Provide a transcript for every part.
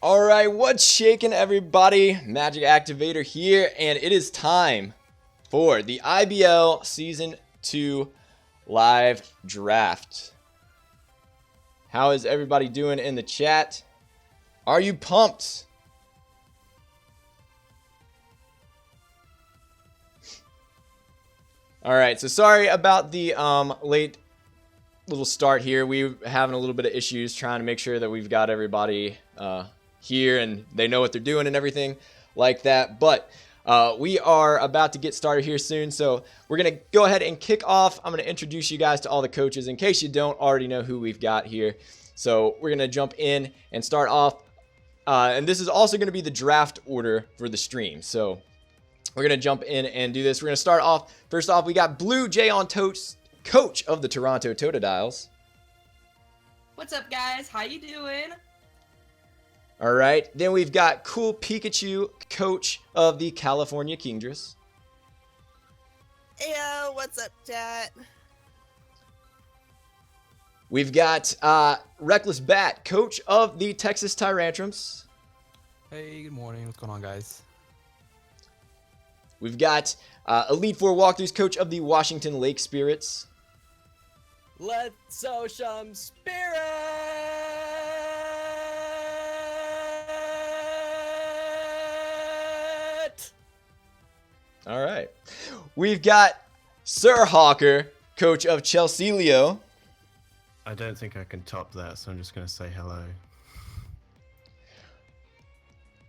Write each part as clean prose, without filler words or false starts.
Alright, what's shaking everybody? MagicActivatr here, and it is time for the IBL Season 2 live draft. How is everybody doing in the chat? Are you pumped? Alright, so sorry about the late little start here. We're having a little bit of issues trying to make sure that we've got everybody here and they know what they're doing and everything like that. But we are about to get started here soon, so we're going to go ahead and kick off. I'm going to introduce you guys to all the coaches in case you don't already know who we've got here. So we're going to jump in and start off. And this is also going to be the draft order for the stream. So we're going to jump in and do this. We're going to start off. First off, we got Blue Jay on Toast, coach of the Toronto Totodiles. What's up, guys? How you doing? All right. Then we've got Cool Pikachu, coach of the California Kingdress. Heyo, what's up, chat? We've got Reckless Bat, coach of the Texas Tyrantrums. Hey, good morning. What's going on, guys? We've got Elite Four Walkthroughs, coach of the Washington Lake Spirits. Let's sow some spirit! All right. We've got Sir Hawker, coach of Chelsea Leo. I don't think I can top that, so I'm just going to say hello.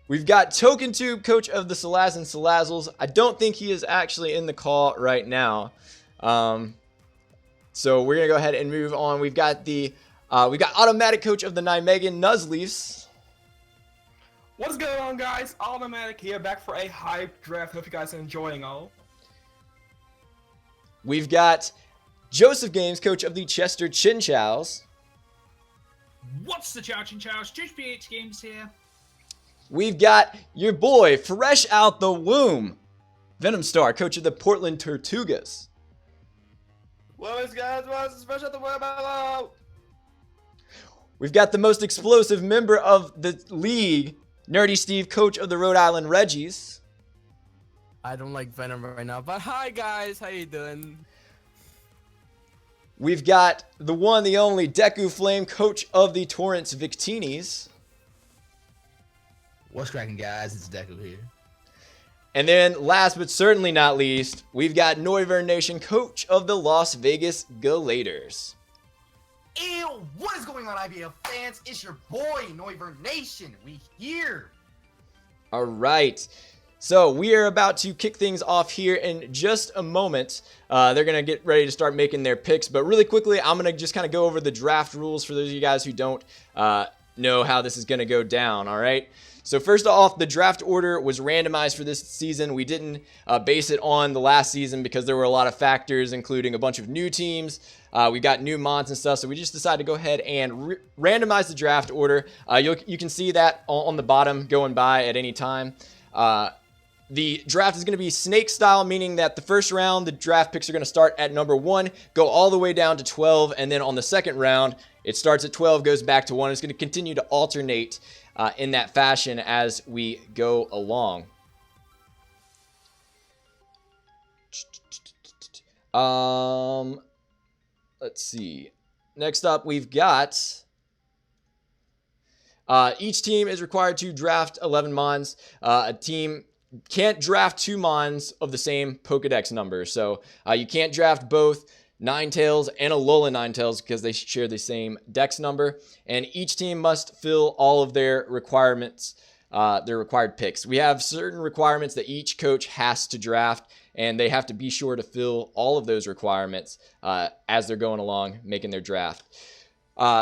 We've got Token Tube, coach of the Salaz and Salazzles. I don't think he is actually in the call right now. So we're gonna go ahead and move on. We've got the Automatic, coach of the Nijmegen Nuzleafs. What's going on, guys? Automatic here, back for a hype draft. Hope you guys are enjoying all. We've got Joseph Games, coach of the Chester Chinchows. What's the Chow Chin Chows? JPH Games here. We've got your boy, fresh out the womb, Venom Star, coach of the Portland Tortugas. What's guys? What's fresh out the web? We've got the most explosive member of the league, Nerdy Steve, coach of the Rhode Island Reggies. I don't like Venom right now, but hi, guys. How you doing? We've got the one, the only Deku Flame, coach of the Torrance Victinis. What's cracking, guys? It's Deku here. And then, last but certainly not least, we've got Noivern Nation, coach of the Las Vegas Galators. Ew, what is going on, IBL fans? It's your boy, Noivern Nation. We here. All right. So, we are about to kick things off here in just a moment. They're going to get ready to start making their picks. But really quickly, I'm going to just kind of go over the draft rules for those of you guys who don't know how this is going to go down, all right? So first off, the draft order was randomized for this season. We didn't base it on the last season because there were a lot of factors, including a bunch of new teams. We got new mods and stuff, so we just decided to go ahead and randomize the draft order. You can see that on the bottom going by at any time. The draft is going to be snake style, meaning that the first round, the draft picks are going to start at number 1, go all the way down to 12, and then on the second round, it starts at 12, goes back to 1. It's going to continue to alternate in that fashion as we go along. Let's see. Next up, we've got each team is required to draft 11 Mons. A team can't draft 2 Mons of the same Pokedex number. So you can't draft both Ninetales and Alola Ninetales because they share the same dex number, and each team must fill all of their requirements, their required picks. We have certain requirements that each coach has to draft, and they have to be sure to fill all of those requirements as they're going along making their draft.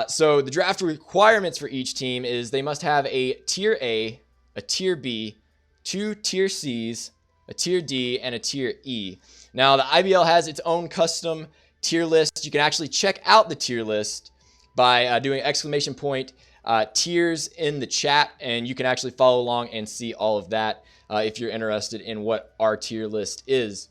So the draft requirements for each team is they must have a tier A, a tier B, 2 tier C's, a tier D, and a tier E. Now the IBL has its own custom tier list. You can actually check out the tier list by doing !tiers in the chat, and you can actually follow along and see all of that if you're interested in what our tier list is.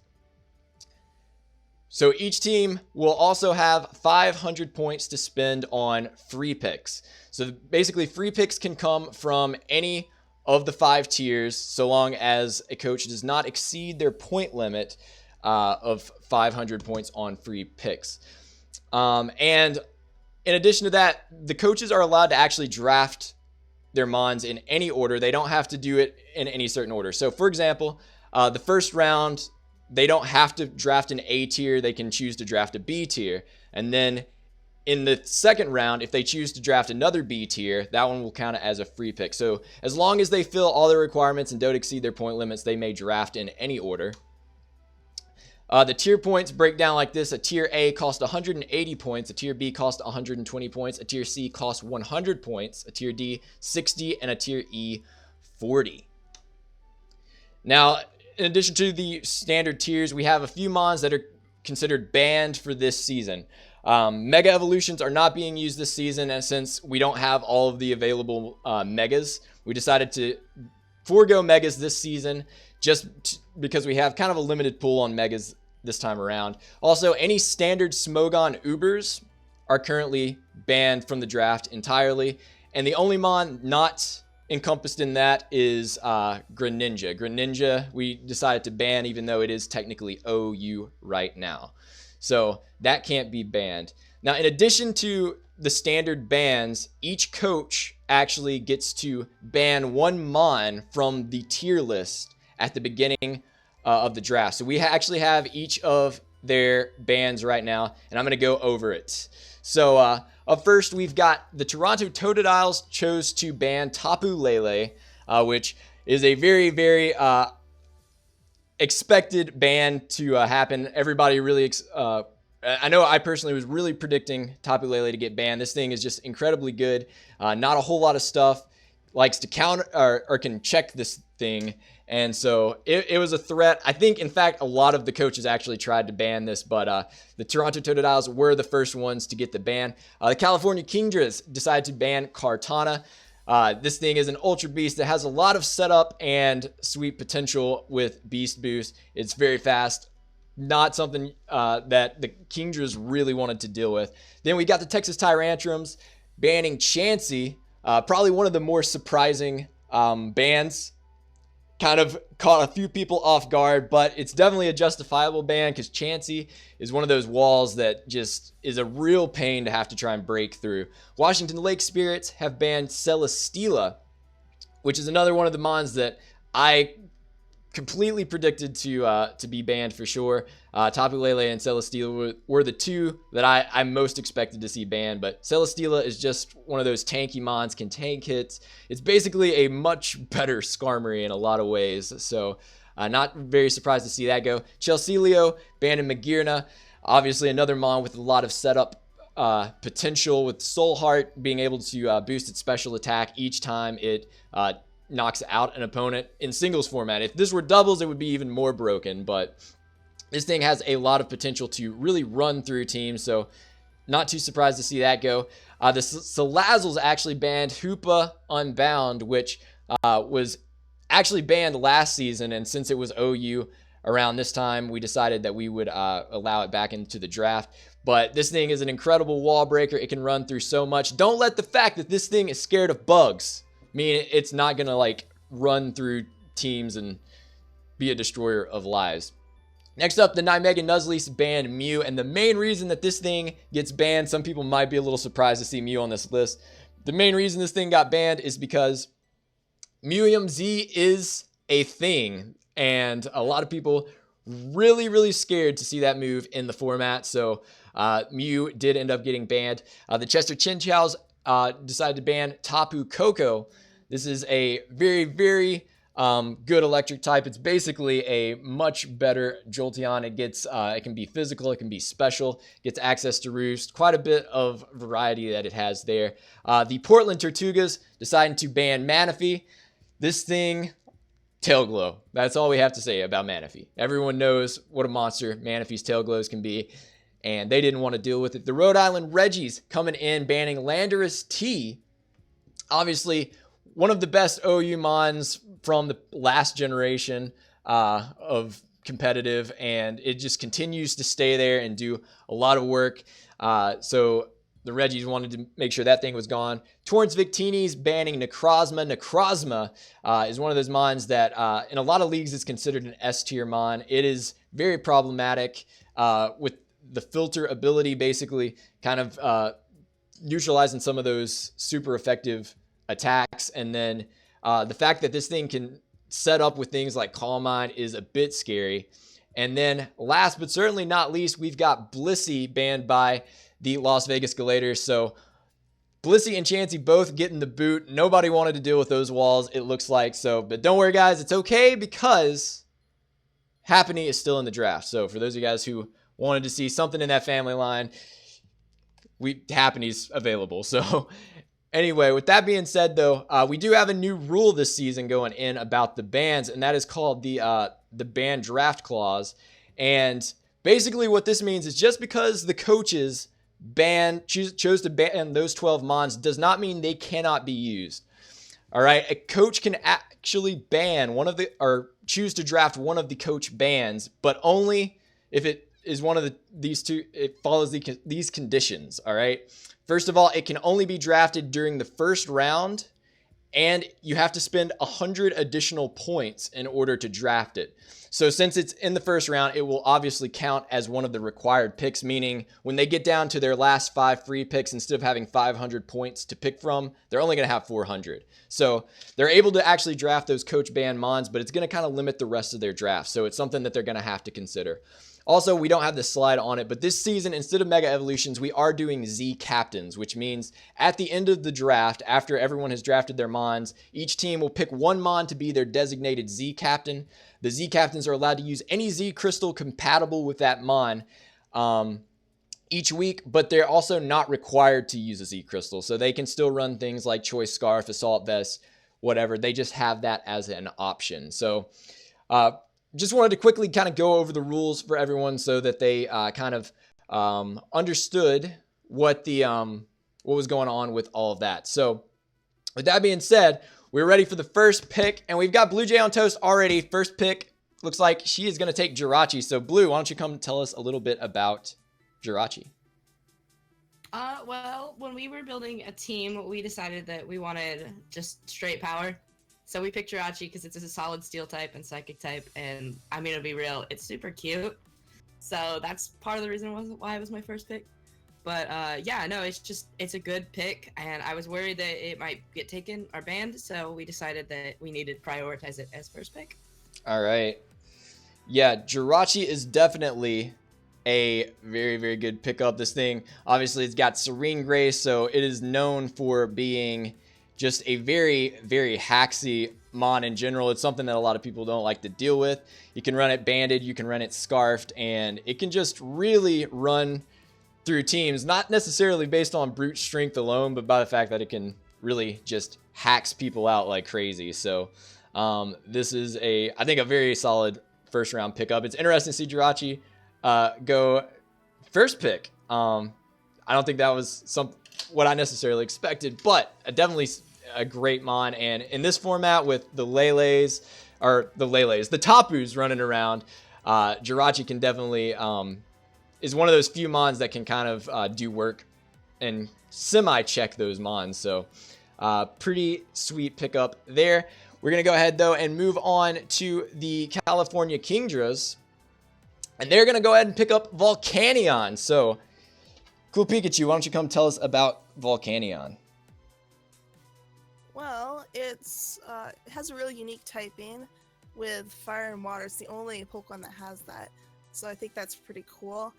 So each team will also have 500 points to spend on free picks. So basically, free picks can come from any of the 5 tiers so long as a coach does not exceed their point limit of 500 points on free picks. And in addition to that, the coaches are allowed to actually draft their mons in any order. They don't have to do it in any certain order. So for example, the first round, they don't have to draft an A tier. They can choose to draft a B tier. And then in the second round, if they choose to draft another B tier, that one will count as a free pick. So as long as they fill all their requirements and don't exceed their point limits, they may draft in any order. The tier points break down like this. A tier A costs 180 points. A tier B costs 120 points. A tier C costs 100 points. A tier D, 60. And a tier E, 40. Now, in addition to the standard tiers, we have a few mons that are considered banned for this season. Mega evolutions are not being used this season, and since we don't have all of the available megas, we decided to forego megas this season just because we have kind of a limited pool on megas this time around. Also, any standard Smogon Ubers are currently banned from the draft entirely, and the only mon not encompassed in that is Greninja. Greninja we decided to ban even though it is technically OU right now. So that can't be banned. Now, in addition to the standard bans, each coach actually gets to ban one mon from the tier list at the beginning of the draft. So we actually have each of their bans right now, and I'm going to go over it. So up first, we've got the Toronto Totodiles chose to ban Tapu Lele, which is a very, very expected ban to happen. Everybody really, I know I personally was really predicting Tapu Lele to get banned. This thing is just incredibly good. Not a whole lot of stuff likes to counter or can check this thing. And so it was a threat. I think, in fact, a lot of the coaches actually tried to ban this, but the Toronto Totodiles were the first ones to get the ban. The California Kingdras decided to ban Kartana. This thing is an Ultra Beast that has a lot of setup and sweep potential with Beast Boost. It's very fast. Not something that the Kingdras really wanted to deal with. Then we got the Texas Tyrantrums banning Chansey. Probably one of the more surprising bans. Kind of caught a few people off guard, but it's definitely a justifiable ban because Chansey is one of those walls that just is a real pain to have to try and break through. Washington Lake Spirits have banned Celesteela, which is another one of the mons that I completely predicted to be banned for sure. Tapu Lele and Celesteela were the two that I most expected to see banned, but Celesteela is just one of those tanky mons, can tank hits. It's basically a much better Skarmory in a lot of ways, so not very surprised to see that go. Chelsealio banned in Magearna, obviously another mon with a lot of setup potential, with Soul Heart being able to boost its special attack each time it knocks out an opponent in singles format. If this were doubles, it would be even more broken, but this thing has a lot of potential to really run through teams, so not too surprised to see that go. The Salazzles actually banned Hoopa Unbound, which was actually banned last season, and since it was OU around this time, we decided that we would allow it back into the draft. But this thing is an incredible wall breaker. It can run through so much. Don't let the fact that this thing is scared of bugs mean it's not gonna like run through teams and be a destroyer of lives. Next up, the Nymega Nuzleaf banned Mew, and the main reason that this thing gets banned, some people might be a little surprised to see Mew on this list. The main reason this thing got banned is because Mewum Z is a thing, and a lot of people really scared to see that move in the format, so Mew did end up getting banned. The Chester Chinchows decided to ban Tapu Koko. This is a very good electric type. It's basically a much better Jolteon. It gets, it can be physical, it can be special, gets access to Roost, quite a bit of variety that it has there. The Portland Tortugas deciding to ban Manaphy. This thing, tail glow. That's all we have to say about Manaphy. Everyone knows what a monster Manaphy's tail glows can be, and they didn't want to deal with it. The Rhode Island Reggies coming in, banning Landorus T. Obviously, one of the best OU mons from the last generation of competitive, and it just continues to stay there and do a lot of work. So the Reggies wanted to make sure that thing was gone. Torrance Victini's banning Necrozma. Necrozma is one of those mons that in a lot of leagues is considered an S tier mon. It is very problematic with the filter ability, basically kind of neutralizing some of those super effective attacks. And then the fact that this thing can set up with things like Calm Mind is a bit scary. And then last but certainly not least, we've got Blissey banned by the Las Vegas Galators. So Blissey and Chansey both getting the boot. Nobody wanted to deal with those walls, it looks like. So, but don't worry, guys, it's okay because Happiny is still in the draft. So for those of you guys who wanted to see something in that family line, Happiny's available. So anyway, with that being said, though, we do have a new rule this season going in about the bans, and that is called the ban draft clause. And basically what this means is just because the coaches chose to ban those 12 mons does not mean they cannot be used. All right, a coach can actually ban one of the, or choose to draft one of the coach bans, but only if it is one of these two, it follows these conditions. All right, first of all, it can only be drafted during the first round, and you have to spend 100 additional points in order to draft it. So since it's in the first round, it will obviously count as one of the required picks, meaning when they get down to their last 5 free picks, instead of having 500 points to pick from, they're only going to have 400. So they're able to actually draft those coach ban mons, but it's going to kind of limit the rest of their draft. So it's something that they're going to have to consider. Also, we don't have the slide on it, but this season, instead of Mega Evolutions, we are doing Z Captains, which means at the end of the draft, after everyone has drafted their mons, each team will pick one mon to be their designated Z Captain. The Z Captains are allowed to use any Z Crystal compatible with that mon each week, but they're also not required to use a Z Crystal. So they can still run things like Choice Scarf, Assault Vest, whatever. They just have that as an option. So, just wanted to quickly kind of go over the rules for everyone so that they kind of understood what was going on with all of that. So with that being said, we're ready for the first pick, and we've got Blue Jay on toast already. First pick looks like she is going to take Jirachi. So Blue, why don't you come tell us a little bit about Jirachi? Well, when we were building a team, we decided that we wanted just straight power. So we picked Jirachi because it's a solid steel type and psychic type, and I mean, to be real, it's super cute. So that's part of the reason why it was my first pick. But yeah, no, it's a good pick, and I was worried that it might get taken or banned, so we decided that we needed to prioritize it as first pick. All right. Yeah, Jirachi is definitely a very, very good pickup. This thing, obviously, it's got Serene Grace, so it is known for being just a very, very hacksy mon in general. It's something that a lot of people don't like to deal with. You can run it banded, you can run it scarfed, and it can just really run through teams, not necessarily based on brute strength alone, but by the fact that it can really just hacks people out like crazy. So this is I think a very solid first round pickup. It's interesting to see Jirachi go first pick. I don't think that was what I necessarily expected, but definitely a great mon. And in this format with the the Tapus running around, Jirachi can definitely is one of those few mons that can kind of do work and semi-check those mons. So pretty sweet pickup there. We're going to go ahead, though, and move on to the California Kingdras. And they're going to go ahead and pick up Volcanion. So, Cool Pikachu, why don't you come tell us about Volcanion? Well, it has a really unique typing with fire and water. It's the only Pokemon that has that. So I think that's pretty cool.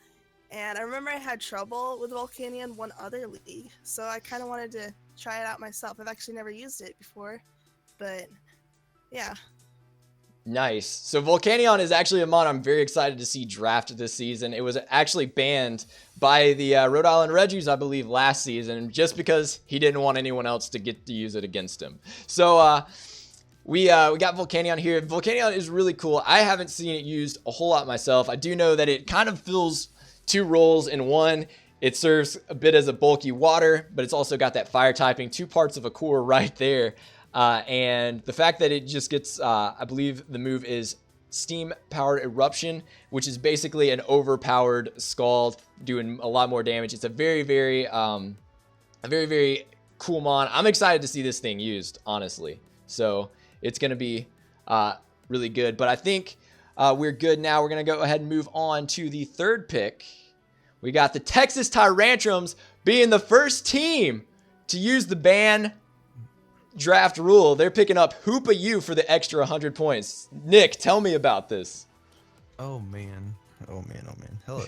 And I remember I had trouble with Volcanion one other league. So I kind of wanted to try it out myself. I've actually never used it before. But, yeah. Nice. So Volcanion is actually a mon I'm very excited to see drafted this season. It was actually banned by the Rhode Island Reggies, I believe, last season, just because he didn't want anyone else to get to use it against him. So we got Volcanion here. Volcanion is really cool. I haven't seen it used a whole lot myself. I do know that it kind of fills two roles in one. It serves a bit as a bulky water, but it's also got that fire typing, 2 parts of a core right there. And the fact that it just gets, I believe the move is Steam Powered Eruption, which is basically an overpowered Scald doing a lot more damage. It's a very, very cool mon. I'm excited to see this thing used, honestly. So it's going to be really good. But I think we're good now. We're going to go ahead and move on to the third pick. We got the Texas Tyrantrums being the first team to use the ban draft rule. They're picking up Hoopa U for the extra 100 points. Nick, tell me about this. Oh man. Oh man. Oh man. Hello.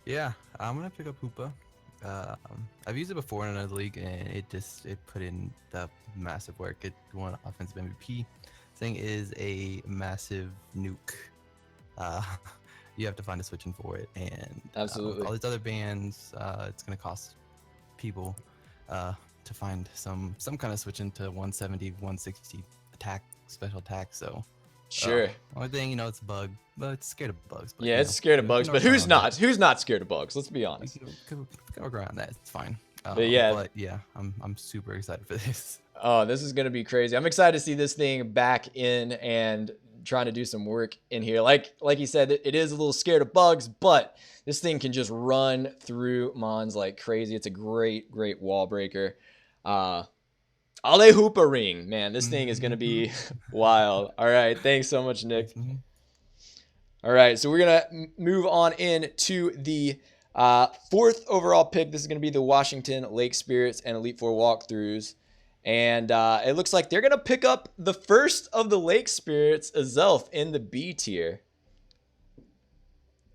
Yeah, I'm gonna pick up Hoopa. I've used it before in another league, and it put in the massive work. It won offensive MVP. Thing is a massive nuke. You have to find a switch-in for it, and Absolutely. all these other bans, it's gonna cost people to find some kind of switch into 170, 160 attack, special attack. So Sure. only thing, it's a bug, but it's scared of bugs. But, Yeah, it's scared of bugs, but who's not? Who's not scared of bugs? Let's be honest. You can work around that. It's fine. But yeah. I'm super excited for this. Oh, this is going to be crazy. I'm excited to see this thing back in and trying to do some work in here. Like he said, it is a little scared of bugs, but this thing can just run through mons like crazy. It's a great wall breaker. Ale Hoopa Ring, man, this thing is going to be wild. All right, thanks so much, Nick. All right, so we're going to move on into the fourth overall pick. This is going to be the Washington Lake Spirits and Elite Four walkthroughs. And it looks like they're going to pick up the first of the Lake Spirits, Azelf, in the B tier.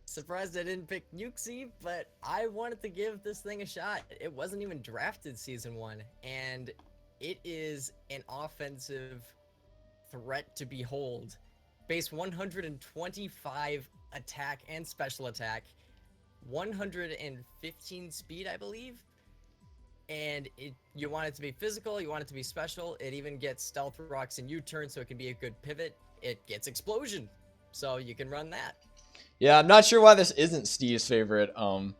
Surprised I didn't pick Yuxi, but I wanted to give this thing a shot. It wasn't even drafted Season 1, and it is an offensive threat to behold. Base 125 attack and special attack, 115 speed, I believe. And you want it to be physical, you want it to be special. It even gets stealth rocks and U-turn, so it can be a good pivot. It gets explosion, so you can run that. Yeah, I'm not sure why this isn't Steve's favorite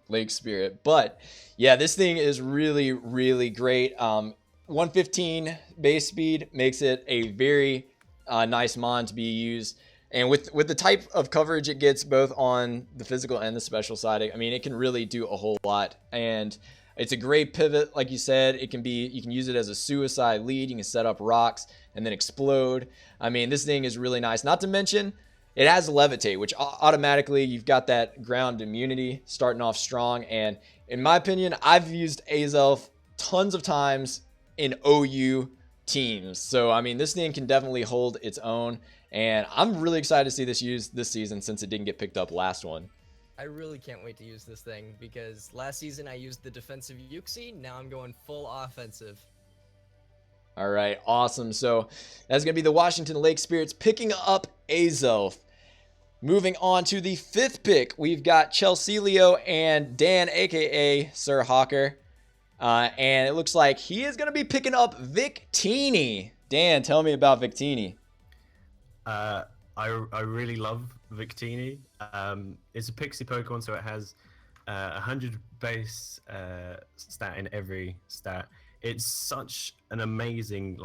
Lake Spirit, but yeah, this thing is really great. 115 base speed makes it a very nice mon to be used. And with the type of coverage it gets both on the physical and the special side, I mean, it can really do a whole lot. And it's a great pivot, like you said. You can use it as a suicide lead. You can set up rocks and then explode. I mean, this thing is really nice. Not to mention, it has levitate, which automatically you've got that ground immunity starting off strong. And in my opinion, I've used Azelf tons of times in OU teams. So, I mean, this thing can definitely hold its own. And I'm really excited to see this used this season since it didn't get picked up last one. I really can't wait to use this thing, because last season I used the defensive Yuxi, now I'm going full offensive. All right, awesome. So that's going to be the Washington Lake Spirits picking up Azelf. Moving on to the fifth pick, we've got Chelsealio and Dan, a.k.a. Sir Hawker. And it looks like he is going to be picking up Victini. Dan, tell me about Victini. I really love Victini. It's a pixie Pokemon, so it has 100 base stat in every stat. It's such an amazing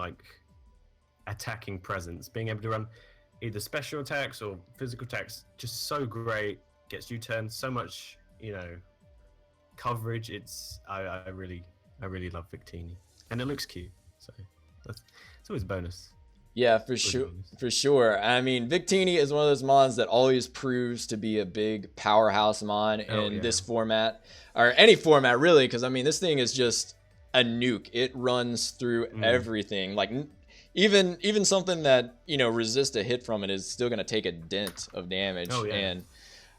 attacking presence. Being able to run either special attacks or physical attacks, just so great. Gets U-turn, so much coverage. I really love Victini, and it looks cute. So it's always a bonus. Yeah, for sure. I mean, Victini is one of those mons that always proves to be a big powerhouse mon in this format, or any format really, because I mean, this thing is just a nuke. It runs through everything. Like even something that resists a hit from it is still going to take a dent of damage. And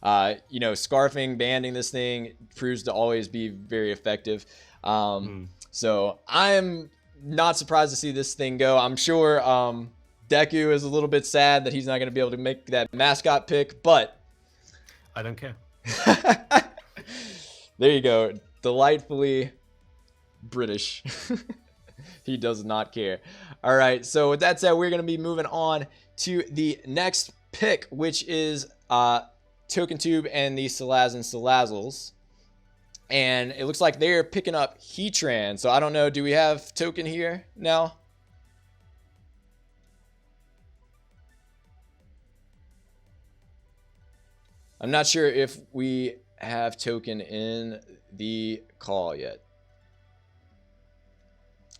scarfing, banding this thing proves to always be very effective. So I'm not surprised to see this thing go. I'm sure Deku is a little bit sad that he's not going to be able to make that mascot pick, but I don't care. There you go. Delightfully British. He does not care. All right, so with that said, we're going to be moving on to the next pick, which is Token Tube and the Salazan Salazals. And it looks like they're picking up Heatran. So I don't know. Do we have Token here now? I'm not sure if we have token in the call yet.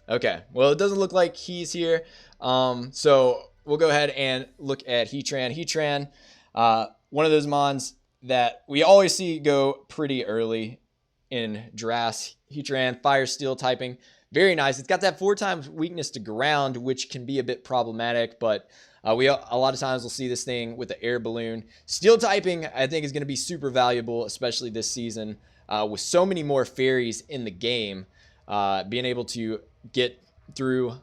Okay, well, it doesn't look like he's here. So we'll go ahead and look at Heatran. Heatran, one of those mons that we always see go pretty early in drafts. Heatran, Fire Steel typing. Very nice. It's got that 4x weakness to ground, which can be a bit problematic, but we a lot of times we'll see this thing with the air balloon. Steel typing, I think, is going to be super valuable, especially this season with so many more fairies in the game. Being able to get through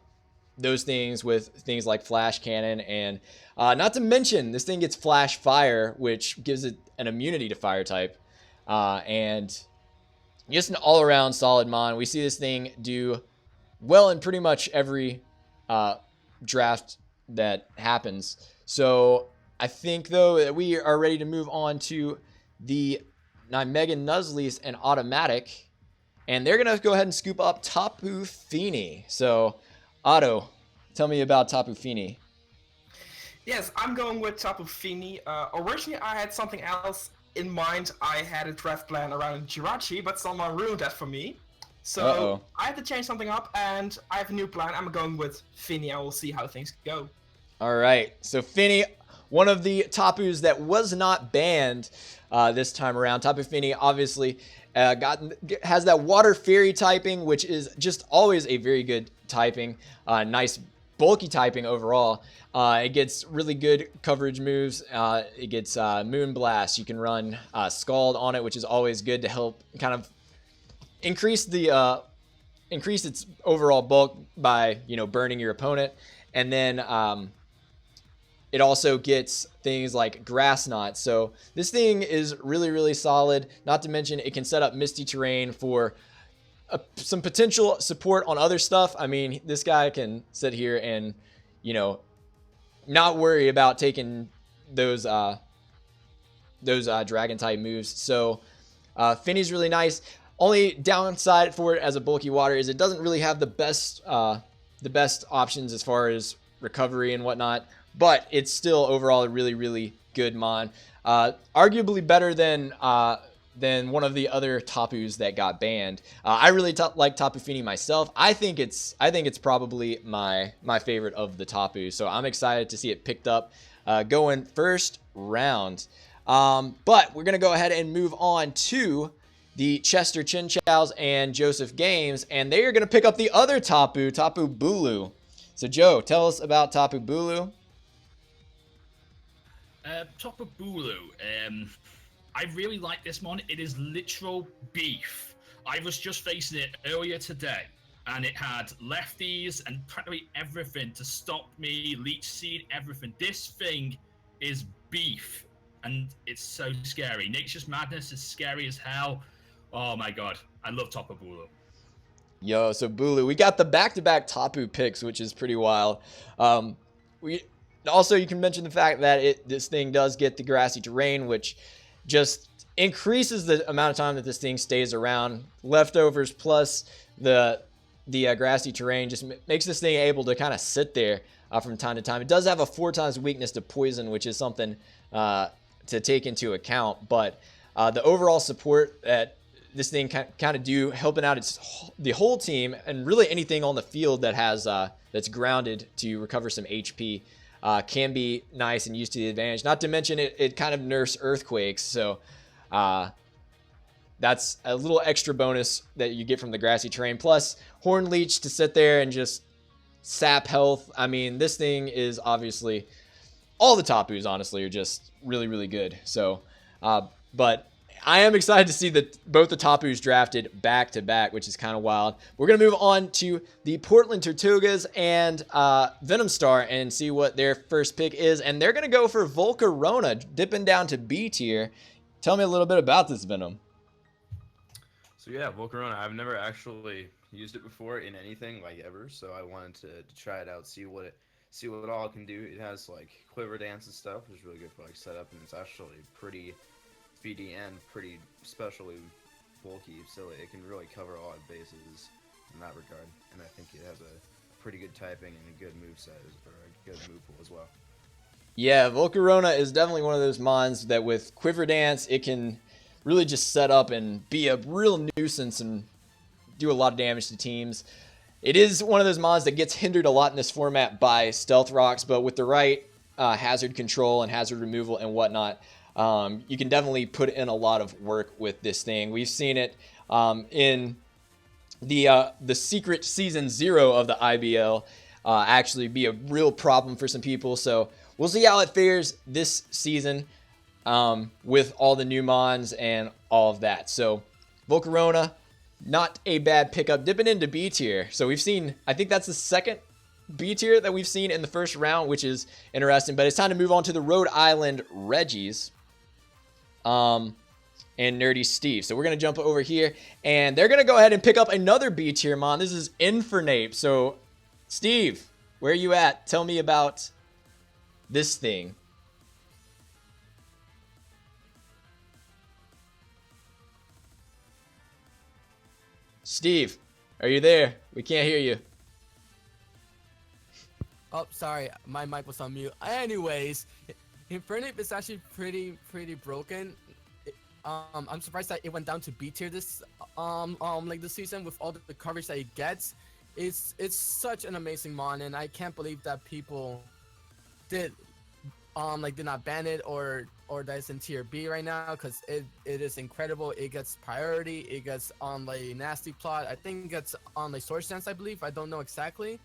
those things with things like Flash Cannon, and not to mention this thing gets Flash Fire, which gives it an immunity to Fire type, and just an all-around solid mon. We see this thing do well in pretty much every draft that happens. So I think, though, that we are ready to move on to the Mega Nuzleaf and Automatic. And they're going to go ahead and scoop up Tapu Fini. So, Otto, tell me about Tapu Fini. Yes, I'm going with Tapu Fini. Originally, I had something else in mind. I had a draft plan around Jirachi, but someone ruined that for me. So I had to change something up, and I have a new plan. I'm going with Fini. I will see how things go. All right. So, Fini, one of the Tapus that was not banned this time around. Tapu Fini, obviously, has that water fairy typing, which is just always a very good typing. Nice bulky typing overall. It gets really good coverage moves. It gets Moon Blast. You can run Scald on it, which is always good to help kind of increase its overall bulk by, you know, burning your opponent. And then it also gets things like Grass Knot. So this thing is really, really solid. Not to mention it can set up Misty Terrain for some potential support on other stuff. I mean, this guy can sit here and, you know, not worry about taking those dragon type moves. So Fini's really nice. Only downside for it as a bulky water is it doesn't really have the best options as far as recovery and whatnot, but it's still overall a really, really good mon. Arguably better than one of the other Tapus that got banned. I really like Tapu Fini myself. I think it's probably my favorite of the Tapu. So I'm excited to see it picked up going first round. But we're gonna go ahead and move on to the Chester Chinchows and Joseph Games, and they are gonna pick up the other Tapu, Tapu Bulu. So Joe, tell us about Tapu Bulu. Tapu Bulu. I really like this mon. It is literal beef. I was just facing it earlier today, and it had lefties and practically everything to stop me, leech seed, everything. This thing is beef, and it's so scary. Nature's Madness is scary as hell. Oh my god, I love Tapu Bulu. Yo, so Bulu, we got the back-to-back Tapu picks, which is pretty wild. Also, you can mention the fact that this thing does get the Grassy Terrain, which just increases the amount of time that this thing stays around. Leftovers plus the Grassy Terrain just makes this thing able to kind of sit there from time to time. It does have a 4x weakness to poison, which is something to take into account. But the overall support that this thing kind of do, helping out the whole team, and really anything on the field that has that's grounded to recover some HP, can be nice and used to the advantage. Not to mention it kind of nerfs earthquakes, so that's a little extra bonus that you get from the Grassy Terrain. Plus Horn Leech to sit there and just sap health. I mean, this thing is obviously, all the Tapus honestly are just really, really good. So but I am excited to see both the Tapus drafted back to back, which is kind of wild. We're going to move on to the Portland Tortugas and Venom Star and see what their first pick is. And they're going to go for Volcarona, dipping down to B tier. Tell me a little bit about this, Venom. So yeah, Volcarona, I've never actually used it before in anything like ever, so I wanted to try it out, see what all it can do. It has like Quiver Dance and stuff, which is really good for like setup, and it's actually pretty speedy and pretty specially bulky, so it can really cover a lot of bases in that regard. And I think it has a pretty good typing and a good moveset, or a good move pool as well. Yeah, Volcarona is definitely one of those mons that with Quiver Dance, it can really just set up and be a real nuisance and do a lot of damage to teams. It is one of those mons that gets hindered a lot in this format by Stealth Rocks, but with the right hazard control and hazard removal and whatnot, you can definitely put in a lot of work with this thing. We've seen it in the secret season 0 of the IBL actually be a real problem for some people. So we'll see how it fares this season with all the new mons and all of that. So Volcarona, not a bad pickup. Dipping into B tier. So we've seen, I think that's the second B tier that we've seen in the first round, which is interesting. But it's time to move on to the Rhode Island Reggies. And Nerdy Steve. So we're going to jump over here, and they're going to go ahead and pick up another B tier mon. This is Infernape. So, Steve, where are you at? Tell me about this thing. Steve, are you there? We can't hear you. Oh, sorry, my mic was on mute. Anyways, Infernape is actually pretty broken. I'm surprised that it went down to B tier this this season with all the coverage that it gets. It's such an amazing mon, and I can't believe that people did not ban it or that it's in tier B right now, because it is incredible. It gets priority. It gets on nasty plot. I think it gets on sword stance, I believe. I don't know exactly,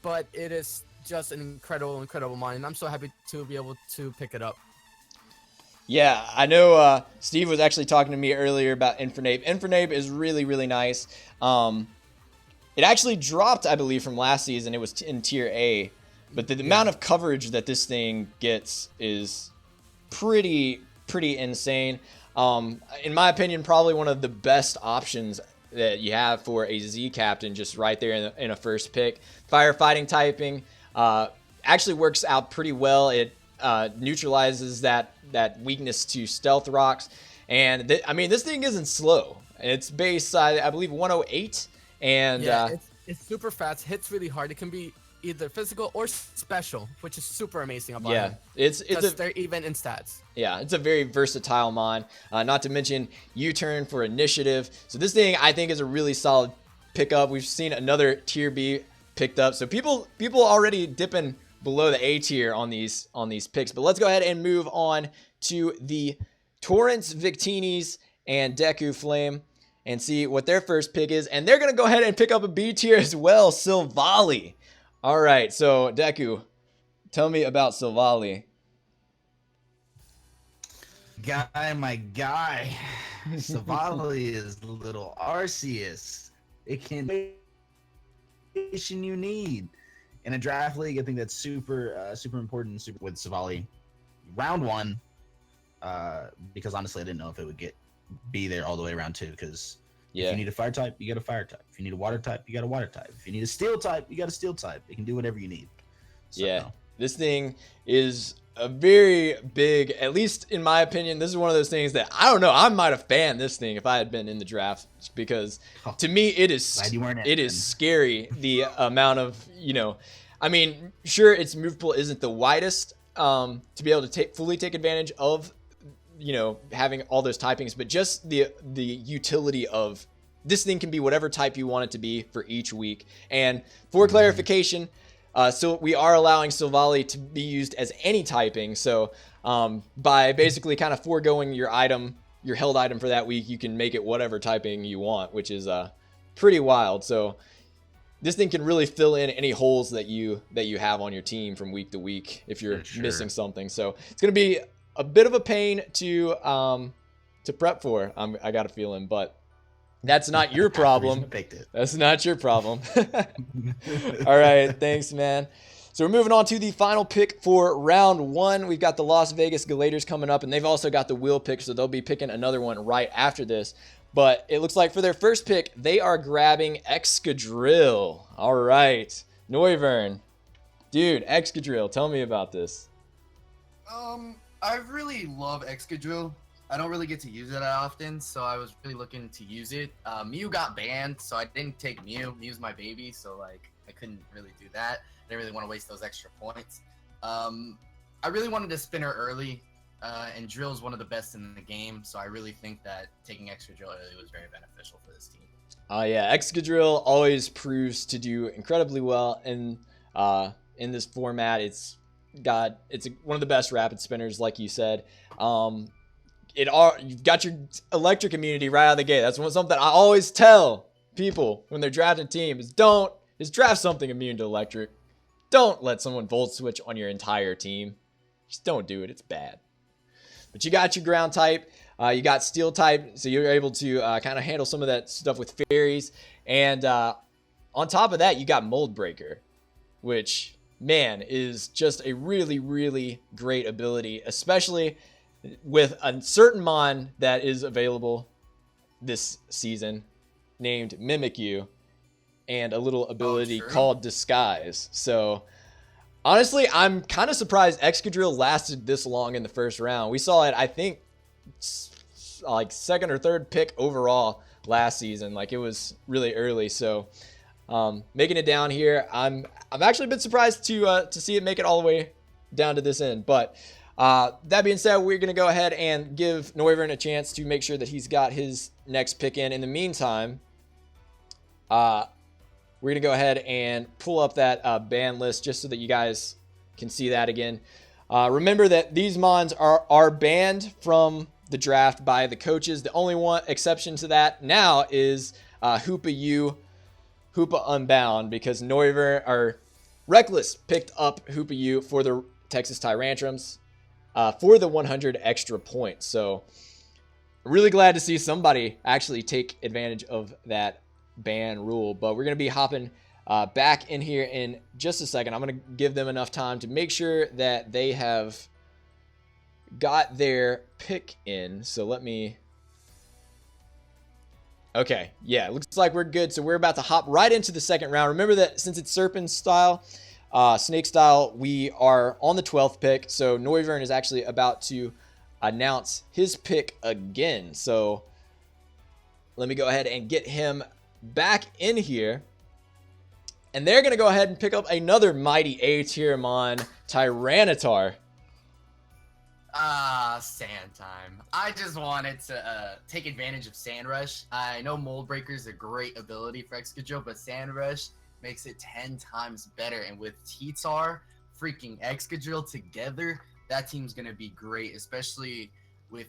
but it is just an incredible mon, and I'm so happy to be able to pick it up. Yeah, I know Steve was actually talking to me earlier about Infernape. Infernape is really, really nice. It actually dropped, I believe, from last season. It was in tier A. But the amount of coverage that this thing gets is pretty insane. In my opinion, probably one of the best options that you have for a Z captain, just right there in a first pick. Firefighting typing actually works out pretty well. It neutralizes that weakness to Stealth Rocks, and this thing isn't slow. It's base I believe 108, and it's super fast, hits really hard. It can be either physical or special, which is super amazing about him. They're even in stats. Yeah, it's a very versatile mon. Not to mention U-turn for initiative. So this thing I think is a really solid pickup. We've seen another tier B picked up, so people already dipping below the A tier on these picks. But let's go ahead and move on to the Torrance Victinis and Deku Flame and see what their first pick is. And they're going to go ahead and pick up a B tier as well, Silvally. All right, so Deku, tell me about Silvally. My guy. Silvally is little Arceus. It can you need. In a draft league, I think that's super important with Silvally. Round 1, because honestly, I didn't know if it would be there all the way around 2. Because if you need a fire type, you got a fire type. If you need a water type, you got a water type. If you need a steel type, you got a steel type. It can do whatever you need. So, yeah, this thing is a very big, at least in my opinion, this is one of those things that I don't know. I might have banned this thing if I had been in the draft, because to me it is scary, the amount of, I mean, sure, its move pool isn't the widest to be able to fully take advantage of, having all those typings, but just the utility of this thing can be whatever type you want it to be for each week. And for clarification, so we are allowing Silvally to be used as any typing. So by basically kind of foregoing your held item for that week, you can make it whatever typing you want, which is pretty wild. So this thing can really fill in any holes that you have on your team from week to week if you're missing something. So it's going to be a bit of a pain to prep for. I got a feeling, but that's not your problem. That's not your problem. All right, thanks, man. So we're moving on to the final pick for round 1. We've got the Las Vegas Galators coming up, and they've also got the wheel pick, so they'll be picking another one right after this. But it looks like for their first pick, they are grabbing Excadrill. All right, Noivern. Dude, Excadrill, tell me about this. I really love Excadrill. I don't really get to use it that often, so I was really looking to use it. Mew got banned, so I didn't take Mew. Mew's my baby, so I couldn't really do that. I didn't really want to waste those extra points. I really wanted to spinner early, and drill is one of the best in the game. So I really think that taking extra drill early was very beneficial for this team. Yeah, Excadrill always proves to do incredibly well in this format. It's one of the best rapid spinners, like you said. You've got your electric immunity right out of the gate. That's something I always tell people when they're drafting teams. Is draft something immune to electric. Don't let someone volt switch on your entire team. Just don't do it. It's bad. But you got your ground type. You got steel type, so you're able to kind of handle some of that stuff with fairies. And on top of that, you got Mold Breaker, which, man, is just a really, really great ability, especially with a certain mon that is available this season named Mimikyu and a little ability called Disguise. So honestly, I'm kind of surprised Excadrill lasted this long in the first round. We saw it, I think, like second or third pick overall last season. Like, it was really early. So making it down here, I'm actually a bit surprised to see it make it all the way down to this end. But that being said, we're going to go ahead and give Noivern a chance to make sure that he's got his next pick in. In the meantime, we're going to go ahead and pull up that ban list just so that you guys can see that again. Remember that these mons are banned from the draft by the coaches. The only one exception to that now is Hoopa U, Hoopa Unbound, because Noivern or Reckless picked up Hoopa U for the Texas Tyrantrums for the 100 extra points. So really glad to see somebody actually take advantage of that ban rule. But we're going to be hopping back in here in just a second. I'm going to give them enough time to make sure that they have got their pick in. So let me... Okay, yeah, looks like we're good. So we're about to hop right into the second round. Remember that since it's Serpent style, Snake style, we are on the 12th pick. So Noivern is actually about to announce his pick again. So let me go ahead and get him back in here. And they're going to go ahead and pick up another mighty A-tier mon, Tyranitar. Sand time. I just wanted to take advantage of Sand Rush. I know Mold Breaker is a great ability for Excadrill, but Sand Rush makes it 10 times better. And with T-Tar, freaking Excadrill together, that team's going to be great, especially with,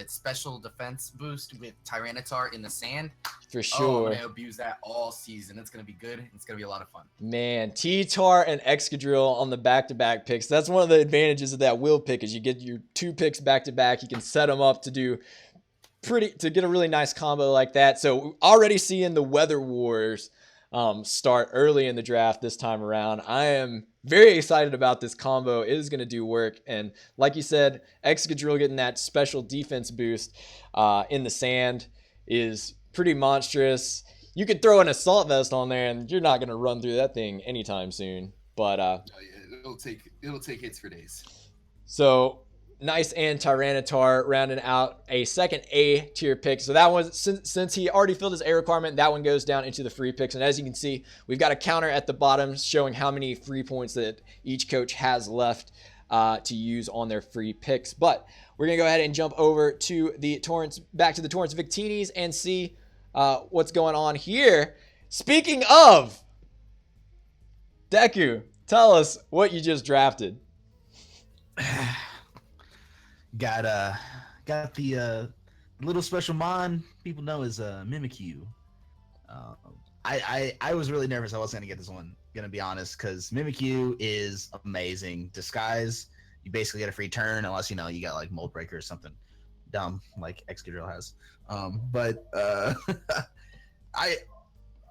special defense boost with Tyranitar in the sand. For sure. Oh, I'm going to abuse that all season. It's going to be good. It's going to be a lot of fun. Man, T-Tar and Excadrill on the back-to-back picks. That's one of the advantages of that will pick is you get your 2 picks back-to-back. You can set them up to get a really nice combo like that. So already seeing the Weather Wars start early in the draft this time around. I am very excited about this combo. It is going to do work. And like you said, Excadrill getting that special defense boost in the sand is pretty monstrous. You could throw an Assault Vest on there and you're not going to run through that thing anytime soon. But it'll take hits for days. So nice, and Tyranitar rounding out a second A tier pick. So that one, since he already filled his A requirement, that one goes down into the free picks. And as you can see, we've got a counter at the bottom showing how many free points that each coach has left to use on their free picks. But we're going to go ahead and jump over to the Torrents, back to the Torrents Victinis and see what's going on here. Speaking of, Deku, tell us what you just drafted. Got the little special mon people know as Mimikyu. I was really nervous I wasn't gonna get this one, gonna be honest, because Mimikyu is amazing. Disguise, you basically get a free turn unless you got like Mold Breaker or something dumb like Excadrill has. But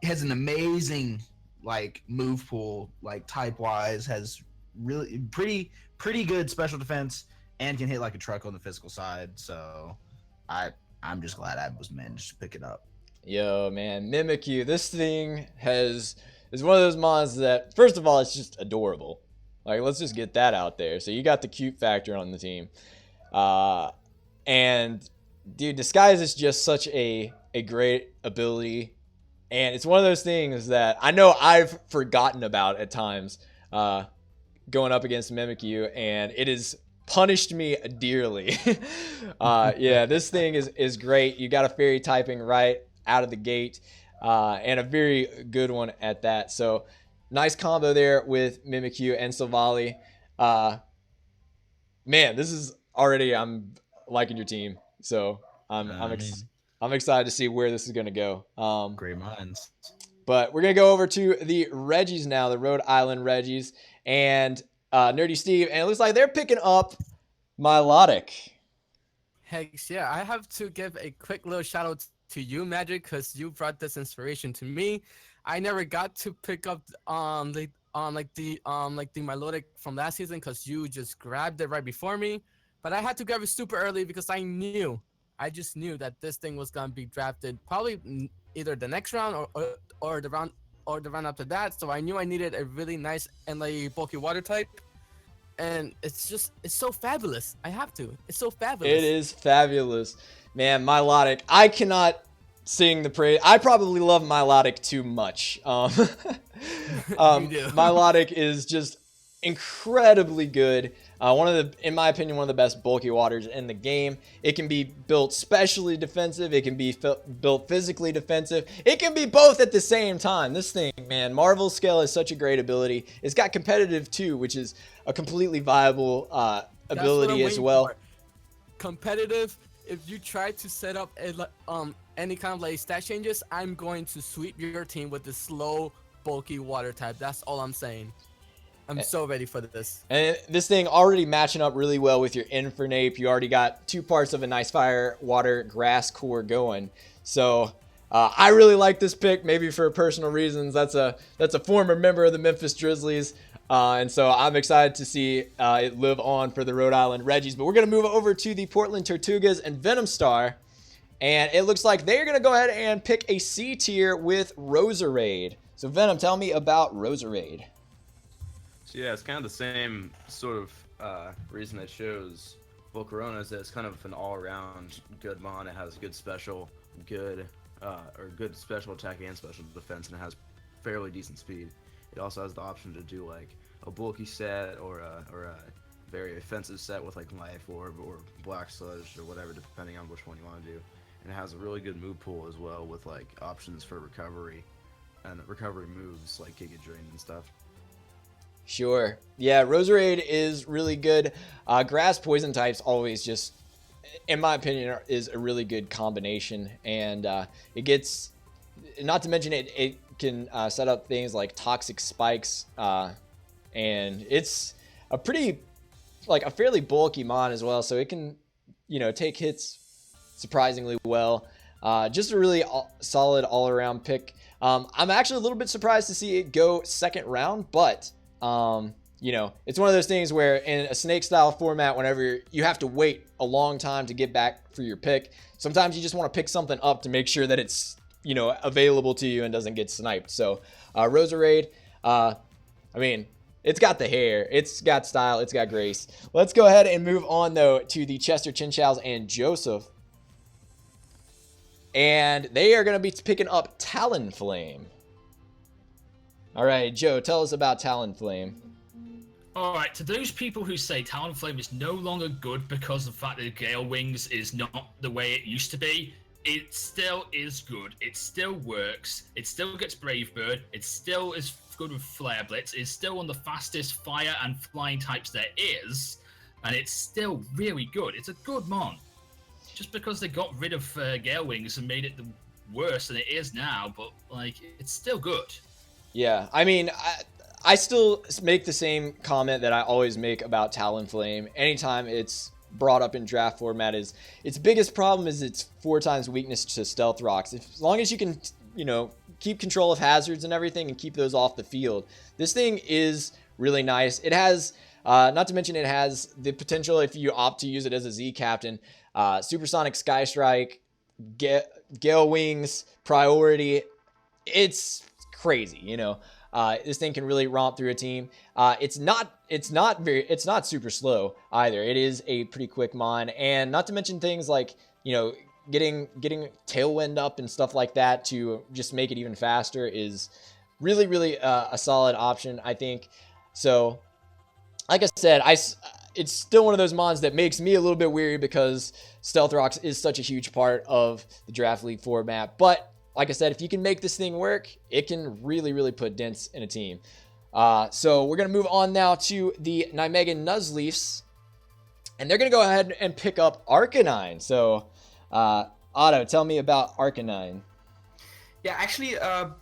has an amazing like move pool, like type wise, has really pretty good special defense, and can hit like a truck on the physical side. So I'm just glad I was managed to pick it up. Yo, man, Mimikyu, this thing is one of those mons that, first of all, it's just adorable. Like, let's just get that out there. So you got the cute factor on the team. And, dude, Disguise is just such a great ability. And it's one of those things that I know I've forgotten about at times. going up against Mimikyu, and it has punished me dearly. Yeah, this thing is great. You got a fairy typing right out of the gate, and a very good one at that. So nice combo there with Mimikyu and Silvally. Man, this is already, I'm liking your team. So I'm excited to see where this is going to go. Great minds. But we're going to go over to the Reggies now, the Rhode Island Reggies, and Nerdy Steve. And it looks like they're picking up Milotic. Hex, yeah, I have to give a quick little shout out to you, Magic, because you brought this inspiration to me. I never got to pick up the Milotic from last season because you just grabbed it right before me. But I had to grab it super early because I just knew that this thing was gonna be drafted probably either the next round or the round after that. So I knew I needed a really nice and like bulky water type. And it's so fabulous. I have to. It's so fabulous. It is fabulous. Man, Milotic. I cannot sing the praise. I probably love Milotic too much. Milotic is just incredibly good. In my opinion, one of the best bulky waters in the game. It can be built specially defensive. It can be built physically defensive. It can be both at the same time. This thing, man, Marvel Scale is such a great ability. It's got competitive too, which is a completely viable ability as well. For. Competitive. If you try to set up any kind of like stat changes, I'm going to sweep your team with the slow, bulky water type. That's all I'm saying. I'm so ready for this. And this thing already matching up really well with your Infernape. You already got 2 parts of a nice fire, water, grass core going. So I really like this pick, maybe for personal reasons. That's a former member of the Memphis Grizzlies. And so I'm excited to see it live on for the Rhode Island Reggies. But we're going to move over to the Portland Tortugas and Venom Star. And it looks like they're going to go ahead and pick a C tier with Roserade. So Venom, tell me about Roserade. So yeah, it's kind of the same sort of reason I chose Volcarona, is that it's kind of an all-around good mon. It has good special, good special attack and special defense, and it has fairly decent speed. It also has the option to do like a bulky set or a very offensive set with like Life Orb or Black Sludge or whatever, depending on which one you want to do. And it has a really good move pool as well with like options for recovery and recovery moves like Giga Drain and stuff. Sure. Yeah, Roserade is really good. Grass poison types always just, in my opinion, is a really good combination. And it gets, not to mention it can set up things like toxic spikes. And it's a fairly bulky mon as well. So it can, take hits surprisingly well. Just a really solid all-around pick. I'm actually a little bit surprised to see it go second round, but it's one of those things where in a snake style format, whenever you have to wait a long time to get back for your pick, sometimes you just want to pick something up to make sure that it's, available to you and doesn't get sniped. So, Roserade, it's got the hair, it's got style, it's got grace. Let's go ahead and move on though to the Chester Chinchows and Joseph. And they are going to be picking up Talonflame. All right, Joe, tell us about Talonflame. All right, to those people who say Talonflame is no longer good because of the fact that Gale Wings is not the way it used to be, it still is good. It still works. It still gets Brave Bird. It still is good with Flare Blitz. It's still one of the fastest fire and flying types there is, and it's still really good. It's a good mon. Just because they got rid of Gale Wings and made it worse than it is now, but it's still good. Yeah, I still make the same comment that I always make about Talonflame anytime it's brought up in draft format. Is its biggest problem is its 4 times weakness to stealth rocks. As long as you can, keep control of hazards and everything and keep those off the field, this thing is really nice. It has, not to mention it has the potential, if you opt to use it as a Z captain, Supersonic Sky Strike, Gale Wings, Priority. It's crazy, this thing can really romp through a team. It's not super slow either. It is a pretty quick mon, and not to mention things like getting Tailwind up and stuff like that to just make it even faster is really a solid option, I think. So like I said, it's still one of those mons that makes me a little bit weary because Stealth Rocks is such a huge part of the Draft League format. But like I said, if you can make this thing work, it can really, really put dents in a team. So we're going to move on now to the Nijmegen Nuzleafs. And they're going to go ahead and pick up Arcanine. So, Otto, tell me about Arcanine. Yeah, actually, I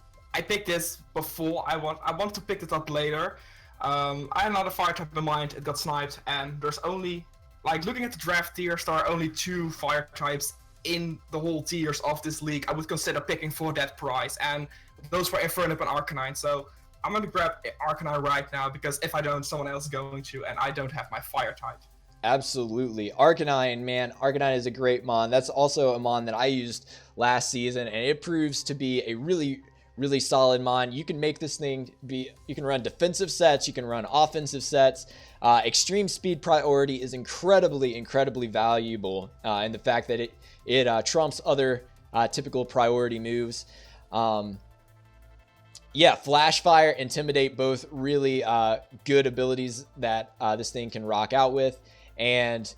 picked this before. I want to pick it up later. I had another fire type in mind. It got sniped, and there's only, like, looking at the draft tiers, there are only 2 fire types in the whole tiers of this league. I would consider picking for that price, and those were Infernip and Arcanine. So I'm going to grab Arcanine right now, because if I don't, someone else is going to, and I don't have my fire type. Absolutely. Arcanine, man. Arcanine is a great mon. That's also a mon that I used last season, and it proves to be a really, really solid mon. You can make this thing be, you can run defensive sets, you can run offensive sets. Extreme speed priority is incredibly, incredibly valuable in the fact that it trumps other typical priority moves. Yeah, Flash Fire, Intimidate, both really good abilities that this thing can rock out with. And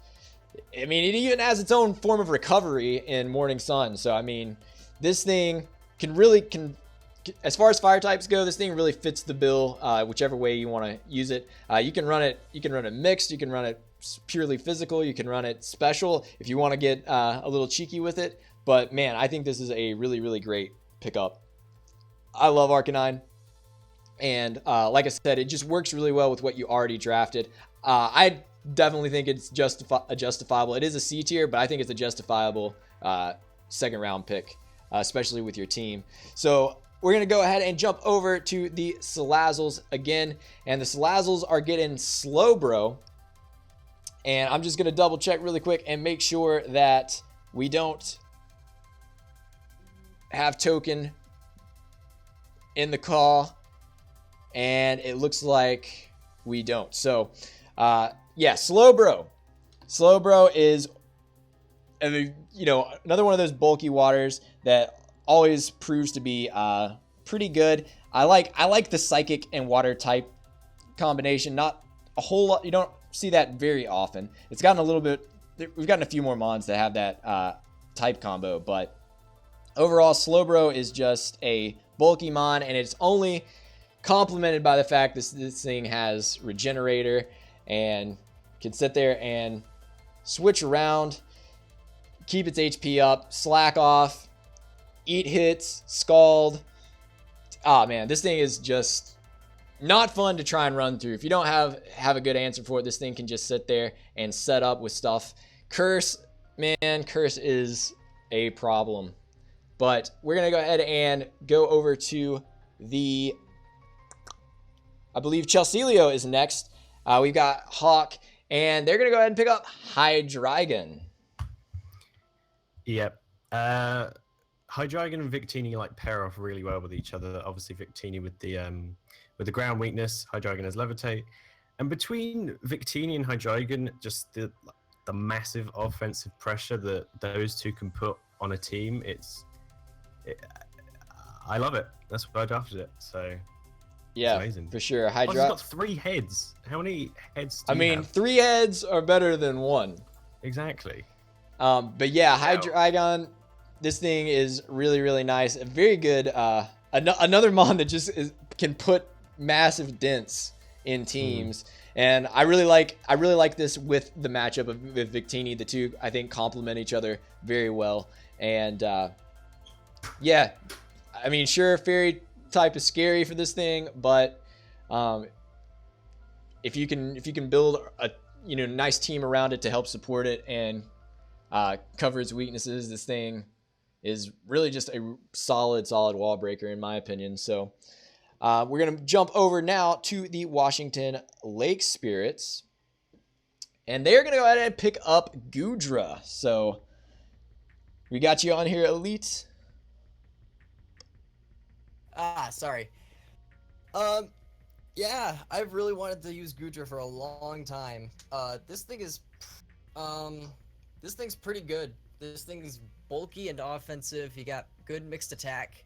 I mean, it even has its own form of recovery in Morning Sun. So I mean, this thing can as far as fire types go, this thing really fits the bill, whichever way you want to use it. You can run it mixed, you can run it purely physical, you can run it special if you want to get a little cheeky with it. But man, I think this is a really, really great pickup. I love Arcanine, and like I said, it just works really well with what you already drafted. I definitely think it's justifiable. It is a C tier, but I think it's a justifiable second round pick, especially with your team. So we're going to go ahead and jump over to the Salazzles again, and the Salazzles are getting Slowbro, and I'm just going to double check really quick and make sure that we don't have Token in the call, and it looks like we don't. So yeah, Slowbro is another one of those bulky waters that always proves to be pretty good. I like the psychic and water type combination. Not a whole lot, you don't see that very often. It's gotten a little bit, we've gotten a few more mons that have that type combo, but overall Slowbro is just a bulky mon, and it's only complemented by the fact this thing has Regenerator and can sit there and switch around, keep its HP up, slack off, eat hits, scald. Ah, man, this thing is just not fun to try and run through. If you don't have a good answer for it, this thing can just sit there and set up with stuff. Curse, man, Curse is a problem. But we're going to go ahead and go over to the, I believe Chelsealio is next. We've got Hawk, and they're going to go ahead and pick up Hydreigon. Yep. Hydreigon and Victini like pair off really well with each other. Obviously Victini with the ground weakness, Hydreigon has Levitate. And between Victini and Hydreigon, just the massive offensive pressure that those two can put on a team, I love it. That's why I drafted it. So yeah, amazing. For sure. It's got 3 heads. How many heads do you have? 3 heads are better than 1. Exactly. But yeah, Hydreigon, this thing is really, really nice. A very good, another mon that just can put massive dents in teams. And I really like this with the matchup with Victini. The two, I think, complement each other very well. And yeah, I mean, sure, fairy type is scary for this thing, but if you can build a nice team around it to help support it and cover its weaknesses, this thing is really just a solid wall breaker in my opinion. So we're gonna jump over now to the Washington Lake Spirits, and they're gonna go ahead and pick up Goodra. So we got you on here, Elite. Sorry. Yeah, I've really wanted to use Goodra for a long time. This thing's pretty good. This thing is bulky and offensive. You got good mixed attack.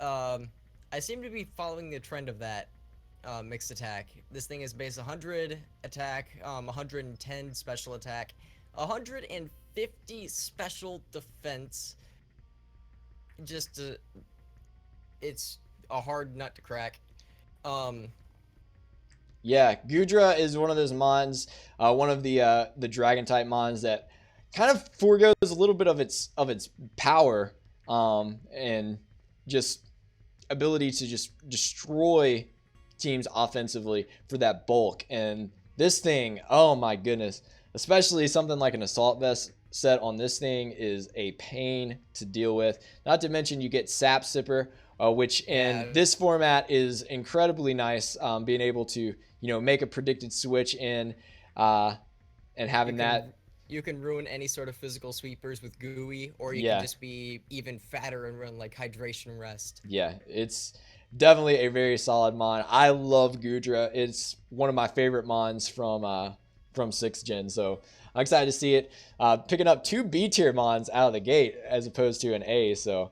I seem to be following the trend of that mixed attack. This thing is base 100 attack, 110 special attack, 150 special defense. Just it's a hard nut to crack. Yeah, Gudra is one of those mons, one of the dragon type mons that kind of foregoes a little bit of its power, and just ability to just destroy teams offensively for that bulk. And this thing, oh my goodness, especially something like an assault vest set on this thing is a pain to deal with. Not to mention you get Sap Sipper, which in this format is incredibly nice, being able to make a predicted switch in, and having that. You can ruin any sort of physical sweepers with Gooey, or you can just be even fatter and run like Hydration Rest. Yeah, it's definitely a very solid mon. I love Gudra. It's one of my favorite mons from 6th gen, so I'm excited to see it. Picking up 2 B tier mons out of the gate as opposed to an A, so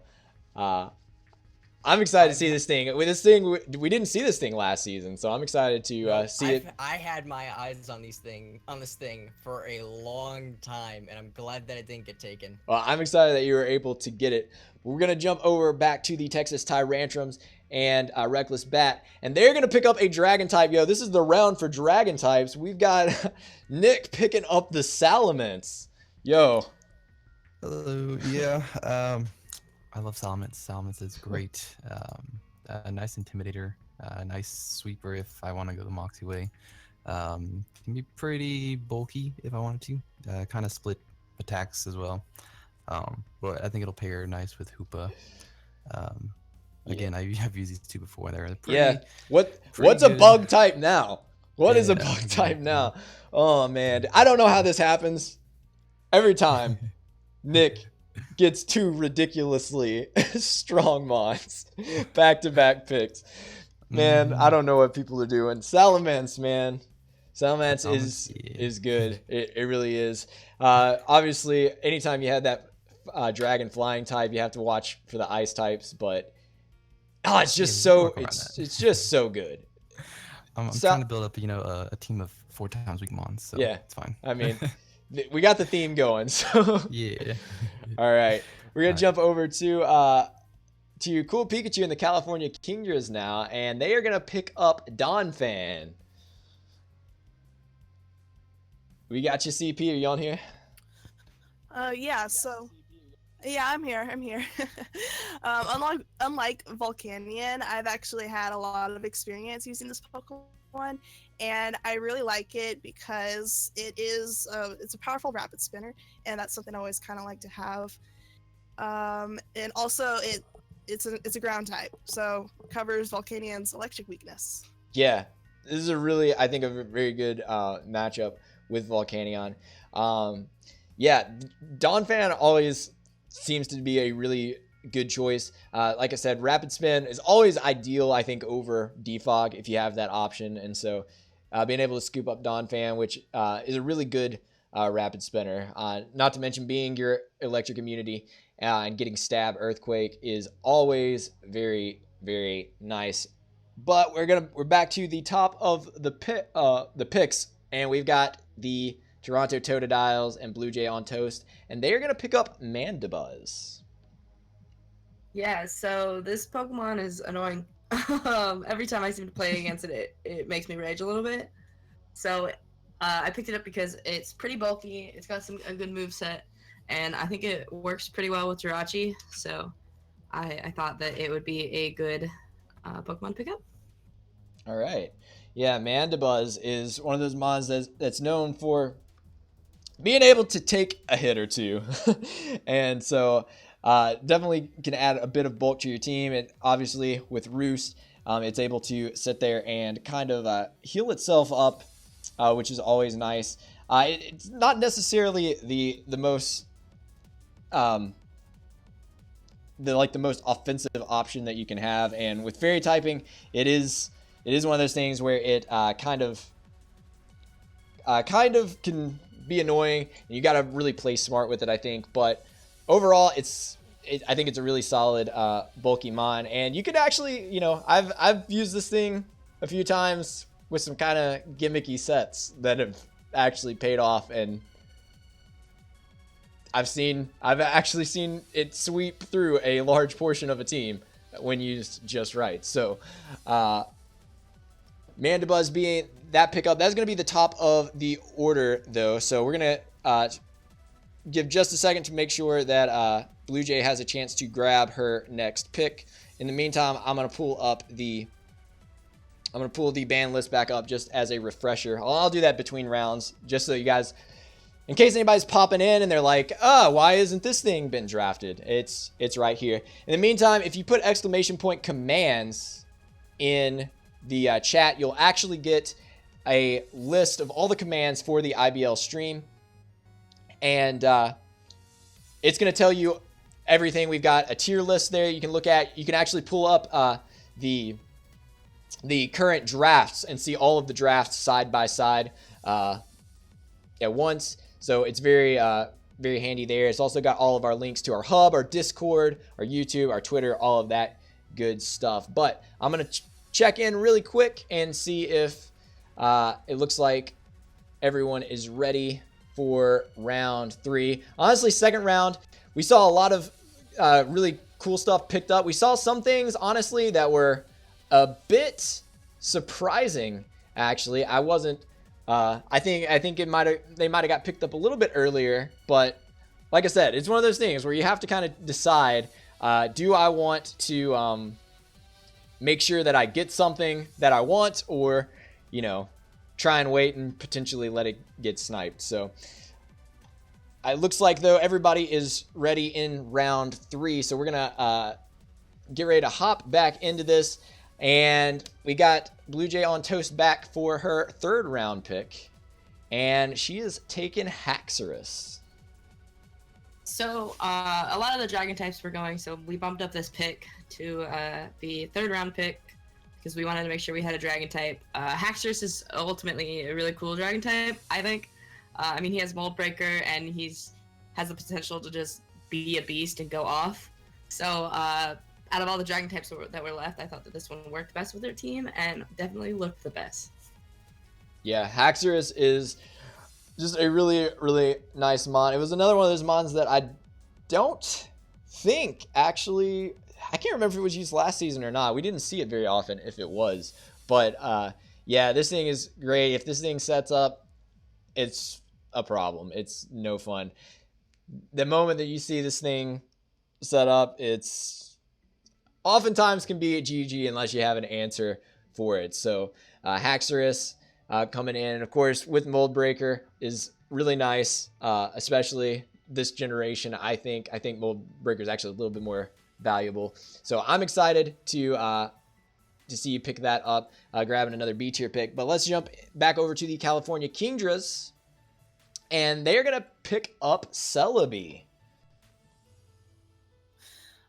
I'm excited to see this thing. With this thing, we didn't see this thing last season, so I'm excited to see it. I had my eyes on this thing for a long time, and I'm glad that it didn't get taken. Well, I'm excited that you were able to get it. We're gonna jump over back to the Texas Tyrantrums and Reckless Bat, and they're gonna pick up a Dragon type. Yo, this is the round for Dragon types. We've got Nick picking up the Salamence. Yo. Hello. Yeah. I love Salamence. Salamence is great. A nice intimidator, a nice sweeper if I want to go the Moxie way. Can be pretty bulky if I wanted to. Kind of split attacks as well. But I think it'll pair nice with Hoopa. Again, I've used these 2 before. They're pretty, What's a bug type now? What is a bug type now? Oh man, I don't know how this happens. Every time, Nick gets 2 ridiculously strong mons back-to-back picks. Man, I don't know what people are doing. Salamence, man. Salamence is good. It really is. Obviously, anytime you had that dragon flying type, you have to watch for the ice types, but it's just it's just so good. I'm trying to build up, a team of 4 times weak mons, so it's fine. I mean, we got the theme going, so yeah. All right, we're gonna jump over to Cool Pikachu and the California Kingdras now, and they are gonna pick up Donphan. We got you, CP. Are you on here? Yeah. So, yeah, I'm here. Unlike Volcanion, I've actually had a lot of experience using this Pokemon, and I really like it because it's a powerful rapid spinner, and that's something I always kind of like to have. And also it's a ground type, so covers Volcanion's electric weakness. Yeah, this is I think a very good matchup with Volcanion. Yeah, Donphan always seems to be a really good choice. Like I said, Rapid Spin is always ideal, I think, over Defog if you have that option. And so being able to scoop up Donphan, which is a really good Rapid Spinner, not to mention being your electric immunity and getting Stab Earthquake is always very, very nice. But we're back to the top of the picks, and we've got the Toronto Totodiles and Blue Jay on toast, and they are going to pick up Mandibuzz. Yeah, so this Pokemon is annoying. Every time I seem to play against it, it makes me rage a little bit. So I picked it up because it's pretty bulky, it's got a good moveset, and I think it works pretty well with Jirachi, so I thought that it would be a good Pokemon pickup. All right. Yeah, Mandibuzz is one of those mons that's known for being able to take a hit or two. And so definitely can add a bit of bulk to your team. And obviously with Roost, it's able to sit there and kind of heal itself up, which is always nice. It's not necessarily the most the most offensive option that you can have. And with fairy typing, it is one of those things where it kind of can be annoying. You got to really play smart with it, I think. But overall, I think it's a really solid bulky mon, and you could actually, I've used this thing a few times with some kind of gimmicky sets that have actually paid off, and I've actually seen it sweep through a large portion of a team when used just right. So, Mandibuzz being that pickup, that's going to be the top of the order, though. So we're going to give just a second to make sure that Blue Jay has a chance to grab her next pick. In the meantime, I'm going to pull the ban list back up just as a refresher. I'll do that between rounds, just so you guys, in case anybody's popping in and they're like, oh, why isn't this thing been drafted? It's right here. In the meantime, if you put !commands in the chat, you'll actually get a list of all the commands for the IBL stream. And it's going to tell you everything. We've got a tier list there you can look at. You can actually pull up the current drafts and see all of the drafts side by side at once. So it's very handy there. It's also got all of our links to our hub, our Discord, our YouTube, our Twitter, all of that good stuff. But I'm going to check in really quick and see if it looks like everyone is ready for round 3. Honestly, second round, we saw a lot of really cool stuff picked up. We saw some things, honestly, that were a bit surprising, actually. I wasn't I think they might have got picked up a little bit earlier, but like I said, it's one of those things where you have to kind of decide, do I want to make sure that I get something that I want, or, you know, try and wait and potentially let it get sniped. So it looks like, though, everybody is ready in round 3. So we're going to get ready to hop back into this. And we got Blue Jay on toast back for her 3rd round pick. And she is taking Haxorus. So a lot of the dragon types were going, so we bumped up this pick to the 3rd round pick because we wanted to make sure we had a dragon type. Haxorus is ultimately a really cool dragon type, I think. I mean, he has Mold Breaker, and has the potential to just be a beast and go off. So out of all the dragon types that were left, I thought that this one worked best with their team and definitely looked the best. Yeah, Haxorus is just a really, really nice mon. It was another one of those mons that I don't think actually, I can't remember if it was used last season or not. We didn't see it very often if it was. But yeah, this thing is great. If this thing sets up, it's a problem. It's no fun. The moment that you see this thing set up, it's oftentimes can be a GG unless you have an answer for it. So Haxorus coming in, and of course with Mold Breaker is really nice, especially this generation. I think Mold Breaker is actually a little bit more valuable. So I'm excited to see you pick that up, grabbing another B tier pick. But let's jump back over to the California Kingdras, and they're gonna pick up Celebi.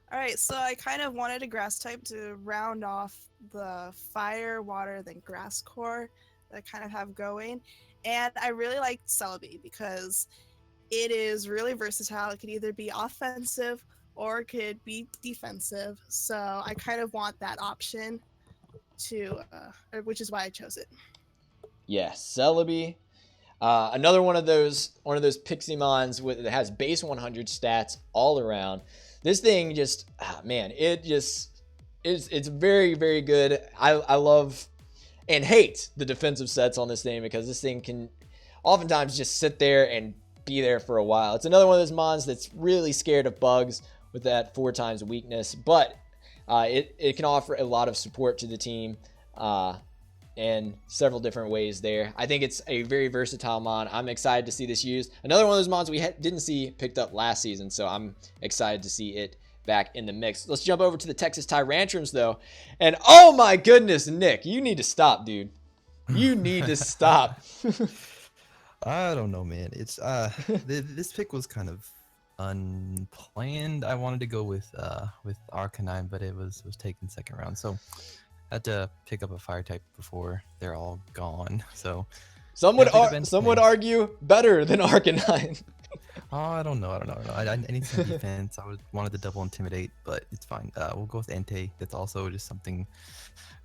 All right, so I kind of wanted a grass type to round off the fire, water, then grass core that I kind of have going. And I really like Celebi because it is really versatile. It could either be offensive or it could be defensive. So I kind of want that option to, which is why I chose it. Yeah, Celebi. Another one of those Pixie-mons that has base 100 stats all around. This thing just, man, it just it's very, very good. I love and hate the defensive sets on this thing because this thing can oftentimes just sit there and be there for a while. It's another one of those mons that's really scared of bugs with that 4x weakness, but it can offer a lot of support to the team in several different ways there. I think it's a very versatile mon. I'm excited to see this used. Another one of those mons we didn't see picked up last season, so I'm excited to see it back in the mix. Let's jump over to the Texas Tyrantrums, though. And oh my goodness, Nick, you need to stop, dude. You need to stop. I don't know, man. It's this pick was kind of unplanned. I wanted to go with Arcanine, but it was taken 2nd round. So I had to pick up a fire type before they're all gone. So some would argue better than Arcanine. I don't know. I need some defense. Wanted to double intimidate, but it's fine. We'll go with Entei. That's also just something.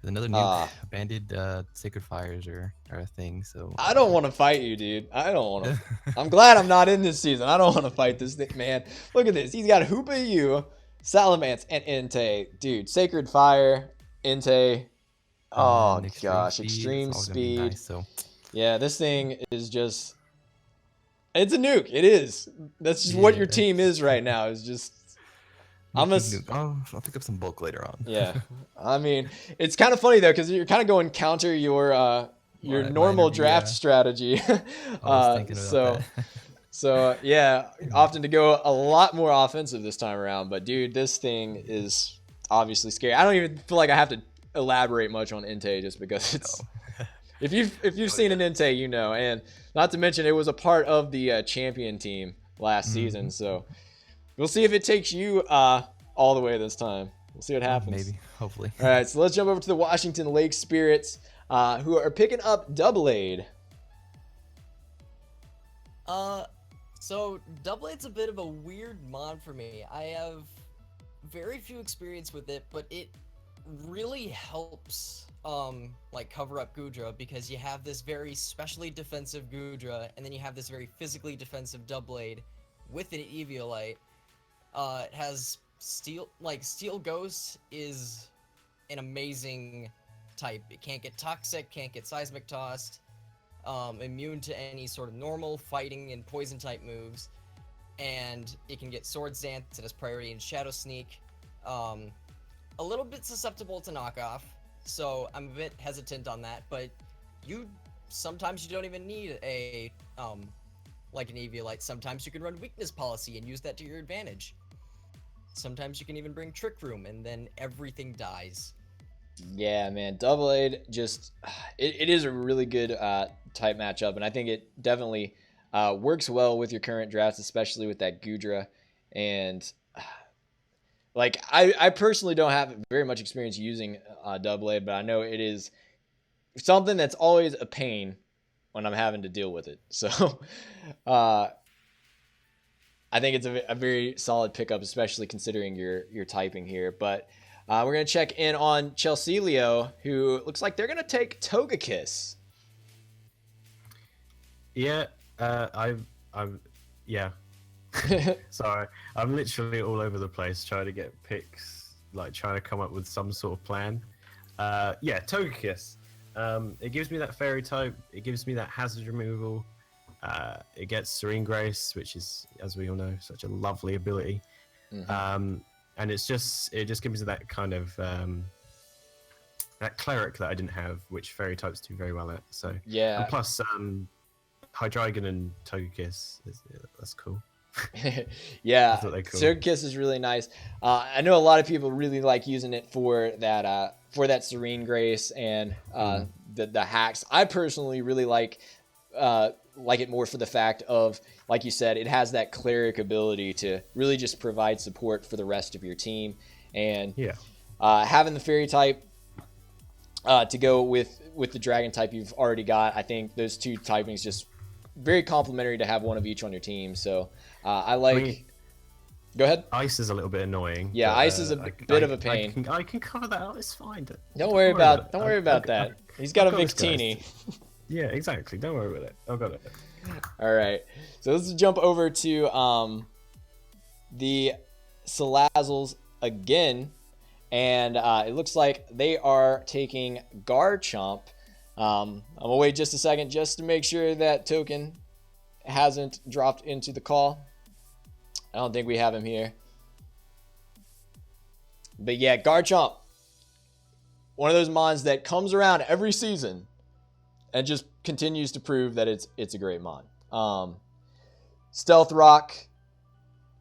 Another nuke. Banded sacred fires are a thing. So I don't want to fight you, dude. I don't want to. I'm glad I'm not in this season. I don't want to fight this thing, man. Look at this. He's got Hoopa U, Salamence, and Entei. Dude, Sacred Fire, Entei. Oh, gosh. Extreme speed. Nice, so. Yeah, this thing is just... It's a nuke. It is. That's just what your team is right now. It's just... I'll pick up some bulk later on. Yeah. I mean, it's kind of funny, though, because you're kind of going counter your normal draft strategy. I was thinking about that. So, yeah, often to go a lot more offensive this time around. But, dude, this thing is obviously scary. I don't even feel like I have to elaborate much on Entei just because it's... If you've seen an Entei, you know. And not to mention, it was a part of the champion team last season. So, we'll see if it takes you all the way this time. We'll see what happens. Maybe. Hopefully. All right, so let's jump over to the Washington Lake Spirits, who are picking up Double Aid. So Double Aid's a bit of a weird mod for me. I have very few experience with it, but it really helps like cover up Goodra, because you have this very specially defensive Goodra, and then you have this very physically defensive Double Aid with an Eviolite. It has Steel Ghost is an amazing type. It can't get toxic, can't get seismic tossed, immune to any sort of normal fighting and poison type moves, and it can get Swords Dance. It has priority in Shadow Sneak. A little bit susceptible to knockoff, so I'm a bit hesitant on that, but sometimes you don't even need a like an Eviolite. Sometimes you can run weakness policy and use that to your advantage. Sometimes you can even bring Trick Room, and then everything dies. Yeah, man, Double Aid just it is a really good type matchup, and I think it definitely works well with your current drafts, especially with that Goodra. And like I personally don't have very much experience using Double Aid, but I know it is something that's always a pain when I'm having to deal with it. So I think it's a very solid pickup, especially considering your typing here. But we're going to check in on Chelsealio, who looks like they're going to take Togekiss. Yeah, yeah. Sorry, I'm literally all over the place trying to get picks, like trying to come up with some sort of plan. Yeah, Togekiss. It gives me that fairy type. It gives me that hazard removal. It gets Serene Grace, which is, as we all know, such a lovely ability. And it just gives me that kind of that cleric that I didn't have, which fairy types do very well at. So yeah, and plus Hydreigon and Togekiss, that's cool. Yeah, cool. Togekiss is really nice. I know a lot of people really like using it for that Serene Grace and the hacks. I personally really like it more for the fact of, like you said, it has that cleric ability to really just provide support for the rest of your team. And having the fairy type to go with the dragon type you've already got, I think those two typings just very complementary to have one of each on your team. So I like... Go ahead. Ice is a little bit annoying. Yeah, ice is a bit of a pain. I can cover that out. It's fine. Don't worry about that. He's got a Victini. Yeah, exactly. Don't worry with it. I've got it. All right. So let's jump over to the Salazzles again. And it looks like they are taking Garchomp. I'm going to wait just a second just to make sure that token hasn't dropped into the call. I don't think we have him here. But yeah, Garchomp. One of those mons that comes around every season and just continues to prove that it's a great mon. Stealth Rock,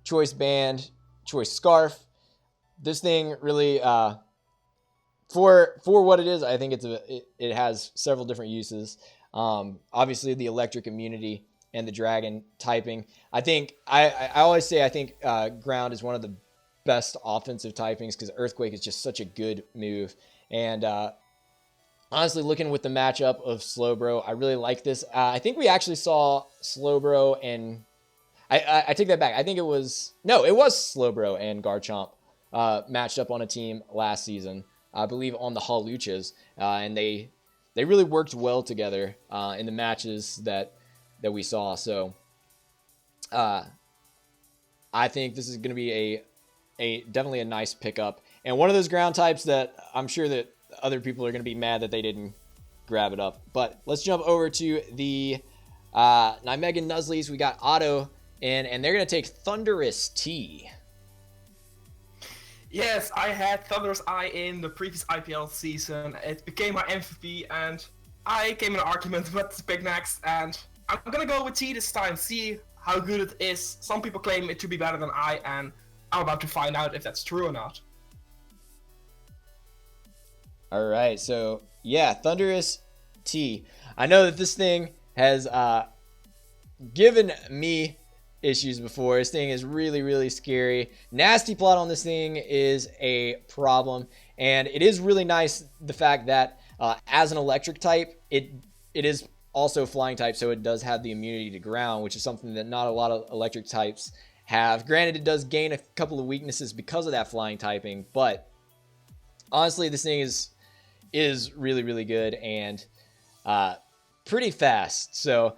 Choice Band, Choice Scarf. This thing really, for what it is, I think it has several different uses. Obviously, the electric immunity and the dragon typing. I think I always say I think ground is one of the best offensive typings because Earthquake is just such a good move. And honestly, looking with the matchup of Slowbro, I really like this. I think we actually saw Slowbro and I take that back. I think it was Slowbro and Garchomp matched up on a team last season, I believe on the Hawluchas, and they really worked well together in the matches that we saw. So I think this is going to be a definitely a nice pickup, and one of those ground types that I'm sure that other people are going to be mad that they didn't grab it up. But let's jump over to the Nymega Nuzleys. We got Otto in, and they're going to take Thunderous T. Yes, I had Thunderous Eye in the previous IPL season. It became my MVP, and I came in an argument with the pick next, and I'm gonna go with T this time, see how good it is. Some people claim it to be better than I, and I'm about to find out if that's true or not. All right, so yeah, Thunderous T. I know that this thing has given me issues before. This thing is really, really scary. Nasty plot on this thing is a problem, and it is really nice the fact that as an electric type, it is also flying type, so it does have the immunity to ground, which is something that not a lot of electric types have. Granted, it does gain a couple of weaknesses because of that flying typing, but honestly, this thing is really, really good and pretty fast. So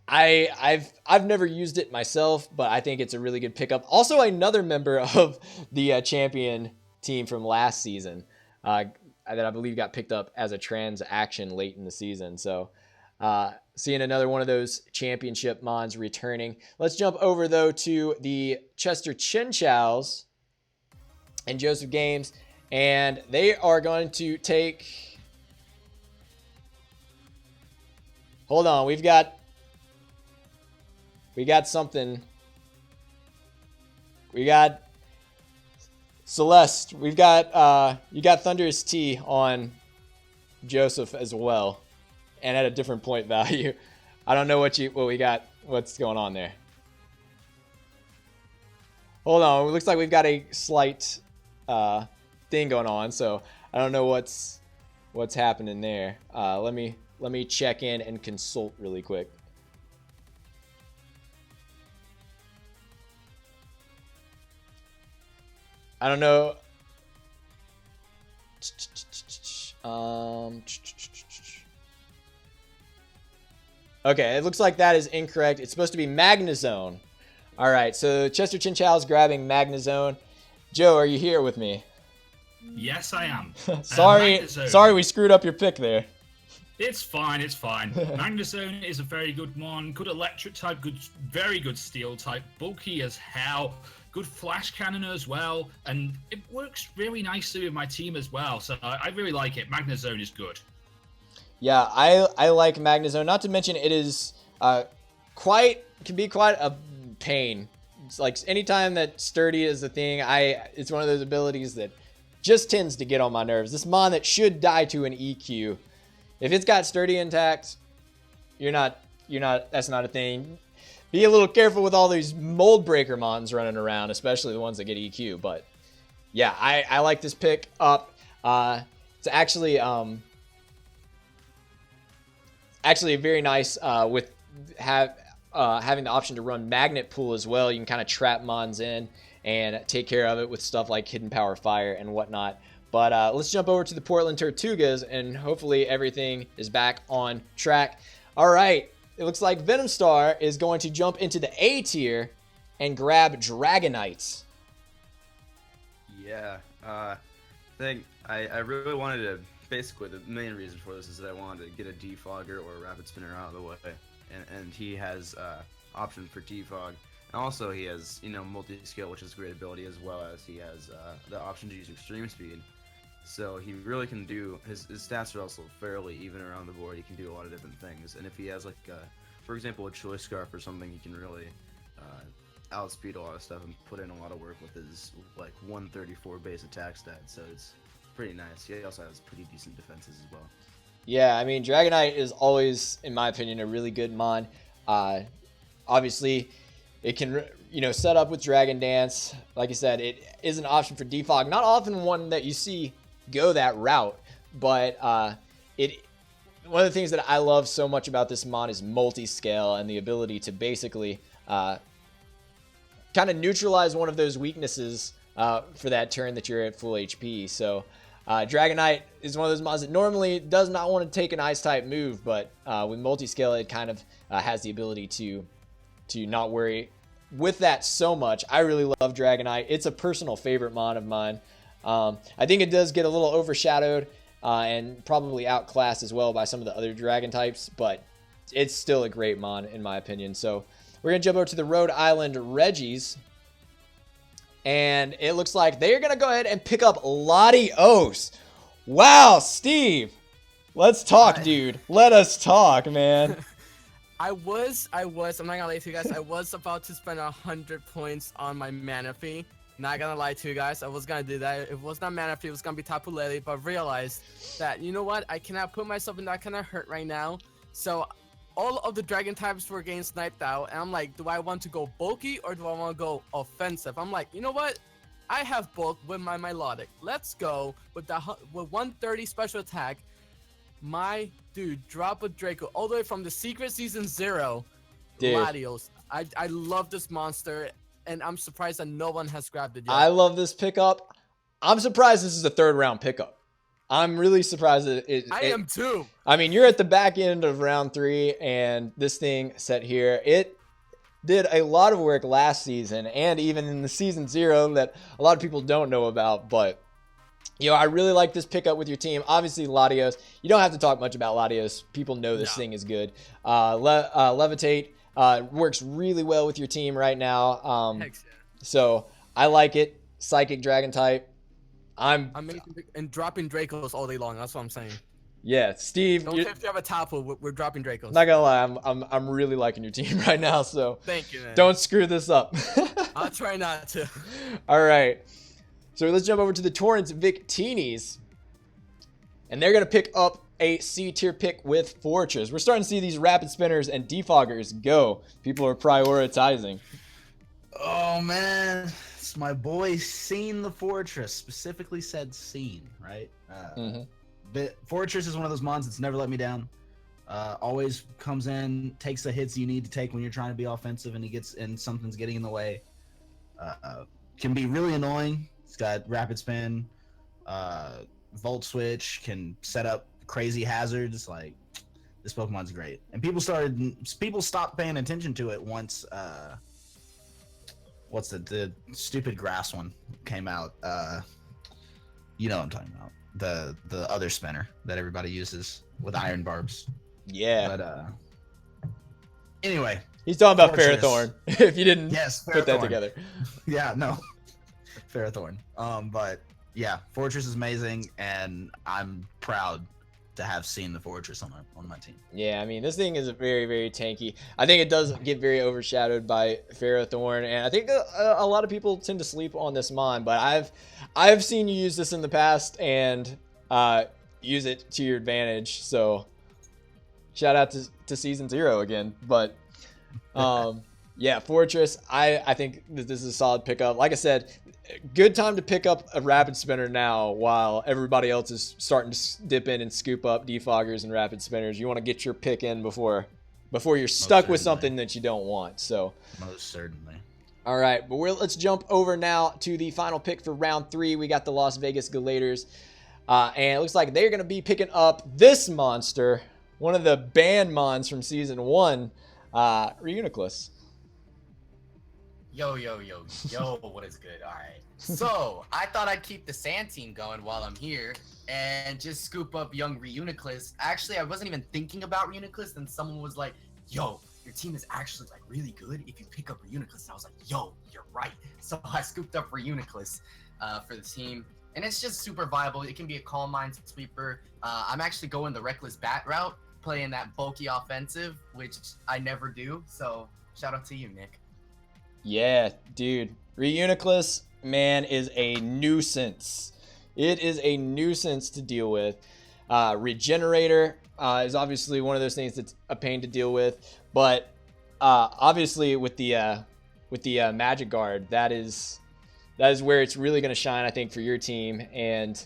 I've never used it myself, but I think it's a really good pickup. Also, another member of the champion team from last season that I believe got picked up as a transaction late in the season. So seeing another one of those championship mons returning. Let's jump over, though, to the Chester Chinchows and Joseph Games, and they are going to take... Hold on, we got something. We got Celeste. We've got you got Thunderous T on Joseph as well, and at a different point value. I don't know what we got. What's going on there? Hold on. It looks like we've got a slight thing going on, so I don't know what's happening there. Let me check in and consult really quick. I don't know. Okay, it looks like that is incorrect. It's supposed to be Magnezone. All right, so Chester Chinchow's grabbing Magnezone. Joe, are you here with me? Yes, I am. Sorry we screwed up your pick there. It's fine, it's fine. Magnezone is a very good mon. Good electric type, very good steel type. Bulky as hell. Good flash cannon as well, and it works really nicely with my team as well, so I really like it. Magnezone is good. Yeah, I like Magnezone. Not to mention it is can be quite a pain. It's like anytime that sturdy is a thing, it's one of those abilities that just tends to get on my nerves. This mon that should die to an EQ, if it's got sturdy intact, that's not a thing. Be a little careful with all these mold breaker mons running around, especially the ones that get EQ. But yeah, I like this pick up. It's actually very nice with having the option to run Magnet Pool as well. You can kind of trap mons in and take care of it with stuff like Hidden Power Fire and whatnot. But let's jump over to the Portland Tortugas, and hopefully everything is back on track. All right. It looks like Venomstar is going to jump into the A tier and grab Dragonites. Yeah, I think I really wanted to, basically the main reason for this is that I wanted to get a Defogger or a Rapid Spinner out of the way. And he has option for Defog. And also he has, multi-skill, which is a great ability, as well as he has the option to use Extreme Speed. So he really can do, his stats are also fairly even around the board. He can do a lot of different things. And if he has, for example, a Choice Scarf or something, he can really outspeed a lot of stuff and put in a lot of work with his, 134 base attack stat. So it's pretty nice. He also has pretty decent defenses as well. Yeah, I mean, Dragonite is always, in my opinion, a really good mon. Obviously, it can, set up with Dragon Dance. Like I said, it is an option for Defog. Not often one that you see go that route, but one of the things that I love so much about this mod is multi-scale and the ability to basically kind of neutralize one of those weaknesses for that turn that you're at full HP. So Dragonite is one of those mods that normally does not want to take an ice type move, but with multi-scale it kind of has the ability to not worry with that so much. I really love Dragonite. It's a personal favorite mod of mine. I think it does get a little overshadowed and probably outclassed as well by some of the other dragon types, but it's still a great mod in my opinion. So we're going to jump over to the Rhode Island Reggies, and it looks like they're going to go ahead and pick up Latios. Wow, Steve, let's talk, dude. Let us talk, man. I'm not gonna lie to you guys, I was about to spend 100 points on my mana fee. Not gonna lie to you guys, I was gonna do that. If it was not mana fee, it was gonna be Tapu Lele, but realized that, you know what, I cannot put myself in that kind of hurt right now. So all of the dragon types were getting sniped out, and I'm like, do I want to go bulky or do I want to go offensive? I'm like, you know what, I have bulk with my Milotic. Let's go with 130 special attack. My dude, drop a Draco all the way from the Secret Season 0. Dude. Latios. I love this monster, and I'm surprised that no one has grabbed it yet. I love this pickup. I'm surprised this is a 3rd round pickup. I'm really surprised that I am too. I mean, you're at the back end of round 3, and this thing set here, it did a lot of work last season and even in the Season 0 that a lot of people don't know about, but you know, I really like this pickup with your team. Obviously, Latios. You don't have to talk much about Latios. People know this thing is good. Levitate works really well with your team right now. So I like it. Psychic Dragon type. I'm and dropping Dracos all day long. That's what I'm saying. Yeah, Steve. Don't care if you have a Tapu. We're dropping Dracos. Not gonna lie, I'm really liking your team right now. So thank you, man. Don't screw this up. I'll try not to. All right. So let's jump over to the Torrance Victinis. And they're going to pick up a C tier pick with Fortress. We're starting to see these rapid spinners and defoggers go. People are prioritizing. Oh, man. It's my boy Seen the Fortress. Specifically said Seen, right? But Fortress is one of those mons that's never let me down. Always comes in, takes the hits you need to take when you're trying to be offensive and something's getting in the way. Can be really annoying. It's got rapid spin, volt switch, can set up crazy hazards. Like, this Pokemon's great, and people stopped paying attention to it once. What's the stupid grass one came out? You know what I'm talking about. The other spinner that everybody uses with iron barbs. Yeah. But anyway, he's talking about Ferrothorn. If you didn't put that together. Yeah, no. Ferrothorn. But yeah, Fortress is amazing, and I'm proud to have seen the Fortress on my team. Yeah, I mean, this thing is very, very tanky. I think it does get very overshadowed by Ferrothorn, and I think a lot of people tend to sleep on this mon, but I've seen you use this in the past and use it to your advantage. So shout out to Season 0 again. But yeah, Fortress, I think that this is a solid pickup. Like I said, good time to pick up a rapid spinner now while everybody else is starting to dip in and scoop up defoggers and rapid spinners. You want to get your pick in before you're stuck with something that you don't want. So most certainly. All right, but let's jump over now to the final pick for round 3. We got the Las Vegas Galators, and it looks like they're going to be picking up this monster, one of the banned mons from Season 1, Reuniclus. Yo, what is good? All right. So, I thought I'd keep the Sand team going while I'm here and just scoop up young Reuniclus. Actually, I wasn't even thinking about Reuniclus, and someone was like, yo, your team is actually like really good if you pick up Reuniclus. And I was like, yo, you're right. So, I scooped up Reuniclus for the team. And it's just super viable. It can be a Calm Mind sweeper. I'm actually going the Reckless Bat route, playing that bulky offensive, which I never do. So, shout out to you, Nick. Yeah, dude. Reuniclus, man, is a nuisance. It is a nuisance to deal with. Regenerator is obviously one of those things that's a pain to deal with. But obviously with the Magic Guard, that is where it's really going to shine, I think, for your team. And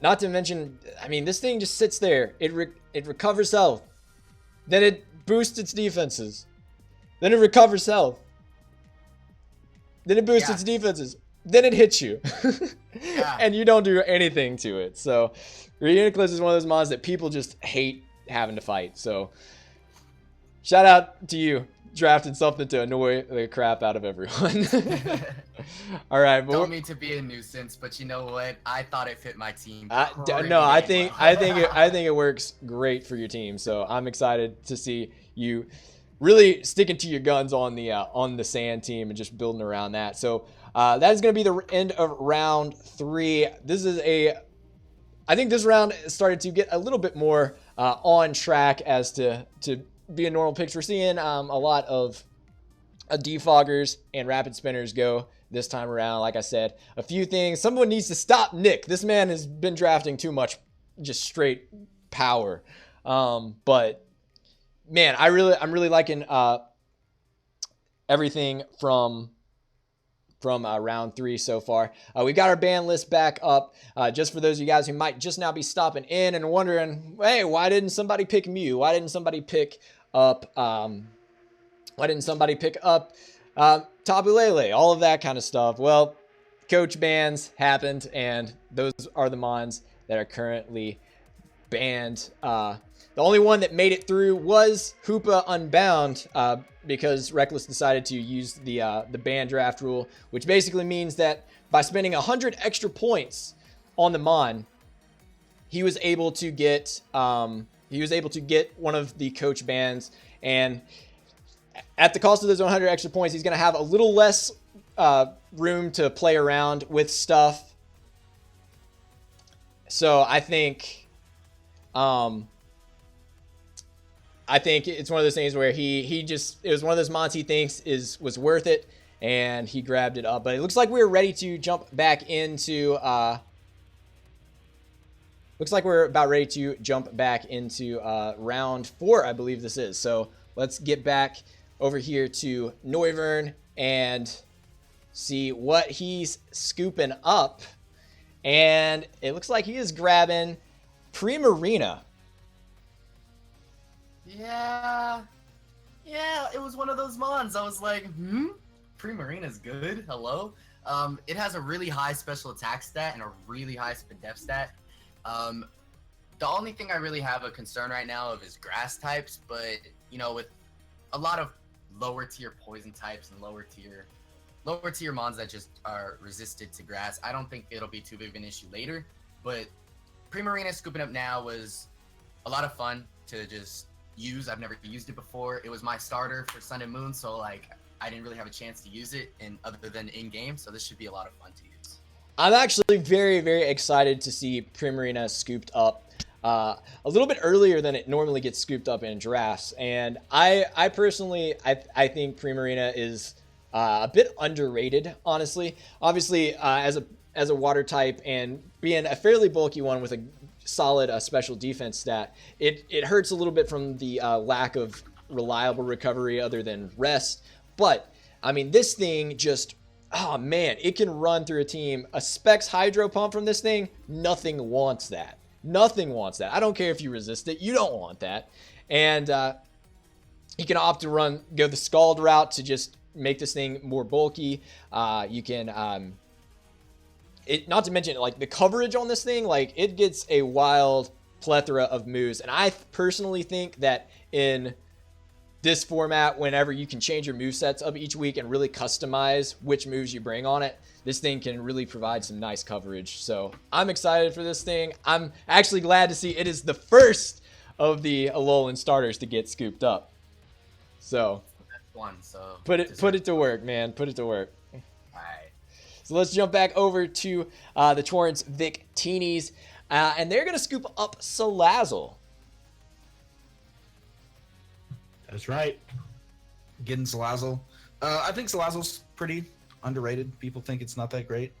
not to mention, I mean, this thing just sits there. It recovers health. Then it boosts its defenses. Then it recovers health. Then it boosts its defenses. Then it hits you. And you don't do anything to it. So Reuniclus is one of those mons that people just hate having to fight. So shout out to you. Drafting something to annoy the crap out of everyone. All right, but don't mean to be a nuisance, but you know what? I thought it fit my team. No, I think it works great for your team. So I'm excited to see you really sticking to your guns on the sand team and just building around that. So that is going to be the end of round 3. I think this round started to get a little bit more on track as to be a normal picks. We're seeing a lot of defoggers and rapid spinners go this time around. Like I said, a few things. Someone needs to stop Nick. This man has been drafting too much just straight power. But man, I'm really liking everything from round 3 so far. We've got our ban list back up. Just for those of you guys who might just now be stopping in and wondering, hey, why didn't somebody pick Mew? Why didn't somebody pick up Tapu Lele? All of that kind of stuff. Well, coach bans happened, and those are the mons that are currently banned. The only one that made it through was Hoopa Unbound, because Reckless decided to use the ban draft rule, which basically means that by spending 100 extra points on the mon, he was able to get one of the coach bans, and at the cost of those 100 extra points, he's going to have a little less room to play around with stuff. So I think it's one of those things where it was one of those mons he thinks was worth it, and he grabbed it up. But it looks like we're ready to jump back into round 4, I believe this is. So let's get back over here to Noivern and see what he's scooping up. And it looks like he is grabbing Primarina. Yeah, it was one of those mons. I was like, Primarina's good. Hello. It has a really high special attack stat and a really high def stat. The only thing I really have a concern right now of is grass types, but with a lot of lower tier poison types and lower tier mons that just are resisted to grass, I don't think it'll be too big of an issue later. But Primarina scooping up now was a lot of fun to just use. I've never used it before. It was my starter for Sun and Moon, so I didn't really have a chance to use it other than in game, so this should be a lot of fun to use. I'm actually very, very excited to see Primarina scooped up a little bit earlier than it normally gets scooped up in drafts. And I personally think Primarina is a bit underrated, honestly. Obviously, as a water type and being a fairly bulky one with a solid special defense stat, it hurts a little bit from the lack of reliable recovery other than rest. But I mean, this thing just, oh man, it can run through a team. A Specs Hydro Pump from this thing, nothing wants that. Nothing wants that. I don't care if you resist it, you don't want that. And you can opt to go the Scald route to just make this thing more bulky. You can not to mention, like, the coverage on this thing, like, it gets a wild plethora of moves. And I personally think that in this format, whenever you can change your movesets up each week and really customize which moves you bring on it, this thing can really provide some nice coverage. So I'm excited for this thing. I'm actually glad to see it is the first of the Alolan starters to get scooped up. So put it to work, man. Put it to work. So let's jump back over to the Torrance Victinis, and they're going to scoop up Salazzle. That's right. Getting Salazzle. I think Salazzle's pretty underrated. People think it's not that great.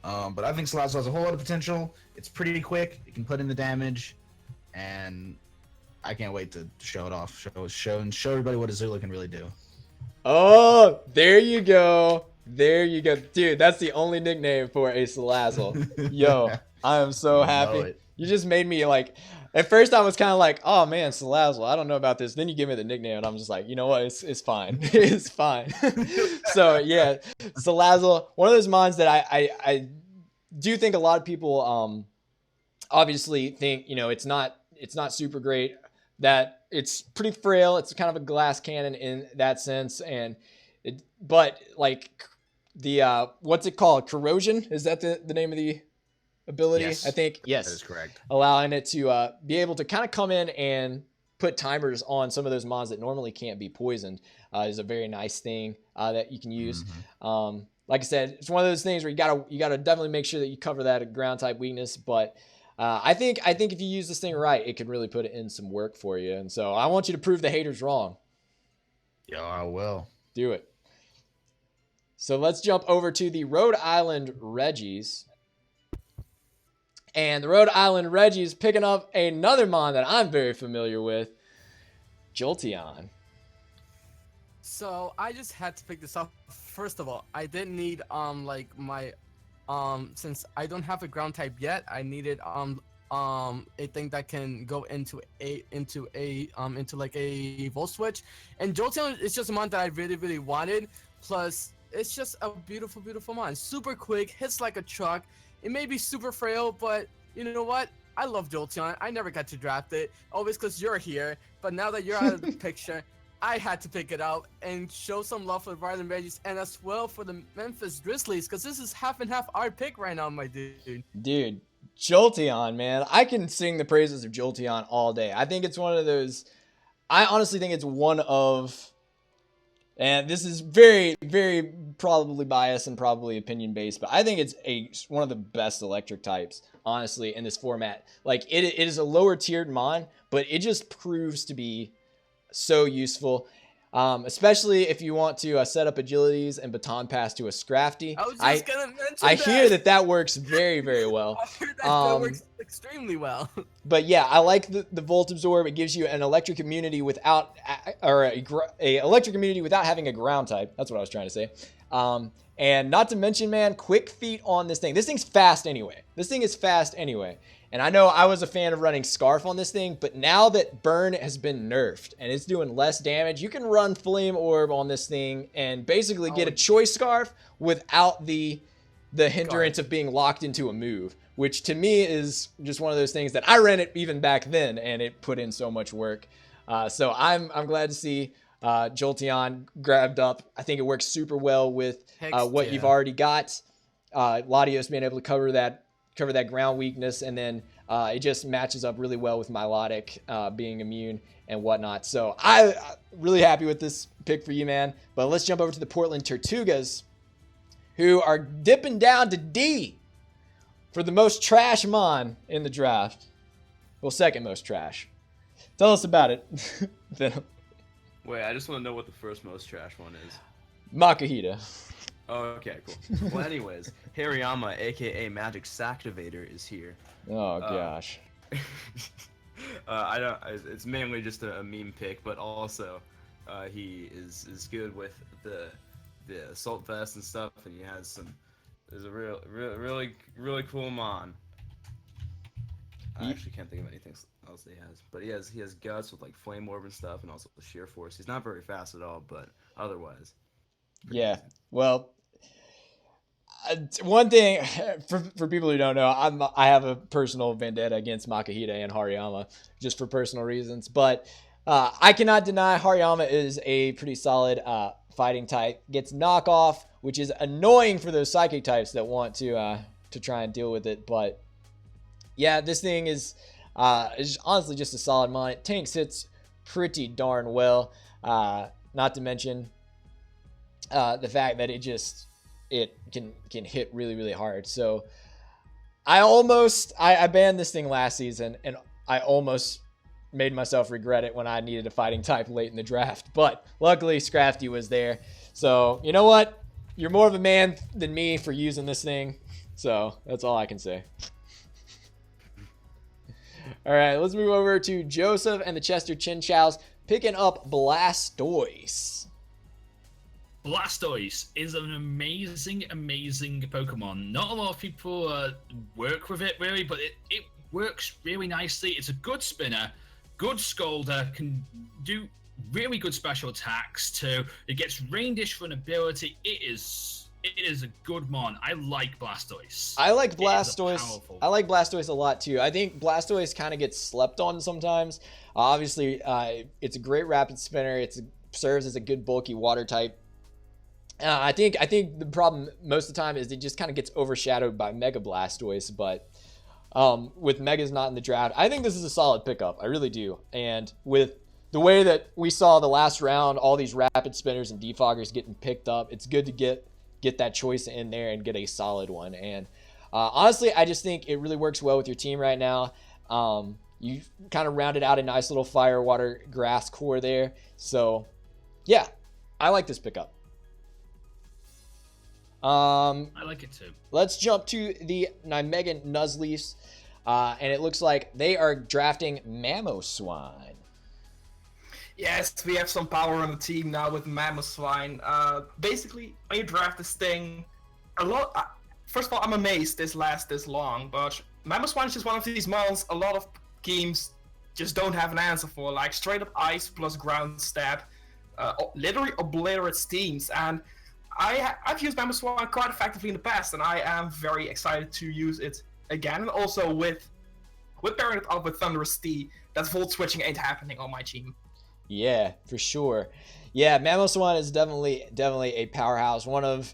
But I think Salazzle has a whole lot of potential. It's pretty quick. It can put in the damage. And I can't wait to show it off. Show everybody what Azula can really do. Oh, there you go. There you go. Dude, that's the only nickname for a Salazzle. Yo, I am so happy. You just made me like, at first I was kind of like, oh man, Salazzle, I don't know about this. Then you give me the nickname and I'm just like, you know what? It's fine. It's fine. So yeah, Salazzle, one of those mons that I do think a lot of people obviously think, you know, it's not super great, that it's pretty frail. It's kind of a glass cannon in that sense. But like the, what's it called? Corrosion? Is that the name of the ability? Yes. I think, yes. That is correct. Allowing it to be able to kind of come in and put timers on some of those mons that normally can't be poisoned is a very nice thing that you can use. Like I said, it's one of those things where you gotta definitely make sure that you cover that ground type weakness. But I think if you use this thing right, it can really put it in some work for you. And so I want you to prove the haters wrong. Yo, I will. Do it. So let's jump over to the Rhode Island Reggies. And the Rhode Island Reggies picking up another mon that I'm very familiar with, Jolteon. So I just had to pick this up. First of all, I didn't need like my since I don't have a ground type yet, I needed a thing that can go into like a volt switch. And Jolteon is just a mon that I really wanted. Plus, it's just a beautiful mon. Super quick, hits like a truck. It may be super frail, but you know what? I love Jolteon. I never got to draft it, always because you're here. But now that you're out of the picture, I had to pick it out and show some love for the Rhode Island Reggies and as well for the Memphis Grizzlies, because this is half and half our pick right now, my dude. Dude, Jolteon, man. I can sing the praises of Jolteon all day. I think it's one of those... I honestly think it's one of... And this is very, very probably biased and probably opinion-based, but I think it's one of the best electric types, honestly, in this format. Like, it is a lower-tiered mon, but it just proves to be so useful, especially if you want to set up agilities and baton pass to a Scrafty. I was just gonna mention I that. hear that works very, very well. I heard that works extremely well. But yeah, I like the Volt Absorb. It gives you an electric immunity without, or a electric immunity without having a ground type. That's what I was trying to say. And not to mention, man, quick feet on this thing. This thing's fast anyway. And I know I was a fan of running Scarf on this thing, but now that Burn has been nerfed and it's doing less damage, you can run Flame Orb on this thing and basically get a Choice Scarf without the hindrance of being locked into a move, which to me is just one of those things that I ran it even back then and it put in so much work. So I'm glad to see Jolteon grabbed up. I think it works super well with what you've already got. Latios being able to cover that ground weakness, and then it just matches up really well with Milotic being immune and whatnot. So I'm really happy with this pick for you, man. But let's jump over to the Portland Tortugas, who are dipping down to D for the most trash mon in the draft. Well, second most trash. Tell us about it, Venom. Wait, I just want to know what the first most trash one is. Makahita. Oh, okay, cool. Well, anyways, Hariyama, aka MagicActivatr, is here. Oh gosh. I don't. It's mainly just a meme pick, but also he is good with the assault vest and stuff, and he has some. There's a really cool mon. I actually can't think of anything else he has, but he has guts with like flame orb and stuff, and also sheer force. He's not very fast at all, but otherwise. Yeah. Well, one thing for people who don't know, I have a personal vendetta against Makahita and Hariyama just for personal reasons, but I cannot deny Hariyama is a pretty solid fighting type. Gets knockoff, which is annoying for those psychic types that want to try and deal with it. But yeah, this thing is honestly just a solid mon. It tanks hits pretty darn well. Not to mention the fact that it can hit really hard. So I banned this thing last season, and I almost made myself regret it when I needed a fighting type late in the draft. But luckily Scrafty was there. So you know what? You're more of a man than me for using this thing. So that's all I can say. All right, let's move over to Joseph and the Chester Chinchows picking up Blastoise. Blastoise is an amazing, amazing Pokemon. Not a lot of people work with it really, but it works really nicely. It's a good spinner, good scalder, can do really good special attacks too. It gets rain dish for an ability. It is a good mon. I like Blastoise. I like Blastoise. I like Blastoise a lot too. I think Blastoise kind of gets slept on sometimes. Obviously, it's a great rapid spinner. It serves as a good bulky water type. I think the problem most of the time is it just kind of gets overshadowed by Mega Blastoise, but with Megas not in the draft, I think this is a solid pickup. I really do. And with the way that we saw the last round, all these rapid spinners and defoggers getting picked up, it's good to get that choice in there and get a solid one. And honestly, I just think it really works well with your team right now. You kind of rounded out a nice little fire, water, grass core there. So yeah, I like this pickup. I like it too. Let's jump to the Nijmegen Nuzleafs, and it looks like they are drafting Mamoswine. Yes, we have some power on the team now with Mamoswine. Basically, when you draft this thing, first of all, I'm amazed this lasts this long, but Mamoswine is just one of these mons a lot of teams just don't have an answer for, like straight up ice plus ground stab, literally obliterates teams. And I've used Mamoswine quite effectively in the past, and I am very excited to use it again. And also with pairing it up with Thunderous Tea, that Volt switching ain't happening on my team. Yeah, for sure. Yeah, Mamoswine is definitely a powerhouse. One of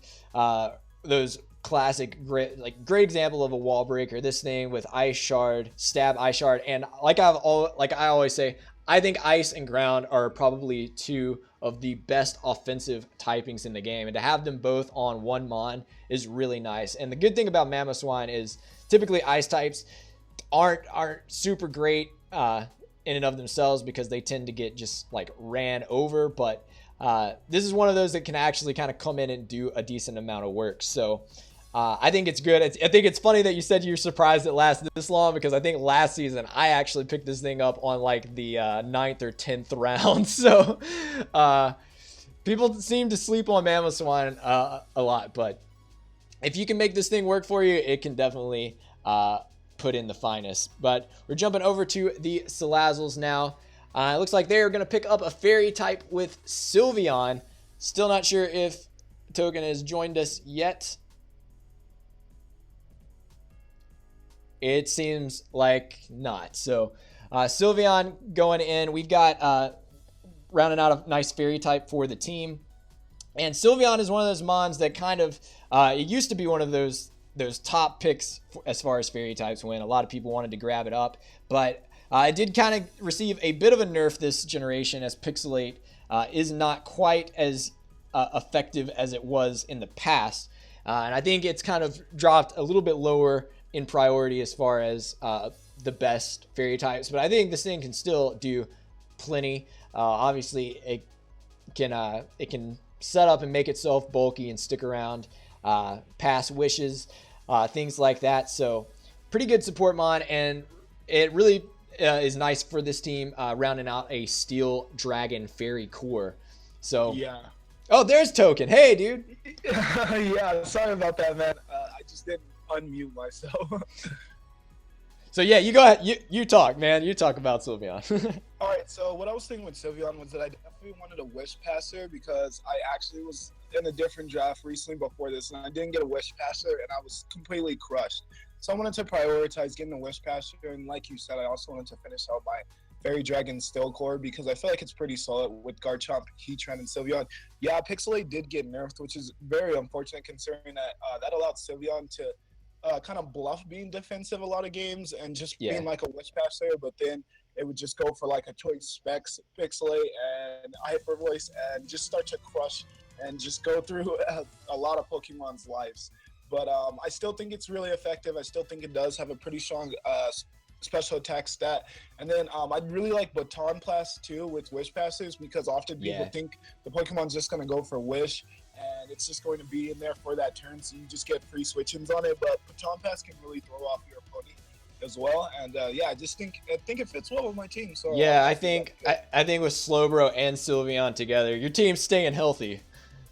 those classic great example of a wall breaker. This thing with Ice Shard, Stab, Ice Shard, and like I always say, I think Ice and Ground are probably two of the best offensive typings in the game, and to have them both on one mon is really nice. And the good thing about Mamoswine is typically Ice types aren't super great in and of themselves because they tend to get just like ran over, but this is one of those that can actually kind of come in and do a decent amount of work. So I think it's good. I think it's funny that you said you're surprised it lasted this long, because I think last season I actually picked this thing up on like the 9th or 10th round. So people seem to sleep on Mamoswine a lot, but if you can make this thing work for you, it can definitely put in the finest. But we're jumping over to the Salazzles now. It looks like they're going to pick up a fairy type with Sylveon. Still not sure if Token has joined us yet. It seems like not. So Sylveon going in. We've got rounding out a nice fairy type for the team. And Sylveon is one of those mons that kind of, it used to be one of those top picks as far as fairy types went. A lot of people wanted to grab it up, but it did kind of receive a bit of a nerf this generation, as Pixelate is not quite as effective as it was in the past. And I think it's kind of dropped a little bit lower in priority as far as the best fairy types, but I think this thing can still do plenty. Obviously, it can set up and make itself bulky and stick around, pass wishes, things like that. So pretty good support mon, and it really is nice for this team, rounding out a Steel Dragon Fairy core. So yeah. Oh, there's Token. Hey, dude. Yeah, sorry about that, man. I just didn't unmute myself. So yeah, you go ahead. You talk, man. You talk about Sylveon. All right. So what I was thinking with Sylveon was that I definitely wanted a Wish Passer, because I actually was in a different draft recently before this, and I didn't get a Wish Passer, and I was completely crushed. So I wanted to prioritize getting a Wish Passer, and like you said, I also wanted to finish out my Fairy Dragon Steel Core, because I feel like it's pretty solid with Garchomp, Heatran, and Sylveon. Yeah, Pixelate did get nerfed, which is very unfortunate, considering that that allowed Sylveon to kind of bluff being defensive a lot of games and just being like a Witch Passer, but then it would just go for like a Choice Specs, Pixelate, and Hyper Voice, and just start to crush and just go through a lot of Pokemon's lives. But I still think it's really effective. I still think it does have a pretty strong special attack stat. And then I'd really like Baton Blast too with Wish Passers, because often people think the Pokemon's just going to go for Wish, and it's just going to be in there for that turn, so you just get free switch-ins on it. But Baton Pass can really throw off your opponent as well, and yeah, I think it fits well with my team. So yeah, I think with Slowbro and Sylveon together, your team's staying healthy.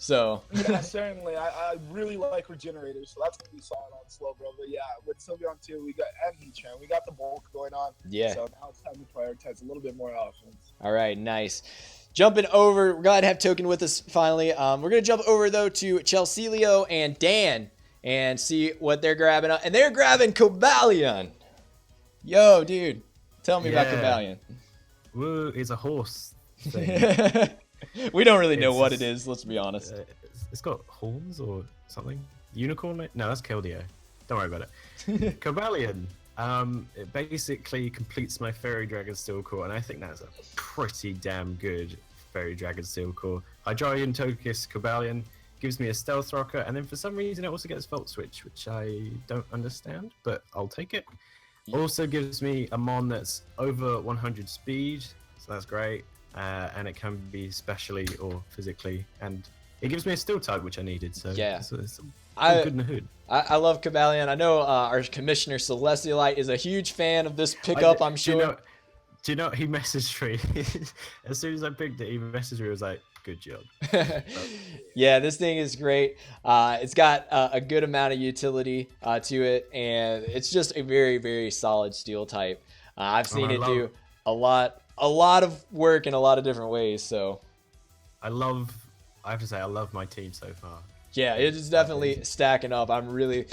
So Yeah, certainly. I really like Regenerators, so that's gonna be solid on Slowbro. But yeah, with Sylveon too, we got and Heatran, we got the bulk going on. Yeah. So now it's time to prioritize a little bit more offense. all right, nice. Jumping over, we're glad to have Token with us finally. We're gonna jump over though to Chelsealio and Dan and see what they're grabbing. And they're grabbing Cobalion. Yo, dude, tell me about Cobalion. Woo, it's a horse thing. We don't really know what it is, let's be honest. It's got horns or something. Unicorn? No, that's Keldeo. Don't worry about it. Cobalion. It basically completes my Fairy Dragon Steel Core, and I think that's a pretty damn good Fairy Dragon Steel Core. Hydreigon Togekiss Cobalion gives me a Stealth Rocker, and then for some reason it also gets Volt Switch, which I don't understand, but I'll take it. Also gives me a Mon that's over 100 speed, so that's great. And it can be specially or physically, and it gives me a Steel type, which I needed. So yeah, it's good in the hood. I love Cobalion. I know our commissioner Celestialite is a huge fan of this pickup. I'm sure. Do you know he messaged me as soon as I picked it? He messaged me. He was like, "Good job." Yeah, this thing is great. It's got a good amount of utility to it, and it's just a very, very solid Steel type. I've seen it do a lot of work in a lot of different ways. So I have to say, I love my team so far. Yeah, it is definitely stacking up. I'm really,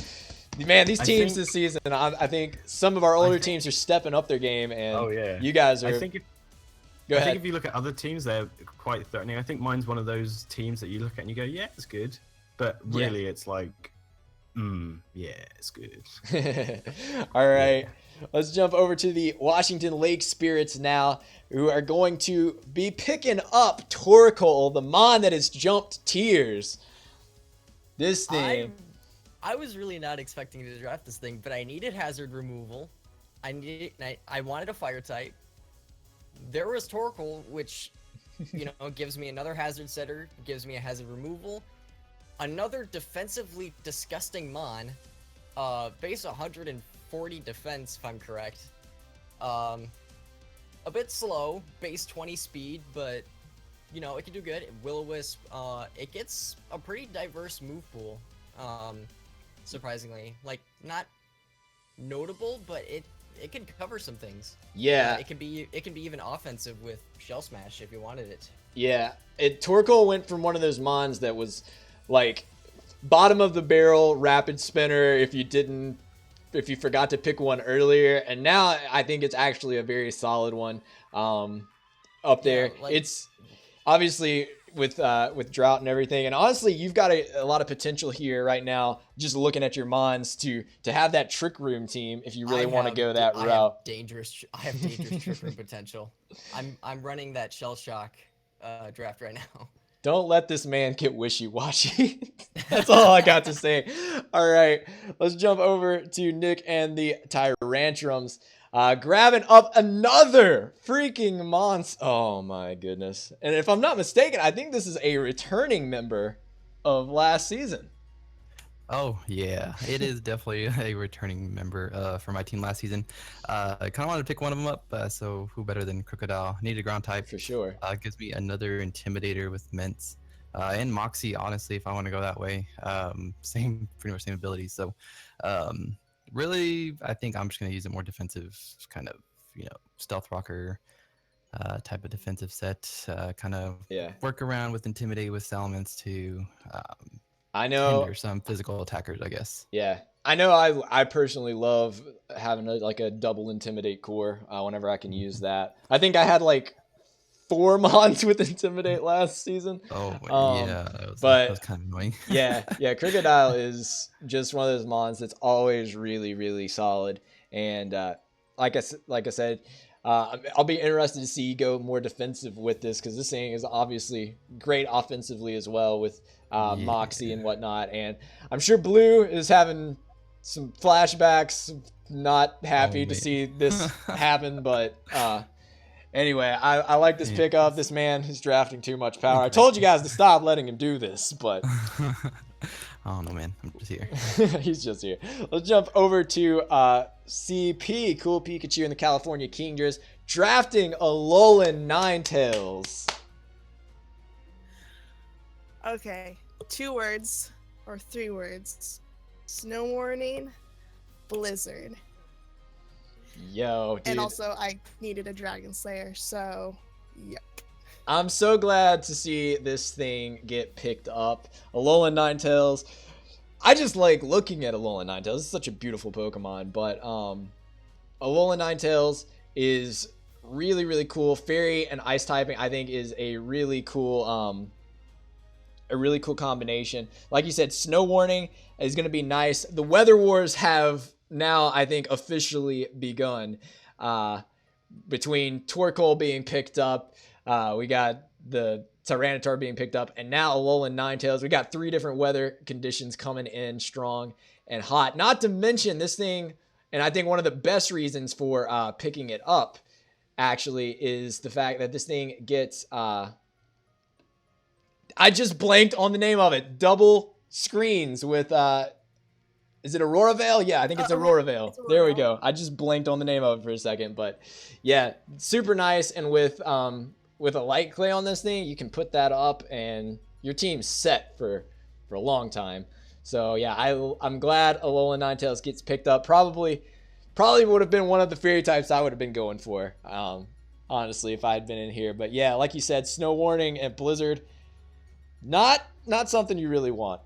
man, these teams this season, I think some of our older teams are stepping up their game, and you guys are. I think if you look at other teams, they're quite threatening. I think mine's one of those teams that you look at and you go, yeah, it's good, but really it's like, yeah, it's good. All right. Let's jump over to the Washington Lake Spirits now, who are going to be picking up Torkoal, the Mon that has jumped tiers. This thing. I was really not expecting to draft this thing, but I needed hazard removal. I wanted a fire type. There was Torkoal, which, gives me another hazard setter, gives me a hazard removal. Another defensively disgusting Mon, base 140 defense, if I'm correct. A bit slow, base 20 speed, but, it can do good. Will-O-Wisp, it gets a pretty diverse move pool, surprisingly. Like, not notable, but it can cover some things. Yeah. It can be even offensive with Shell Smash if you wanted it. Yeah. Torkoal went from one of those Mons that was, like, bottom of the barrel, rapid spinner if you forgot to pick one earlier, and now I think it's actually a very solid one up there. Yeah, like, it's obviously with drought and everything, and honestly you've got a lot of potential here right now just looking at your Mons to have that Trick Room team if you really want to go that route. I have dangerous Trick Room potential. I'm running that Shell Shock draft right now. Don't let this man get wishy-washy. That's all I got to say. All right, let's jump over to Nick and the Tyrantrums. Grabbing up another freaking monster. Oh my goodness. And if I'm not mistaken, I think this is a returning member of last season. Oh yeah, it is definitely a returning member for my team last season. I kind of wanted to pick one of them up, so who better than Crocodile? Needed ground type. For sure. Gives me another Intimidator with Mints. And Moxie, honestly, if I want to go that way. Pretty much same abilities. So really, I think I'm just going to use a more defensive kind of, Stealth Rocker type of defensive set. Kind of work around with Intimidate with Salamence to I know hinder some physical attackers, I guess. Yeah. I know I personally love having a double Intimidate core whenever I can use that. I think I had 4 Mons with Intimidate last season. Oh, yeah. That was kind of annoying. yeah, Crocodile is just one of those Mons that's always really, really solid. And like I said, I'll be interested to see you go more defensive with this, because this thing is obviously great offensively as well with Moxie and whatnot. And I'm sure Blue is having some flashbacks, not happy to see this happen, but anyway, I like this pickup. This man is drafting too much power. I told you guys to stop letting him do this, but oh no, man, I'm just here. He's just here. Let's jump over to CP, Cool Pikachu and the California Kingdras, drafting Alolan Ninetales. Okay, 2 words or 3 words. Snow warning, blizzard. Yo, dude. And also, I needed a Dragon Slayer, so yuck. I'm so glad to see this thing get picked up. Alolan Ninetales. I just like looking at Alolan Ninetales. It's such a beautiful Pokemon, but Alolan Ninetales is really, really cool. Fairy and Ice typing, I think, is a really cool combination. Like you said, Snow Warning is going to be nice. The Weather Wars have now, I think, officially begun. Between Torkoal being picked up, we got the Tyranitar being picked up, and now Alolan Ninetales. We got 3 different weather conditions coming in strong and hot. Not to mention this thing, and I think one of the best reasons for picking it up, actually, is the fact that this thing gets... I just blanked on the name of it. Double screens with... is it Aurora Veil? Yeah, I think it's Aurora Veil. There we go. I just blanked on the name of it for a second, but yeah, super nice. And with a light clay on this thing, you can put that up, and your team's set for a long time. So yeah, I'm glad Alolan Ninetales gets picked up. Probably would have been one of the fairy types I would have been going for, honestly, if I had been in here. But yeah, like you said, Snow Warning and Blizzard, not something you really want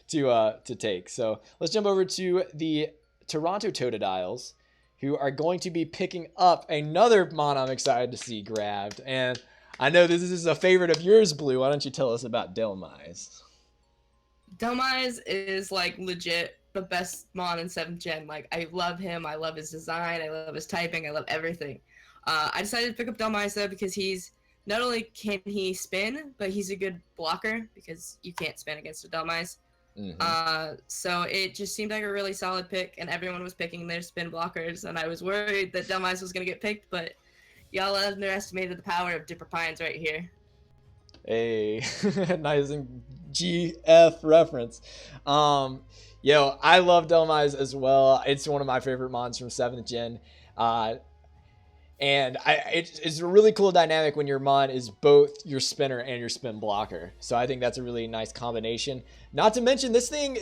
to take. So let's jump over to the Toronto Totodiles, who are going to be picking up another mon I'm excited to see grabbed. And I know this is a favorite of yours, Blue. Why don't you tell us about Delmise? Delmise is like legit the best mon in 7th gen. Like, I love him. I love his design. I love his typing. I love everything. I decided to pick up Delmise though because he's not only can he spin, but he's a good blocker because you can't spin against a Delmise. So it just seemed like a really solid pick, and everyone was picking their spin blockers, and I was worried that Delmise was going to get picked, but y'all underestimated the power of Dipper Pines right here. Hey, nice and GF reference. Yo, I love Delmise as well. It's one of my favorite mons from 7th gen. And it's a really cool dynamic when your mon is both your spinner and your spin blocker. So I think that's a really nice combination. Not to mention, this thing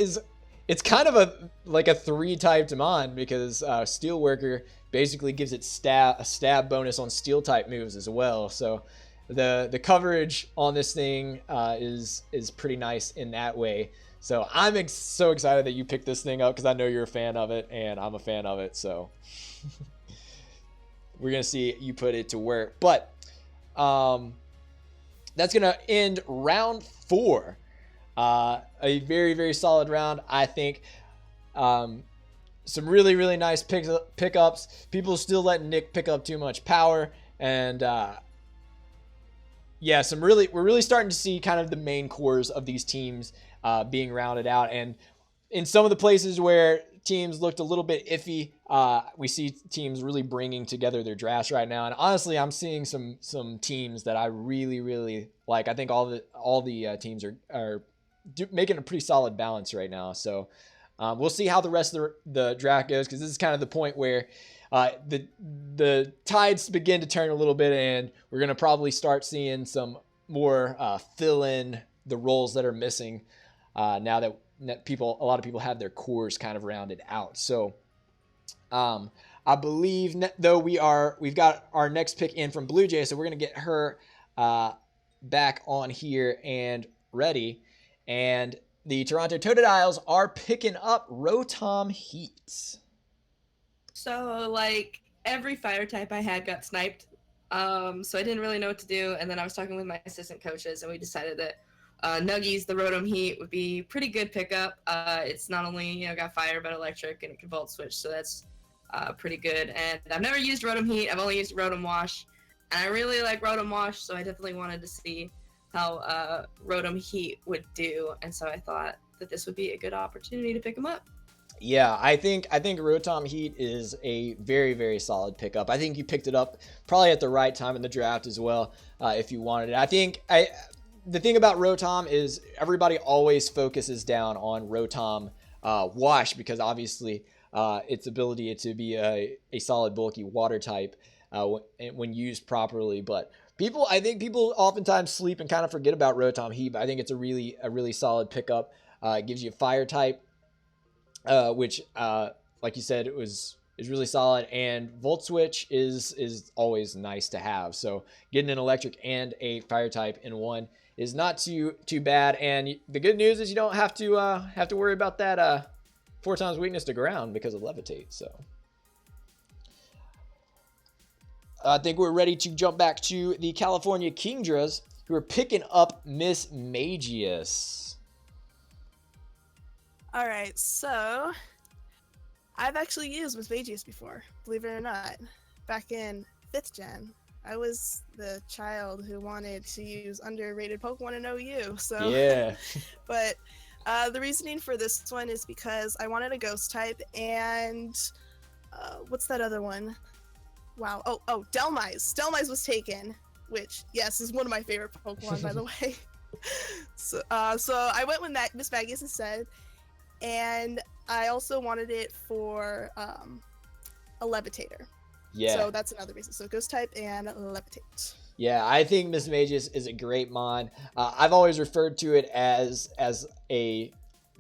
it's kind of a 3-typed mon, because Steelworker basically gives it a stab bonus on steel type moves as well. So the coverage on this thing is pretty nice in that way. So I'm so excited that you picked this thing up, because I know you're a fan of it and I'm a fan of it. So we're going to see you put it to work. But that's going to end round 4. A very, very solid round, I think. Some really, really nice pickups. People still letting Nick pick up too much power. And yeah, we're really starting to see kind of the main cores of these teams being rounded out. And in some of the places where teams looked a little bit iffy, we see teams really bringing together their drafts right now. And honestly, I'm seeing some teams that I really, really like. I think all the teams are making a pretty solid balance right now. So we'll see how the rest of the draft goes, because this is kind of the point where the tides begin to turn a little bit, and we're going to probably start seeing some more fill in the roles that are missing now that a lot of people have their cores kind of rounded out. So I believe though we've got our next pick in from Blue Jay, so we're going to get her back on here and ready. And the Toronto Totodiles are picking up Rotom Heat. So, like, every fire type I had got sniped. So I didn't really know what to do. And then I was talking with my assistant coaches, and we decided that Nuggies, the Rotom Heat, would be pretty good pickup. It's not only, got fire, but electric, and it can volt switch. So that's pretty good. And I've never used Rotom Heat. I've only used Rotom Wash. And I really like Rotom Wash, so I definitely wanted to see how Rotom Heat would do, and so I thought that this would be a good opportunity to pick him up. Yeah, I think Rotom Heat is a very, very solid pickup. I think you picked it up probably at the right time in the draft as well, if you wanted it. I think the thing about Rotom is everybody always focuses down on Rotom Wash, because obviously its ability to be a solid bulky water type when used properly. But I think people oftentimes sleep and kind of forget about Rotom Heat. I think it's a really solid pickup. It gives you a fire type, which, like you said, is really solid. And Volt Switch is always nice to have. So getting an electric and a fire type in one is not too bad. And the good news is you don't have to worry about that 4 times weakness to ground because of Levitate. So I think we're ready to jump back to the California Kingdras, who are picking up Miss Magius. All right, so I've actually used Miss Magius before, believe it or not. Back in 5th gen, I was the child who wanted to use underrated Pokemon in OU. So yeah. But the reasoning for this one is because I wanted a ghost type, and what's that other one? Wow. Oh, Delmise. Delmise was taken, which, yes, is one of my favorite Pokemon, by the way. So I went with Miss Magius instead, and I also wanted it for a Levitator. Yeah. So that's another reason. So Ghost type and Levitate. Yeah, I think Miss Magius is a great mon. I've always referred to it as a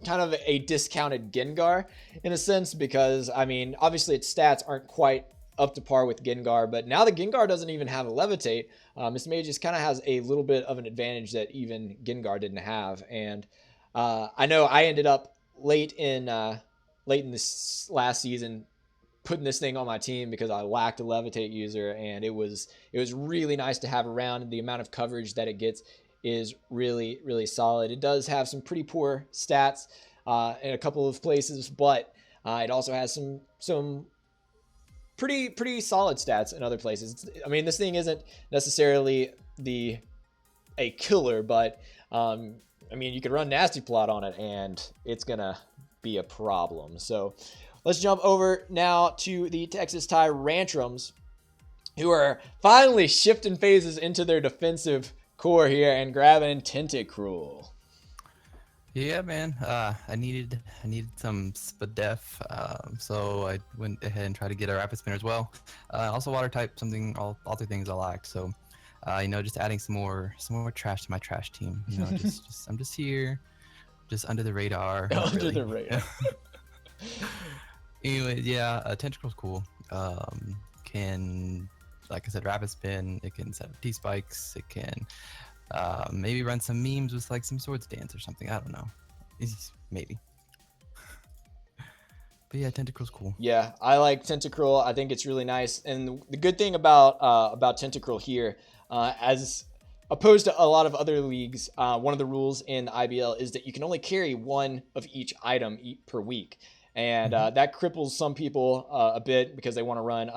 kind of a discounted Gengar in a sense, because, I mean, obviously its stats aren't quite up to par with Gengar, but now the Gengar doesn't even have a Levitate. Miss Magius kind of has a little bit of an advantage that even Gengar didn't have. And I know I ended up late in this last season putting this thing on my team because I lacked a Levitate user, and it was really nice to have around, and the amount of coverage that it gets is really solid. It does have some pretty poor stats in a couple of places, but it also has some pretty solid stats in other places. I mean, this thing isn't necessarily a killer, but I mean, you could run Nasty Plot on it and it's gonna be a problem. So let's jump over now to the Texas Tyrantrums, who are finally shifting phases into their defensive core here and grabbing Tentacruel. Yeah, man. I needed some Spadef, so I went ahead and tried to get a Rapid Spinner as well. Also water type, all 3 things I lacked. So, just adding some more trash to my trash team. I'm just here, just under the radar. Under the radar. Anyway, yeah, Tentacruel's cool. Can, like I said, Rapid Spin. It can set up T-Spikes. It can maybe run some memes with like some Swords Dance or something. I don't know. Maybe. But yeah, Tentacruel's cool. Yeah, I like Tentacruel. I think it's really nice. And the good thing about Tentacruel here, as opposed to a lot of other leagues, one of the rules in the IBL is that you can only carry 1 of each item per week. And that cripples some people a bit because they want to run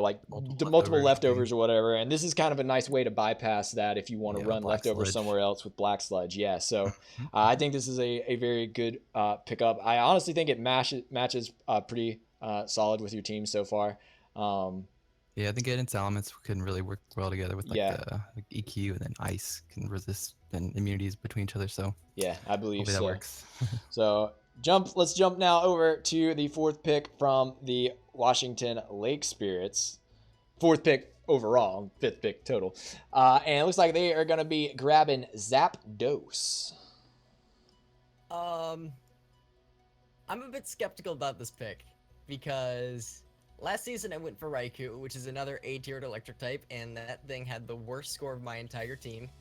like multiple leftovers or whatever. And this is kind of a nice way to bypass that if you want to run leftovers somewhere else with Black Sludge. Yeah, so I think this is a very good pickup. I honestly think it matches pretty solid with your team so far. Yeah, I think it and Salamence can really work well together with like EQ, and then Ice can resist and immunities between each other. So yeah, I believe so. That works. So let's jump now over to the 4th pick from the Washington Lake Spirits. 4th pick overall, 5th pick total. And it looks like they are going to be grabbing Zapdos. I'm a bit skeptical about this pick because last season I went for Raikou, which is another A-tiered electric type, and that thing had the worst score of my entire team.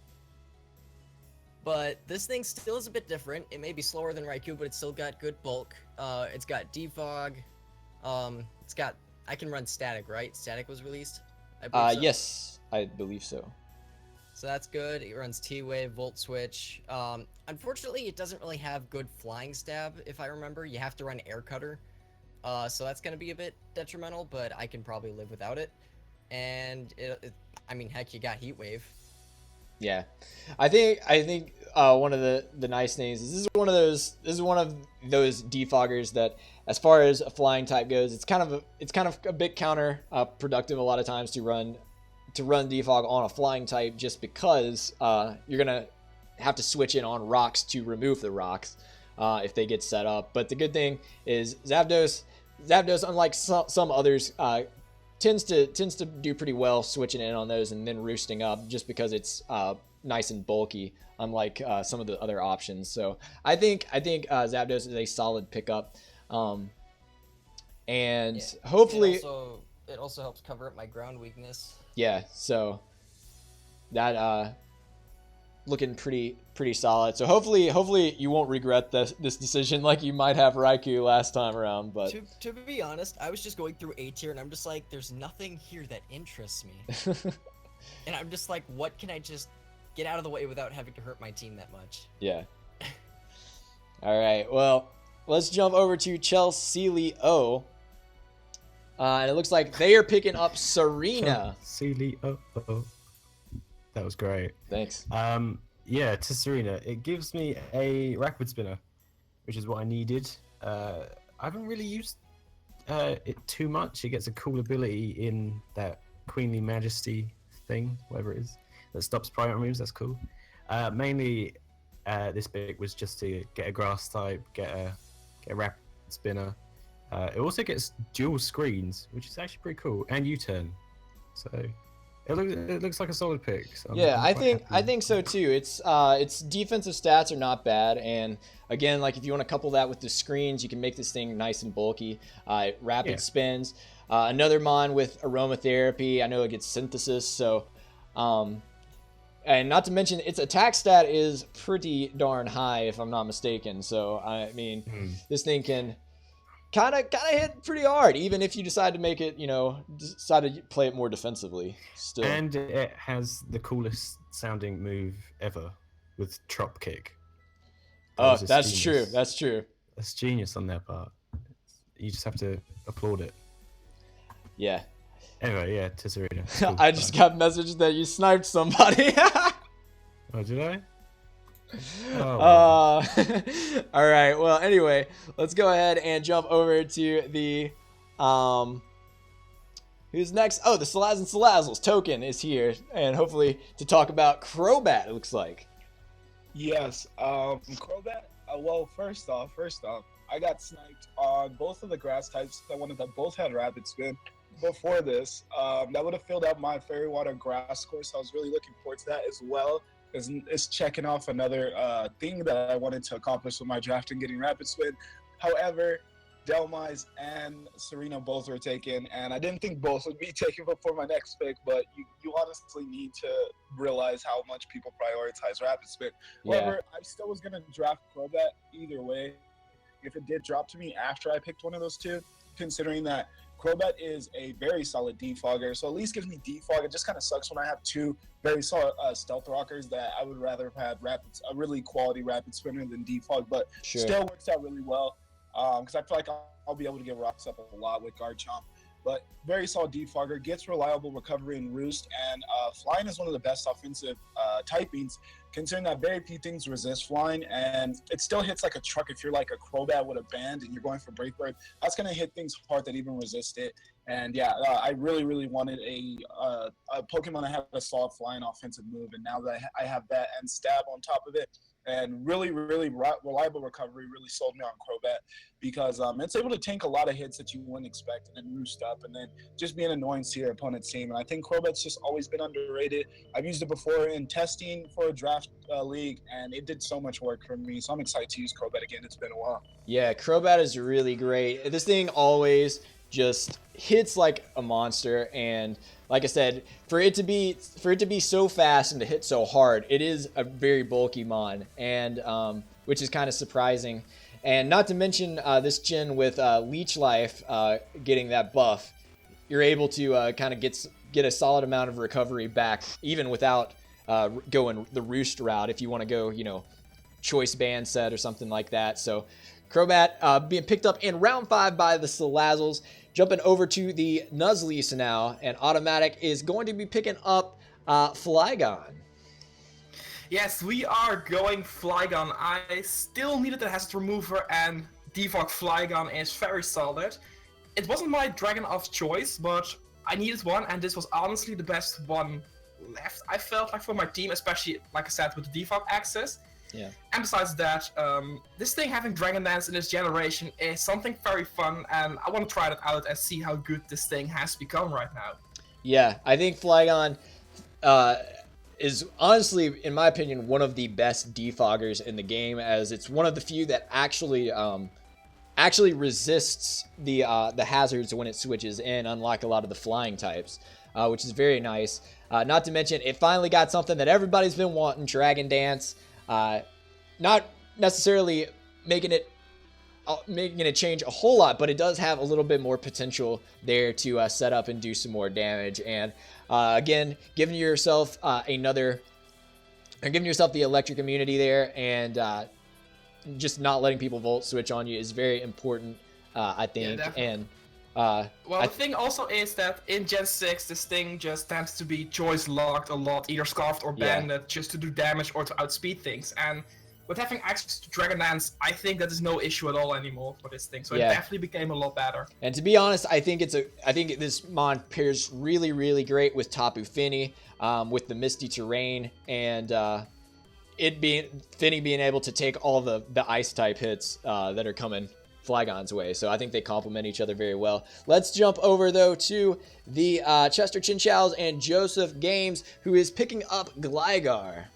But this thing still is a bit different. It may be slower than Raikou, but it's still got good bulk. It's got Defog. I can run Static, right? Static was released? I believe so. Yes, I believe so. So that's good. It runs T-Wave, Volt Switch. Unfortunately, it doesn't really have good Flying Stab, if I remember. You have to run Air Cutter. So that's going to be a bit detrimental, but I can probably live without it. And, I mean, heck, you got Heat Wave. Yeah, I think one of the nice things is this is one of those defoggers that, as far as a flying type goes, it's kind of a bit counterproductive a lot of times to run defog on a flying type, just because you're gonna have to switch in on rocks to remove the rocks if they get set up. But the good thing is Zapdos, unlike some others, tends to do pretty well switching in on those and then roosting up, just because it's nice and bulky, unlike some of the other options. So I think Zapdos is a solid pickup, and hopefully it also helps cover up my ground weakness. Yeah, so that looking pretty solid. So hopefully you won't regret this decision like you might have Raikou last time around. But to be honest, I was just going through A tier and I'm just like, there's nothing here that interests me. And I'm just like, what can I just get out of the way without having to hurt my team that much? Yeah. All right. Well, let's jump over to Chelsea O. And it looks like they are picking up Serena. That was great. Thanks. Yeah, to Serena, it gives me a rapid spinner, which is what I needed. I haven't really used it too much. It gets a cool ability in that Queenly Majesty thing, whatever it is, that stops priority moves. That's cool. Mainly, this pick was just to get a grass type, get a rapid spinner. It also gets dual screens, which is actually pretty cool, and U-turn. So it looks like a solid pick. So yeah, I think so too. Its defensive stats are not bad, and again, like if you want to couple that with the screens, you can make this thing nice and bulky. Rapid spins. Another mon with aromatherapy. I know it gets synthesis, so and not to mention its attack stat is pretty darn high, if I'm not mistaken. So I mean, this thing can kind of hit pretty hard, even if you decide to make it, decide to play it more defensively. Still, and it has the coolest sounding move ever with Trop Kick. Oh, that's true. That's true. That's genius on their part. You just have to applaud it. Yeah. Anyway, yeah, to Serena. Cool. I just got messaged that you sniped somebody. Oh, did I? All right. Well, anyway, let's go ahead and jump over to the who's next? Oh, the Salaz and Salazzles token is here, and hopefully to talk about Crobat. It looks like. Yes, Crobat. Well, first off, I got sniped on both of the grass types. I wanted that both had rapid spin. Before this, that would have filled out my Fairy Water grass course. I was really looking forward to that as well. It's checking off another thing that I wanted to accomplish with my draft and getting rapid spin. However, Delmise and Serena both were taken, and I didn't think both would be taken before my next pick, but you honestly need to realize how much people prioritize rapid spin. Yeah. However, I still was going to draft Crobat either way if it did drop to me after I picked one of those two, considering that Crobat is a very solid defogger, so at least gives me defog. It just kind of sucks when I have two very solid stealth rockers that I would rather have a really quality rapid spinner than defog, but still works out really well because I feel like I'll be able to get rocks up a lot with Garchomp. But very solid defogger, gets reliable recovery and roost, and flying is one of the best offensive typings, considering that very few things resist flying, and it still hits like a truck. If you're like a Crobat with a band and you're going for Break Bird, that's going to hit things hard that even resist it. And yeah, I really wanted a Pokemon that had a solid flying offensive move, and now that I have that and Stab on top of it, and really reliable recovery really sold me on Crobat, because it's able to tank a lot of hits that you wouldn't expect and then roost up and then just be an annoyance to your opponent's team. And I think Crobat's just always been underrated. I've used it before in testing for a draft league, and it did so much work for me, so I'm excited to use Crobat again. It's been a while. Yeah, Crobat is really great. This thing always just hits like a monster, and like I said, for it to be so fast and to hit so hard, it is a very bulky mon, and which is kind of surprising. And not to mention this gen with Leech Life getting that buff, you're able to kind of get a solid amount of recovery back, even without going the roost route, if you want to go, choice band set or something like that. So Crobat being picked up in round 5 by the Salazzles. Jumping over to the Nuzleafs now, and Automatic is going to be picking up Flygon. Yes, we are going Flygon. I still needed the hazard remover, and defog Flygon is very solid. It wasn't my dragon of choice, but I needed one, and this was honestly the best one left, I felt like, for my team, especially, like I said, with the defog access. Yeah. And besides that, this thing having Dragon Dance in this generation is something very fun, and I want to try that out and see how good this thing has become right now. Yeah, I think Flygon is honestly, in my opinion, one of the best defoggers in the game, as it's one of the few that actually resists the hazards when it switches in, unlike a lot of the flying types, which is very nice. Not to mention, it finally got something that everybody's been wanting, Dragon Dance. Not necessarily making it change a whole lot, but it does have a little bit more potential there to set up and do some more damage. And again, giving yourself the electric immunity there, and just not letting people volt switch on you is very important, I think. Yeah, and the thing also is that in Gen 6, this thing just tends to be choice locked a lot, either scarfed or banded, just to do damage or to outspeed things. And with having access to Dragon Dance, I think that is no issue at all anymore for this thing. So it definitely became a lot better. And to be honest, I think this mod pairs really, really great with Tapu Fini, with the misty terrain, and Fini being able to take all the ice type hits that are coming Flygon's way. So I think they complement each other very well. Let's jump over though to the Chester Chinchows and Joseph Games, who is picking up Gligar.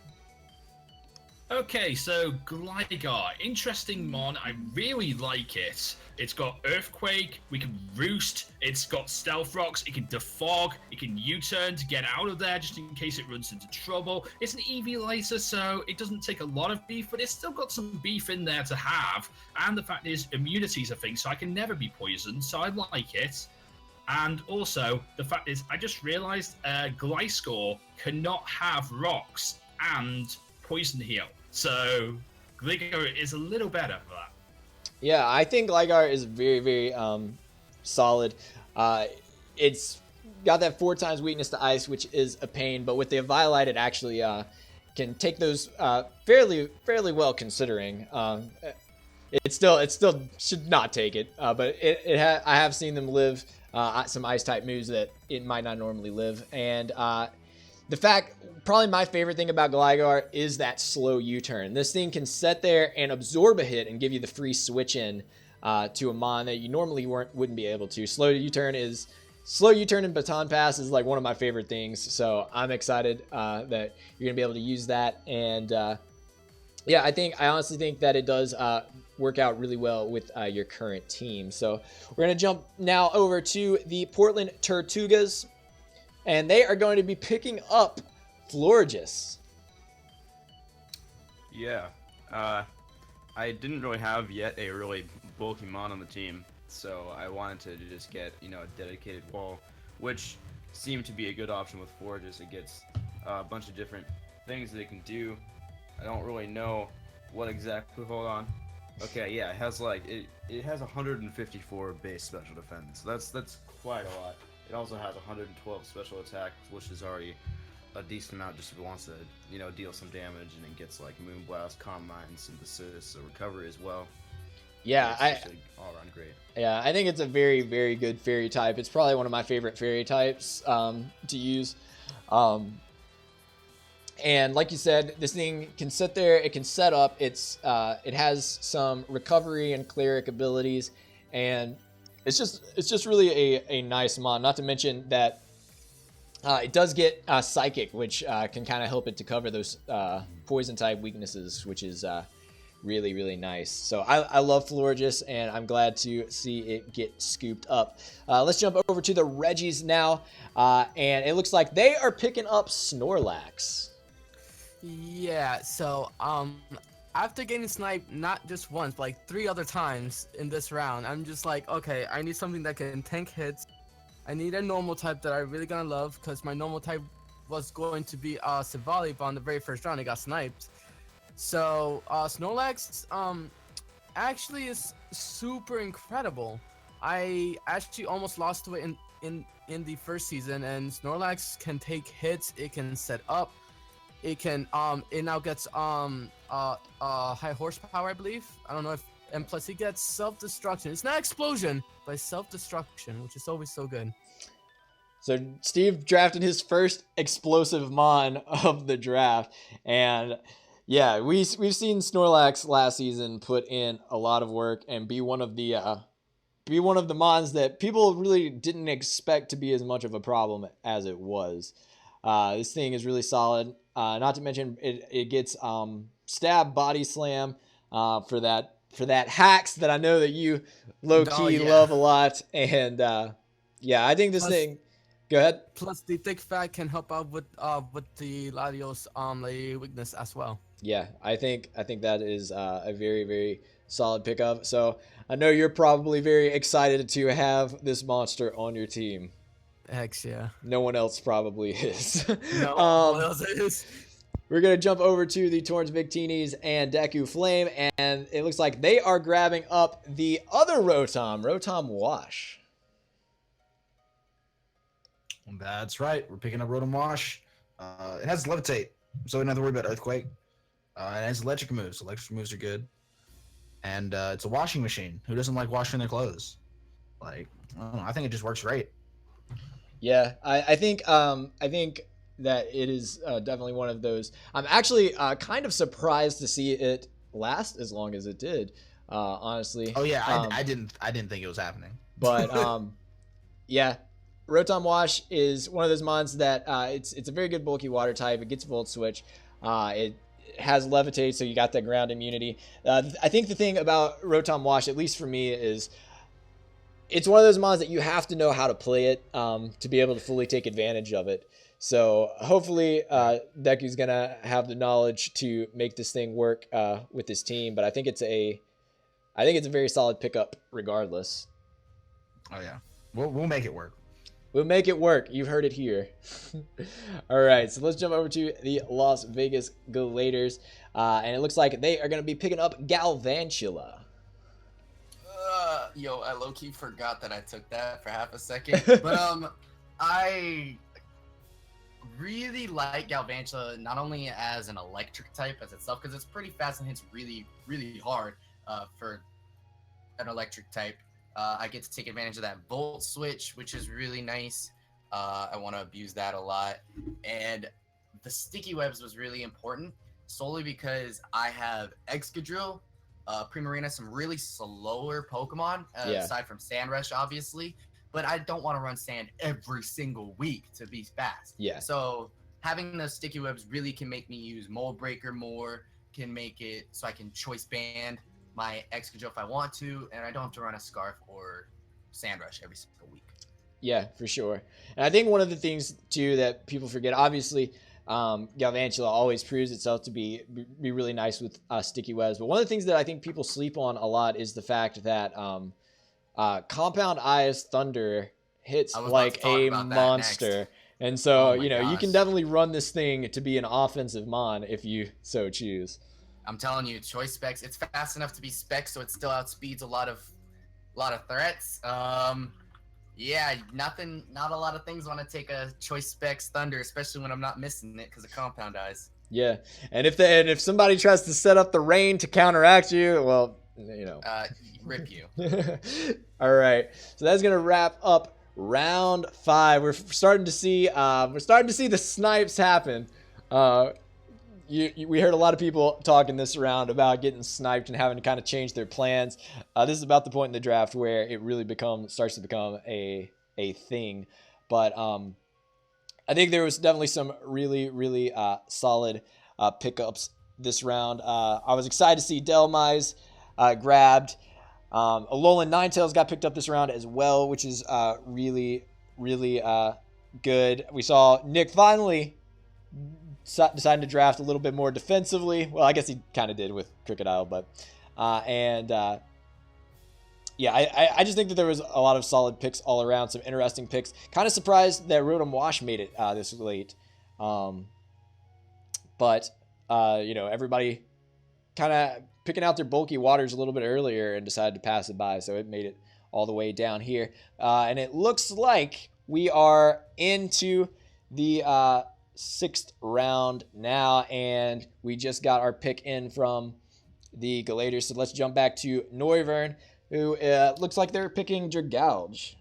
Okay, so Gligar, interesting mon. I really like it. It's got Earthquake, we can Roost, it's got Stealth Rocks, it can Defog, it can U-turn to get out of there just in case it runs into trouble. It's an EV laser, so it doesn't take a lot of beef, but it's still got some beef in there to have. And the fact is, immunity's a thing, so I can never be poisoned, so I like it. And also, the fact is, I just realized Gliscor cannot have rocks and Poison Heal. So Gligar is a little better for that. Yeah, I think Gligar is very, very solid. It's got that 4 times weakness to ice, which is a pain, but with the Eviolite, it actually can take those fairly well, considering. It still should not take it, but I have seen them live some ice type moves that it might not normally live, and probably my favorite thing about Gligar is that slow U-turn. This thing can sit there and absorb a hit and give you the free switch in to a mon that you normally wouldn't be able to. Slow U-turn and Baton Pass is like one of my favorite things. So I'm excited that you're gonna be able to use that. And yeah, I honestly think that it does work out really well with your current team. So we're gonna jump now over to the Portland Tortugas, and they are going to be picking up Florges. Yeah. I didn't really have yet a really bulky mon on the team, so I wanted to just get, a dedicated wall, which seemed to be a good option with Florges. It gets a bunch of different things that it can do. I don't really know what exactly. Hold on. Okay, yeah, it has it has 154 base special defense. That's quite a lot. It also has 112 special attack, which is already a decent amount just if it wants to, deal some damage, and it gets Moonblast, Calm Mind, Synthesis, so recovery as well. Yeah, it's all around great. Yeah, I think it's a very, very good fairy type. It's probably one of my favorite fairy types to use. And like you said, this thing can sit there, it can set up. It has some recovery and cleric abilities, and it's just really a nice mon. Not to mention that it does get Psychic, which can kind of help it to cover those poison type weaknesses, which is really, really nice. So I love Florges, and I'm glad to see it get scooped up. Let's jump over to the Reggies now, and it looks like they are picking up Snorlax. Yeah, so after getting sniped not just once, but like 3 other times in this round, I'm just like, okay, I need something that can tank hits. I need a normal type that I really gonna love, because my normal type was going to be Savali, but on the very first round it got sniped. So Snorlax actually is super incredible. I actually almost lost to it in the first season, and Snorlax can take hits, it can set up, it can it now gets high horsepower, I believe. I don't know if, and plus it gets self-destruction. It's not explosion, but it's self-destruction, which is always so good. So Steve drafted his first explosive mon of the draft, and Yeah, we've seen Snorlax last season put in a lot of work and be one of the mons that people really didn't expect to be as much of a problem as it was. This thing is really solid. Not to mention it gets stab, body slam for that hacks that I know that you low key love a lot. And yeah, I think this thing. Go ahead. Plus, the thick fat can help out with the Latios the weakness as well. Yeah, I think that is a very, very solid pickup. So I know you're probably very excited to have this monster on your team. Hex, yeah. No one else probably is. No one else is. We're going to jump over to the Torrens Victinis and Deku Flame, and it looks like they are grabbing up the other Rotom Wash. That's right. We're picking up Rotom Wash. It has Levitate, so we don't have to worry about Earthquake. It has electric moves. Electric moves are good. And it's a washing machine. Who doesn't like washing their clothes? Like, I don't know. I think it just works great. Yeah, I think that it is definitely one of those. I'm actually kind of surprised to see it last as long as it did. Honestly. Oh yeah, I didn't think it was happening. But yeah, Rotom Wash is one of those mons that it's a very good bulky water type. It gets Volt Switch. It has Levitate, so you got that ground immunity. I think the thing about Rotom Wash, at least for me, is it's one of those mons that you have to know how to play it to be able to fully take advantage of it. So hopefully Deku's gonna have the knowledge to make this thing work with his team. But I think it's a very solid pickup regardless. Oh yeah, we'll make it work. We'll make it work. You've heard it here. All right, so let's jump over to the Las Vegas Gladiators, and it looks like they are gonna be picking up Galvantula. Yo, I low-key forgot that I took that for half a second. But I really like Galvantula not only as an electric type as itself, because it's pretty fast and hits really, really hard for an electric type. I get to take advantage of that Volt Switch, which is really nice. I want to abuse that a lot. And the Sticky Webs was really important, solely because I have Excadrill, Primarina, some really slower Pokemon, aside from Sandrush, obviously. But I don't want to run Sand every single week to be fast. Yeah. So having those Sticky Webs really can make me use Mold Breaker more, can make it so I can choice band my Excadrill if I want to, and I don't have to run a Scarf or Sandrush every single week. Yeah, for sure. And I think one of the things, too, that people forget, obviously, Galvantula always proves itself to be really nice with Sticky Webs. But one of the things that I think people sleep on a lot is the fact that Compound Eyes Thunder hits like a monster. And so, you can definitely run this thing to be an offensive mon if you so choose. I'm telling you, choice specs, it's fast enough to be specs, so it still outspeeds a lot of threats. Yeah, not a lot of things want to take a choice specs Thunder, especially when I'm not missing it because of Compound Eyes. Yeah, and if somebody tries to set up the rain to counteract you, well, rip you. All right, so that's gonna wrap up round 5. We're starting to see the snipes happen. We heard a lot of people talking this round about getting sniped and having to kind of change their plans. This is about the point in the draft where it really starts to become a thing. But I think there was definitely some really, really solid pickups this round. I was excited to see Delmise grabbed. Alolan Ninetales got picked up this round as well, which is really, really good. We saw Nick finally deciding to draft a little bit more defensively. Well, I guess he kind of did with Crocodile, but yeah, I just think that there was a lot of solid picks all around, some interesting picks. Kind of surprised that Rotom Wash made it this late, but everybody kind of picking out their bulky waters a little bit earlier and decided to pass it by, so it made it all the way down here, and it looks like we are into the 6th round now, and we just got our pick in from the Gladiators. So let's jump back to Noivern, who looks like they're picking Dragouge.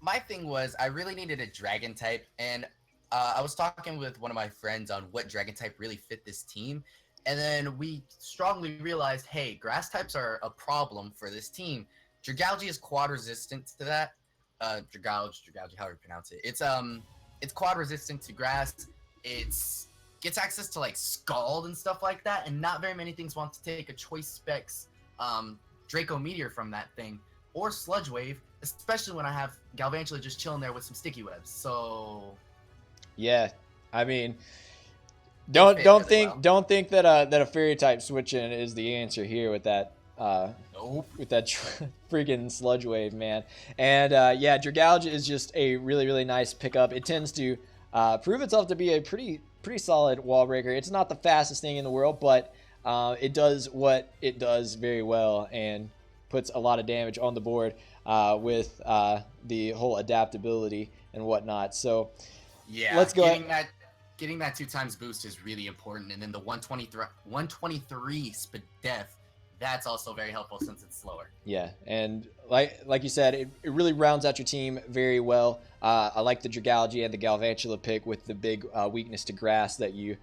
My thing was I really needed a dragon type, and I was talking with one of my friends on what dragon type really fit this team, and then we strongly realized, hey, grass types are a problem for this team. Dragalge is quad resistant to that. Dragalge, however you pronounce it. It's quad resistant to grass. It's gets access to like Scald and stuff like that, and not very many things want to take a choice specs Draco Meteor from that thing, or Sludge Wave, especially when I have Galvantula just chilling there with some sticky webs. So yeah, I mean, don't think that a fairy type switch in is the answer here with that. Nope. With that freaking Sludge Wave, man. And yeah, Dragalge is just a really nice pickup. It tends to prove itself to be a pretty solid wall breaker. It's not the fastest thing in the world, but it does what it does very well and puts a lot of damage on the board with the whole adaptability and whatnot. So yeah, let's go. Getting that 2x boost is really important, and then the 123 Spadef, that's also very helpful since it's slower. Yeah, and like you said, it really rounds out your team very well. I like the Dragalge and the Galvantula pick with the big weakness to grass that you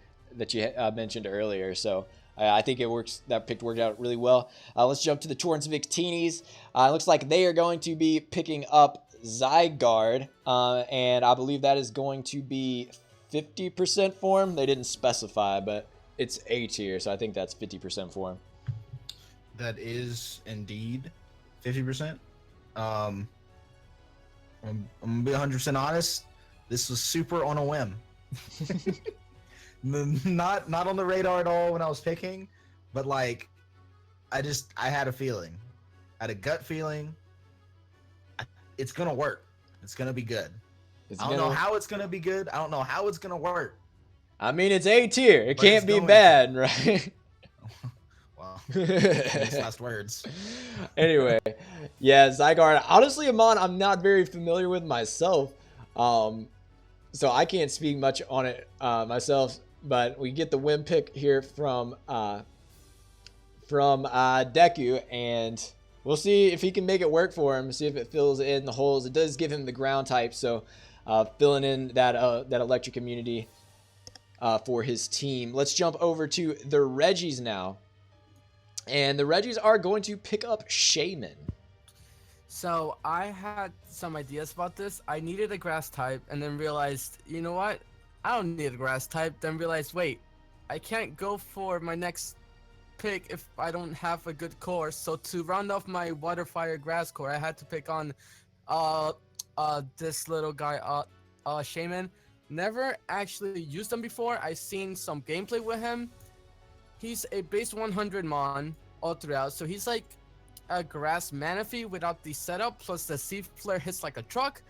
mentioned earlier. So I think it works. That pick worked out really well. Let's jump to the Torrance Victinis. It looks like they are going to be picking up Zygarde, and I believe that is going to be 50% form. They didn't specify, but it's A tier, so I think that's 50% form. That is indeed 50%. I'm gonna be 100% honest. This was super on a whim. not on the radar at all when I was picking, but like, I had a feeling, I had a gut feeling. It's gonna work. It's gonna be good. I don't know how it's gonna be good. I don't know how it's gonna work. I mean, it's A tier. It can't be bad, right? Wow. These last words. Anyway, yeah, Zygarde. Honestly, Amon, I'm not very familiar with myself, so I can't speak much on it myself. But we get the win pick here from Deku, and we'll see if he can make it work for him. See if it fills in the holes. It does give him the ground type, so filling in that electric immunity for his team. Let's jump over to the Reggies now. And the Reggies are going to pick up Shaman. So I had some ideas about this. I needed a grass type and then realized, you know what? I don't need a grass type. Then realized, wait, I can't go for my next pick if I don't have a good core. So to round off my water, fire, grass core, I had to pick on this little guy, Shaman. Never actually used him before. I've seen some gameplay with him. He's a base 100 mon all throughout, so he's like a grass Manaphy without the setup, plus the Sea Flare hits like a truck.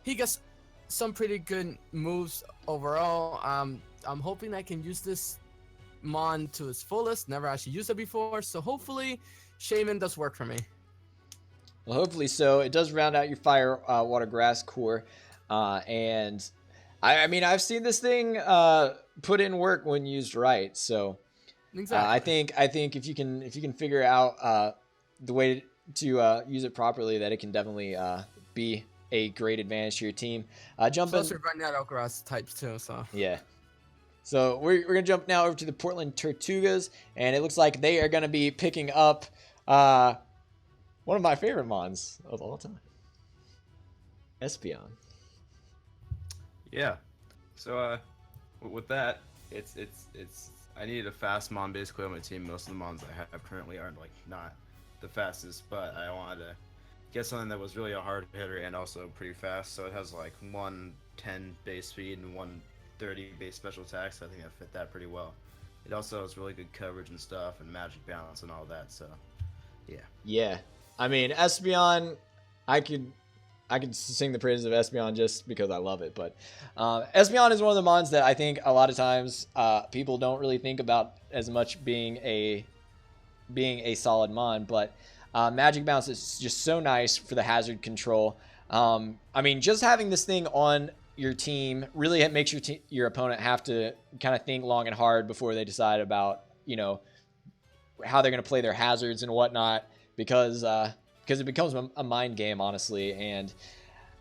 He gets some pretty good moves overall. I'm hoping I can use this mon to its fullest. Never actually used it before, so hopefully Shaman does work for me. Well, hopefully so. It does round out your fire, water, grass core, and I mean, I've seen this thing put in work when used right, so. Exactly. I think if you can figure out the way to use it properly, that it can definitely be a great advantage to your team. Plus we're running out of grass types too, so yeah. So we're gonna jump now over to the Portland Tortugas, and it looks like they are gonna be picking up one of my favorite mons of all time, Espeon. Yeah. So with that, it's I needed a fast mon basically on my team. Most of the mons I have currently are like not the fastest, but I wanted to get something that was really a hard hitter and also pretty fast. So it has like 110 base speed and 130 base special attacks. So I think I fit that pretty well. It also has really good coverage and stuff and magic balance and all that. So yeah. Yeah. I mean, Espeon, I could sing the praises of Espeon just because I love it, but Espeon is one of the mons that I think a lot of times people don't really think about as much being a solid mon, but Magic Bounce is just so nice for the hazard control. I mean, just having this thing on your team really makes your opponent have to kind of think long and hard before they decide about, you know, how they're going to play their hazards and whatnot, because it becomes a mind game, honestly, and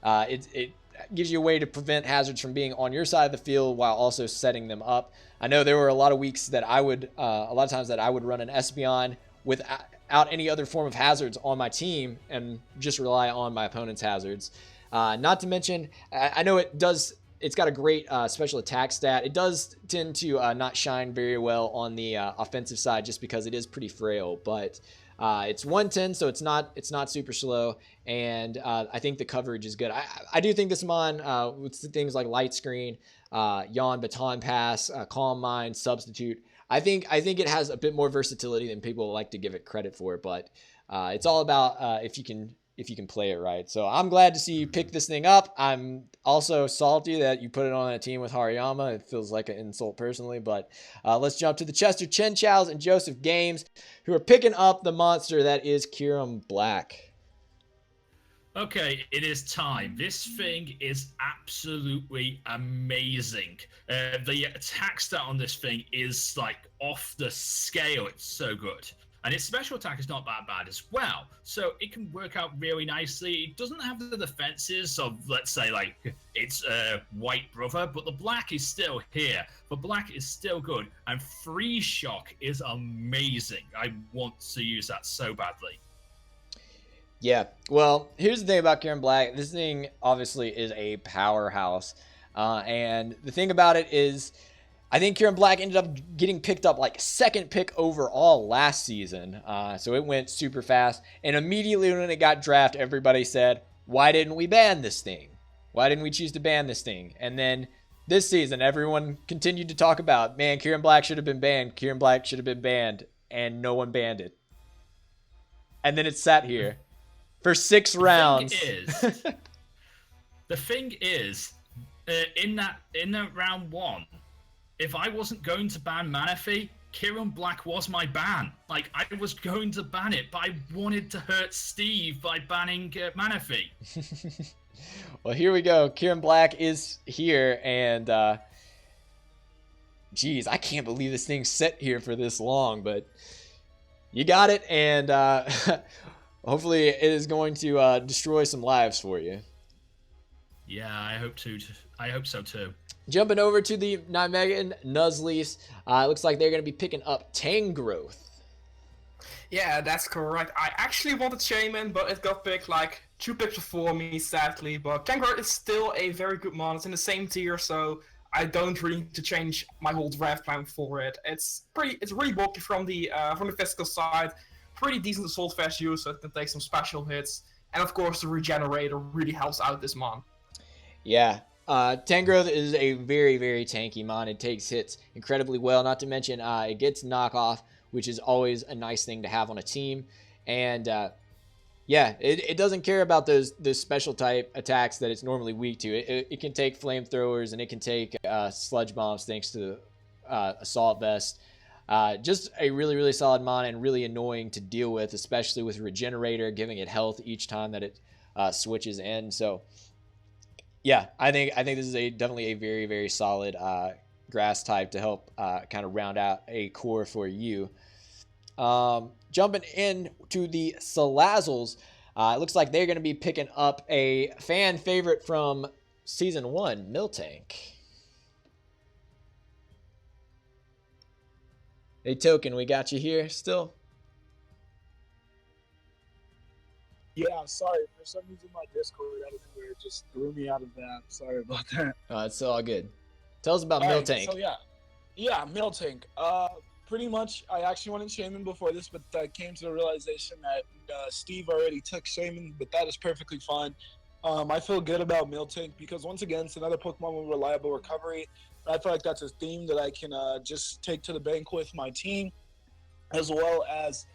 it gives you a way to prevent hazards from being on your side of the field while also setting them up. I know there were a lot of weeks that a lot of times that I would run an Espeon without any other form of hazards on my team and just rely on my opponent's hazards. Not to mention, I know it's got a great special attack stat. It does tend to not shine very well on the offensive side just because it is pretty frail, but it's 110, so it's not super slow, and I think the coverage is good. I do think this mon with things like Light Screen, Yawn, Baton Pass, Calm Mind, Substitute, I think it has a bit more versatility than people like to give it credit for, but it's all about if you can play it right. So I'm glad to see you pick this thing up. I'm also salty that you put it on a team with Hariyama. It feels like an insult personally, but let's jump to the Chester Chenchows and Joseph Games, who are picking up the monster that is Kyurem Black. Okay, it is time. This thing is absolutely amazing. The attack stat on this thing is like off the scale. It's so good. And its special attack is not that bad as well. So it can work out really nicely. It doesn't have the defenses of, let's say, like its white brother, but the black is still here. The black is still good. And Freeze Shock is amazing. I want to use that so badly. Yeah, well, here's the thing about Kyurem Black. This thing obviously is a powerhouse. And the thing about it is, I think Kyurem Black ended up getting picked up like second pick overall last season. So it went super fast. And immediately when it got drafted, everybody said, why didn't we ban this thing? Why didn't we choose to ban this thing? And then this season, everyone continued to talk about, man, Kyurem Black should have been banned. Kyurem Black should have been banned. And no one banned it. And then it sat here for 6 rounds. The thing is, in that round 1, if I wasn't going to ban Manaphy, Kyurem Black was my ban. Like, I was going to ban it, but I wanted to hurt Steve by banning Manaphy. Well, here we go. Kyurem Black is here, and geez, I can't believe this thing's set here for this long, but you got it, and hopefully it is going to destroy some lives for you. Yeah, I hope so too. Jumping over to the Nijmegen Nuzleafs, it looks like they're going to be picking up Tangrowth. Yeah, that's correct. I actually wanted Shaman, but it got picked like 2 picks before me, sadly. But Tangrowth is still a very good mon. It's in the same tier, so I don't really need to change my whole draft plan for it. It's really bulky from the physical side. Pretty decent assault fast use, so it can take some special hits. And of course, the regenerator really helps out this mon. Yeah. Tangrowth is a very, very tanky mon. It takes hits incredibly well. Not to mention, it gets knockoff, which is always a nice thing to have on a team. And yeah, it doesn't care about those special type attacks that it's normally weak to. It can take flamethrowers and it can take sludge bombs thanks to assault vest. Just a really, really solid mon and really annoying to deal with, especially with regenerator, giving it health each time that it switches in. So yeah, I think this is definitely a very, very solid grass type to help kind of round out a core for you. Jumping in to the Salazzles, it looks like they're going to be picking up a fan favorite from Season 1, Miltank. Hey, Token, we got you here still? Yeah, sorry. For some reason, my Discord out of nowhere just threw me out of that. Sorry about that. It's all good. Tell us about Miltank. So yeah, Miltank. Pretty much, I actually wanted Shaman before this, but I came to the realization that Steve already took Shaman, but that is perfectly fine. I feel good about Miltank because once again, it's another Pokemon with reliable recovery. I feel like that's a theme that I can just take to the bank with my team, as well as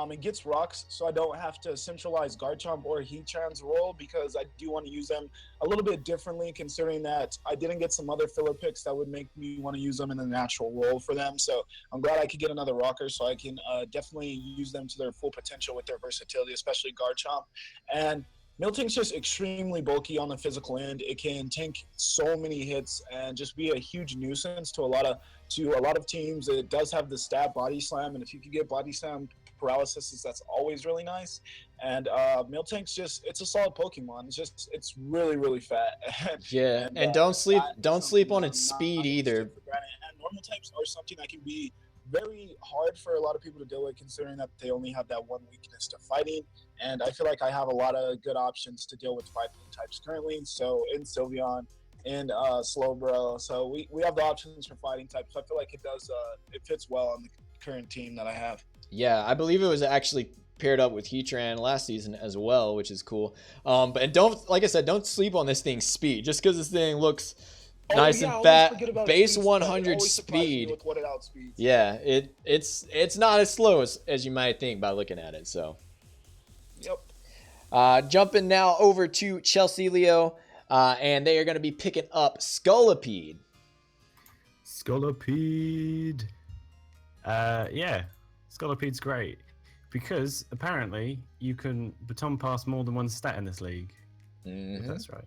it gets rocks, so I don't have to centralize Garchomp or Heatran's role because I do want to use them a little bit differently, considering that I didn't get some other filler picks that would make me want to use them in the natural role for them. So I'm glad I could get another rocker, so I can definitely use them to their full potential with their versatility, especially Garchomp. And Miltank's just extremely bulky on the physical end. It can tank so many hits and just be a huge nuisance to a lot of teams. It does have the stat Body Slam, and if you could get Body Slam paralysis, that's always really nice. And Miltank's it's a solid Pokemon. It's really, really fat. Yeah, and don't sleep on its speed either. And normal types are something that can be very hard for a lot of people to deal with, considering that they only have that one weakness to fighting. And I feel like I have a lot of good options to deal with fighting types currently. So in Sylveon, and Slowbro. So we have the options for fighting types. So I feel like it fits well on the current team that I have. Yeah, I believe it was actually paired up with Heatran last season as well, which is cool. But don't, like I said, don't sleep on this thing's speed. Just because this thing looks nice and fat, base 100 speed. With what it outspeeds. Yeah, it's not as slow as you might think by looking at it. So, yep. Jumping now over to Chelsea Leo, and they are going to be picking up Scolipede. Scolipede. Yeah, Scolipede's great because apparently you can baton pass more than one stat in this league. Mm-hmm. If that's right.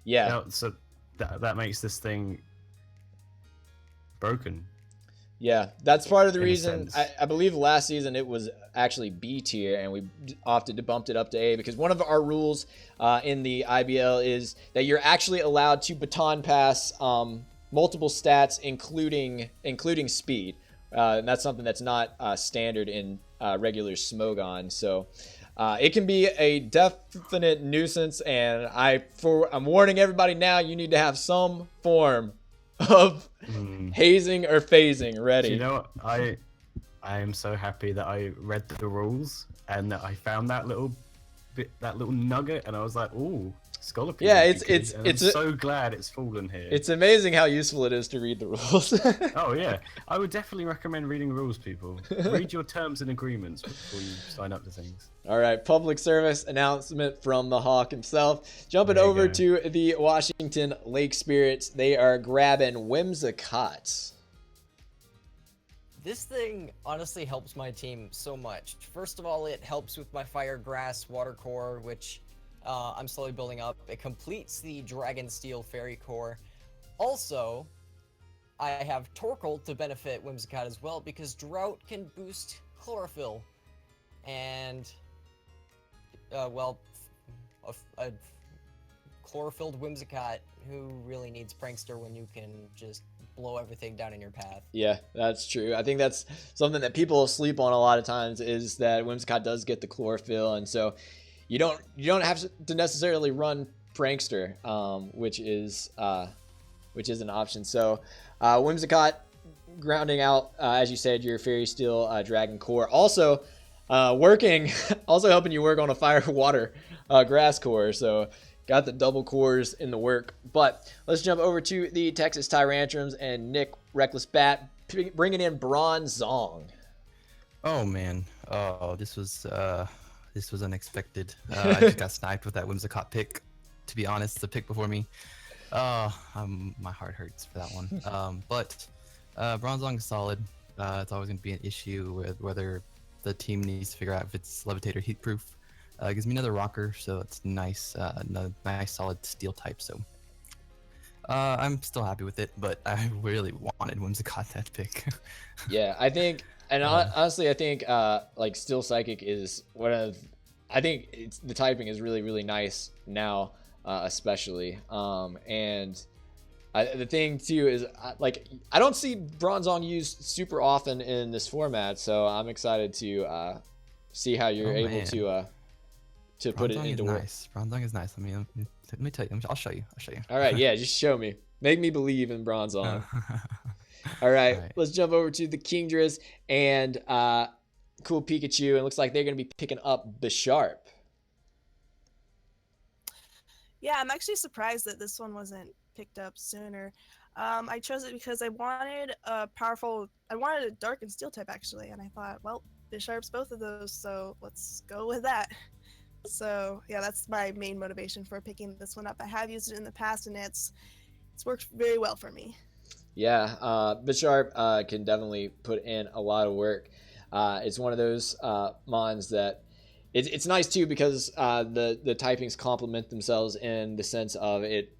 Yeah. Now, so that makes this thing broken. Yeah, that's part of the reason. I believe last season it was actually B tier, and we opted to bump it up to A because one of our rules in the IBL is that you're actually allowed to baton pass multiple stats, including speed. And that's something that's not standard in regular Smogon. So it can be a definite nuisance, and I'm warning everybody now. You need to have some form of hazing or phasing ready. Do you know what? I am so happy that I read the rules and that I found that little nugget, and I was like, "Ooh, Scolipede." Yeah, it's so glad it's fallen here. It's amazing how useful it is to read the rules. Oh yeah, I would definitely recommend reading rules, people. Read your terms and agreements before you sign up to things. All right, public service announcement from the Hawk himself. Jumping over to the Washington Lake Spirits, they are grabbing Whimsicott. This thing honestly helps my team so much. First of all, it helps with my Fire, Grass, Water Core, which I'm slowly building up. It completes the Dragon Steel Fairy Core. Also, I have Torkoal to benefit Whimsicott as well because Drought can boost Chlorophyll. And, well, a chlorophylled Whimsicott, who really needs Prankster when you can just blow everything down in your path? Yeah, that's true. I think that's something that people sleep on a lot of times is that Whimsicott does get the chlorophyll, and so you don't have to necessarily run Prankster, which is an option. So Whimsicott grounding out, as you said, your Fairy Steel Dragon Core. Also helping you work on a Fire Water Grass Core. So got the double cores in the work. But let's jump over to the Texas Tyrantrums and Nick Reckless Bat bringing in Bronzong. Oh man, this was unexpected. I just got sniped with that Whimsicott pick. To be honest, the pick before me. My heart hurts for that one. But Bronzong is solid. It's always going to be an issue with whether the team needs to figure out if it's Levitate or Heat Proof. It gives me another rocker, so it's nice, another nice solid steel type. So I'm still happy with it, but I really wanted Whimsicott that pick. Yeah, I think, and honestly, I think like Steel Psychic is one of, I think the typing is really, really nice now, especially. And the thing too is I don't see Bronzong used super often in this format, so I'm excited to see how you're able to put it into work. Bronzong is nice. Let me tell you. I'll show you. All right, yeah, just show me. Make me believe in Bronzong. All right, let's jump over to the Kingdras and Cool Pikachu. It looks like they're going to be picking up Bisharp. Yeah, I'm actually surprised that this one wasn't picked up sooner. I chose it because I wanted a Dark and Steel type actually, and I thought, well, Bisharp's both of those, so let's go with that. So yeah, that's my main motivation for picking this one up. I have used it in the past, and it's worked very well for me. Yeah, Bisharp can definitely put in a lot of work. It's one of those mons that it's nice too because the typings complement themselves in the sense of it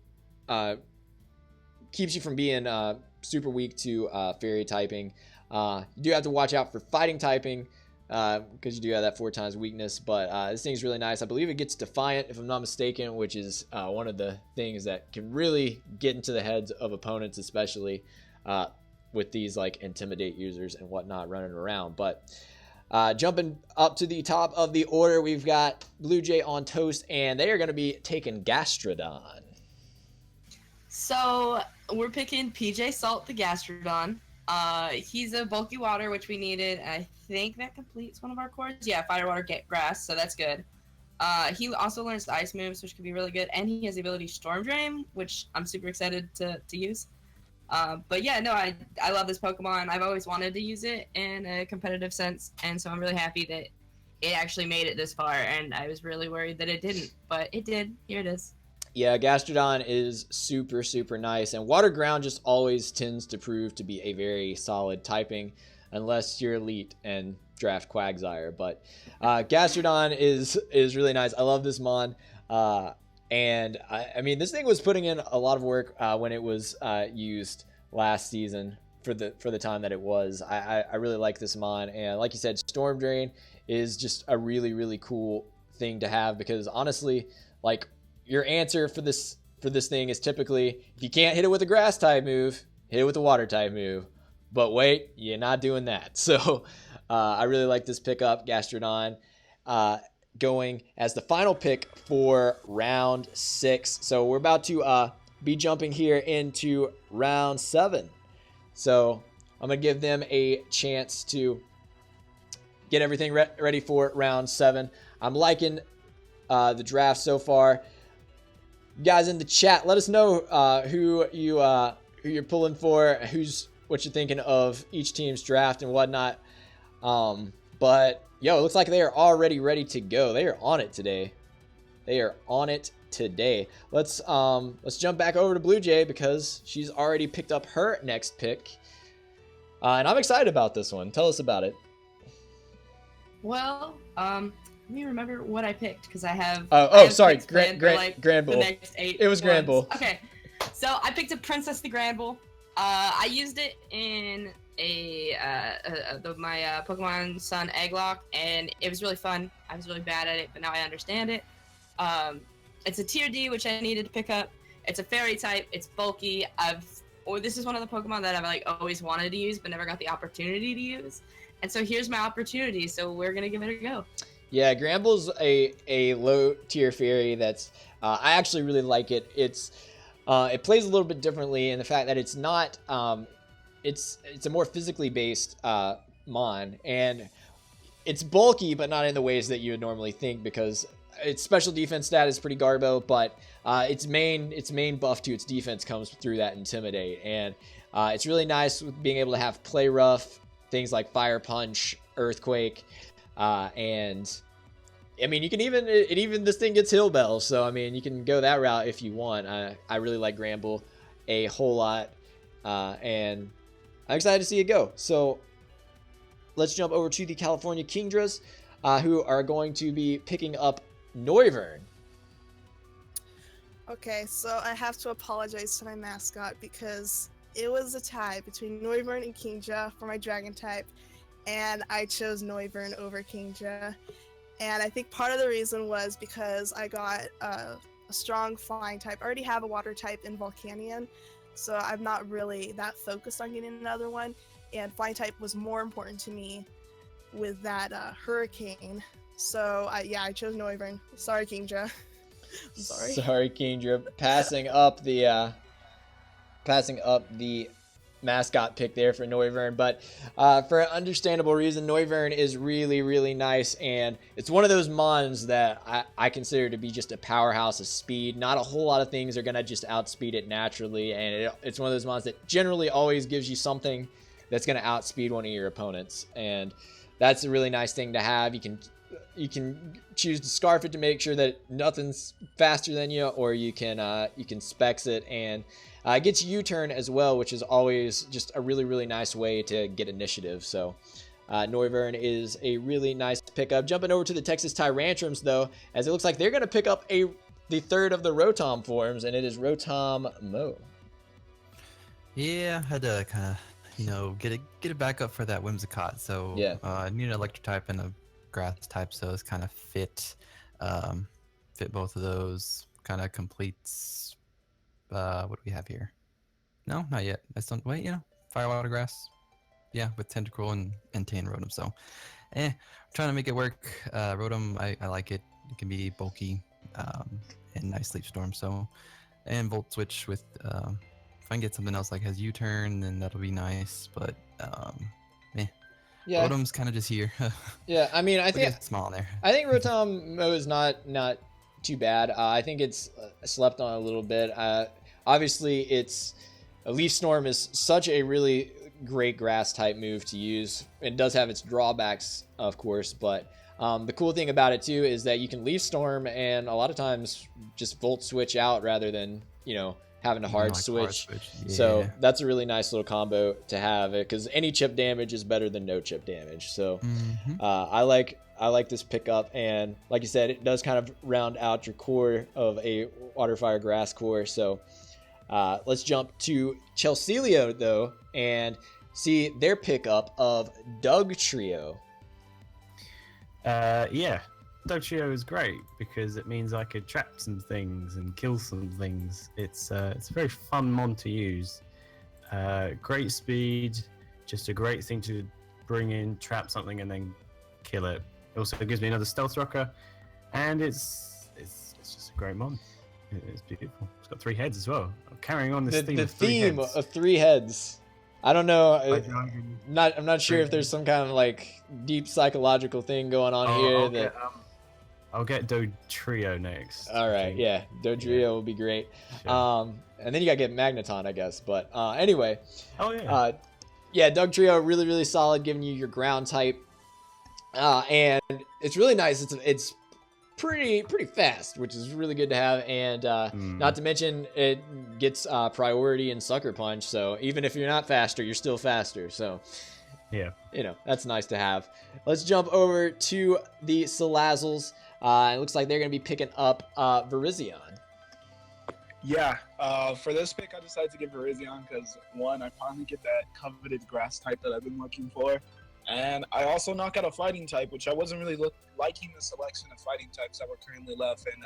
keeps you from being super weak to fairy typing. You do have to watch out for fighting typing, because you do have that 4 times weakness. But this thing's really nice. I believe it gets Defiant, if I'm not mistaken, which is one of the things that can really get into the heads of opponents, especially with these like Intimidate users and whatnot running around. But jumping up to the top of the order, we've got Blue Jay on toast, and they are going to be taking Gastrodon. So we're picking PJ Salt the Gastrodon. He's a bulky water, which we needed. I think that completes one of our cores. Yeah, fire, water, get grass, so that's good. He also learns the ice moves, which could be really good, and he has the ability Storm Drain, which I'm super excited to use. But yeah, no, I love this Pokemon. I've always wanted to use it in a competitive sense, and so I'm really happy that it actually made it this far, and I was really worried that it didn't, but it did. Here it is. Yeah, Gastrodon is super, super nice, and Water Ground just always tends to prove to be a very solid typing, unless you're elite and draft Quagsire. But Gastrodon is really nice. I love this mon, and I mean, this thing was putting in a lot of work when it was used last season for the time that it was. I really like this mon, and like you said, Storm Drain is just a really, really cool thing to have, because honestly, like, your answer for this thing is typically, if you can't hit it with a grass type move, hit it with a water type move. But wait, you're not doing that. So I really like this pickup, Gastrodon, going as the final pick for round 6. So we're about to be jumping here into round 7. So I'm going to give them a chance to get everything ready for round 7. I'm liking the draft so far. Guys in the chat, let us know who you're pulling for, what you're thinking of each team's draft and whatnot. But yo, it looks like they are already ready to go. They are on it today. Let's jump back over to Blue Jay, because she's already picked up her next pick, and I'm excited about this one. Tell us about it. Well, let me remember what I picked, because I have. Sorry, Grand Bull. The next 8 It was Grand Bull. Okay, so I picked up Princess the Grand Bull. I used it in my Pokemon Sun Egglock, and it was really fun. I was really bad at it, but now I understand it. It's a tier D, which I needed to pick up. It's a fairy type. It's bulky. This is one of the Pokemon that I've like always wanted to use, but never got the opportunity to use. And so here's my opportunity. So we're gonna give it a go. Yeah, Granbull's a low tier fairy that's I actually really like it. It plays a little bit differently in the fact that it's not it's a more physically based mon, and it's bulky, but not in the ways that you would normally think, because its special defense stat is pretty garbo, but its main buff to its defense comes through that Intimidate, and it's really nice with being able to have Play Rough, things like Fire Punch, Earthquake. And I mean, you can even this thing gets Hill Bell, so I mean, you can go that route if you want. I really like Granbull a whole lot, and I'm excited to see it go. So let's jump over to the California Kingdras, who are going to be picking up Noivern. Okay, so I have to apologize to my mascot, because it was a tie between Noivern and Kingdra for my dragon type, and I chose Noivern over Kingdra. And I think part of the reason was because I got a strong flying type. I already have a water type in Volcanion, so I'm not really that focused on getting another one. And flying type was more important to me with that Hurricane. So I chose Noivern. Sorry, Kingdra. I'm sorry. Sorry, Kingdra. Passing up the mascot pick there for Noivern, but for an understandable reason, Noivern is really, really nice, and it's one of those mons that I consider to be just a powerhouse of speed. Not a whole lot of things are gonna just outspeed it naturally, and it's one of those mons that generally always gives you something that's gonna outspeed one of your opponents, and that's a really nice thing to have. You can choose to scarf it to make sure that nothing's faster than you, or you can specs it, and it gets U-turn as well, which is always just a really, really nice way to get initiative. So Noivern is a really nice pickup. Jumping over to the Texas Tyrantrums, though, as it looks like they're going to pick up the third of the Rotom forms, and it is Rotom Mo. Yeah, I had to kind of get it back up for that Whimsicott. So Yeah. I need an electric type and a grass type, so it's kind of fit both of those. Kind of completes. What do we have here? No, not yet. I still wait. Fire, water, grass. Yeah, with Tentacruel and Entei and Rotom. So, trying to make it work. Rotom, I like it. It can be bulky, and nice Sleep Storm. So, and Volt Switch with. If I can get something else like has U-turn, then that'll be nice. But, Yeah. Rotom's kind of just here. Yeah, I mean, I think small in there. I think Rotom is not too bad. I think it's slept on a little bit. Obviously, it's a Leaf Storm is such a really great grass type move to use. It does have its drawbacks, of course, but the cool thing about it too is that you can Leaf Storm and a lot of times just Volt Switch out rather than having to hard switch. Yeah. So that's a really nice little combo to have, because any chip damage is better than no chip damage. So I like this pickup, and like you said, it does kind of round out your core of a Water Fire Grass core. So let's jump to Chelsealio though and see their pickup of Doug Trio. Yeah, Doug Trio is great because it means I could trap some things and kill some things. It's a very fun mod to use. Great speed, just a great thing to bring in, trap something, and then kill it. It also gives me another Stealth Rocker, and it's just a great mod. It's beautiful. It's got 3 heads as well. I'm carrying on this theme. The of 3 theme heads. of 3 heads. I don't know. I'm not sure if Three there's some kind of like deep psychological thing going on here. I'll get Do Trio next. All right, yeah, Do Trio will be great. Sure. And then you gotta get Magneton, I guess. But anyway. Oh yeah. Yeah, Doug Trio really really solid, giving you your ground type, and it's really nice. It's pretty fast, which is really good to have, and not to mention it gets priority in Sucker Punch. So even if you're not faster, you're still faster. So. Yeah. That's nice to have. Let's jump over to the Salazzles. It looks like they're going to be picking up Virizion. Yeah, for this pick, I decided to get Virizion because, one, I finally get that coveted grass type that I've been looking for. And I also knock out a fighting type, which I wasn't really liking the selection of fighting types that were currently left. And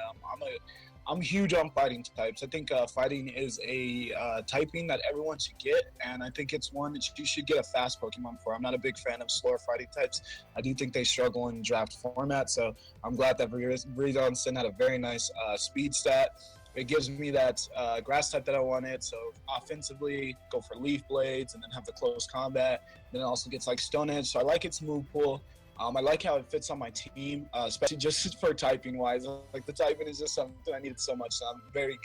I'm huge on fighting types. I think fighting is a typing that everyone should get, and I think it's one that you should get a fast Pokemon for. I'm not a big fan of slower fighting types. I do think they struggle in draft format, so I'm glad that Virizion sent out a very nice speed stat. It gives me that grass type that I wanted, so offensively, go for Leaf Blades and then have the close combat. Then it also gets like Stone Edge, so I like its move pool. I like how it fits on my team, especially just for typing wise. Like the typing is just something I needed so much, so I'm very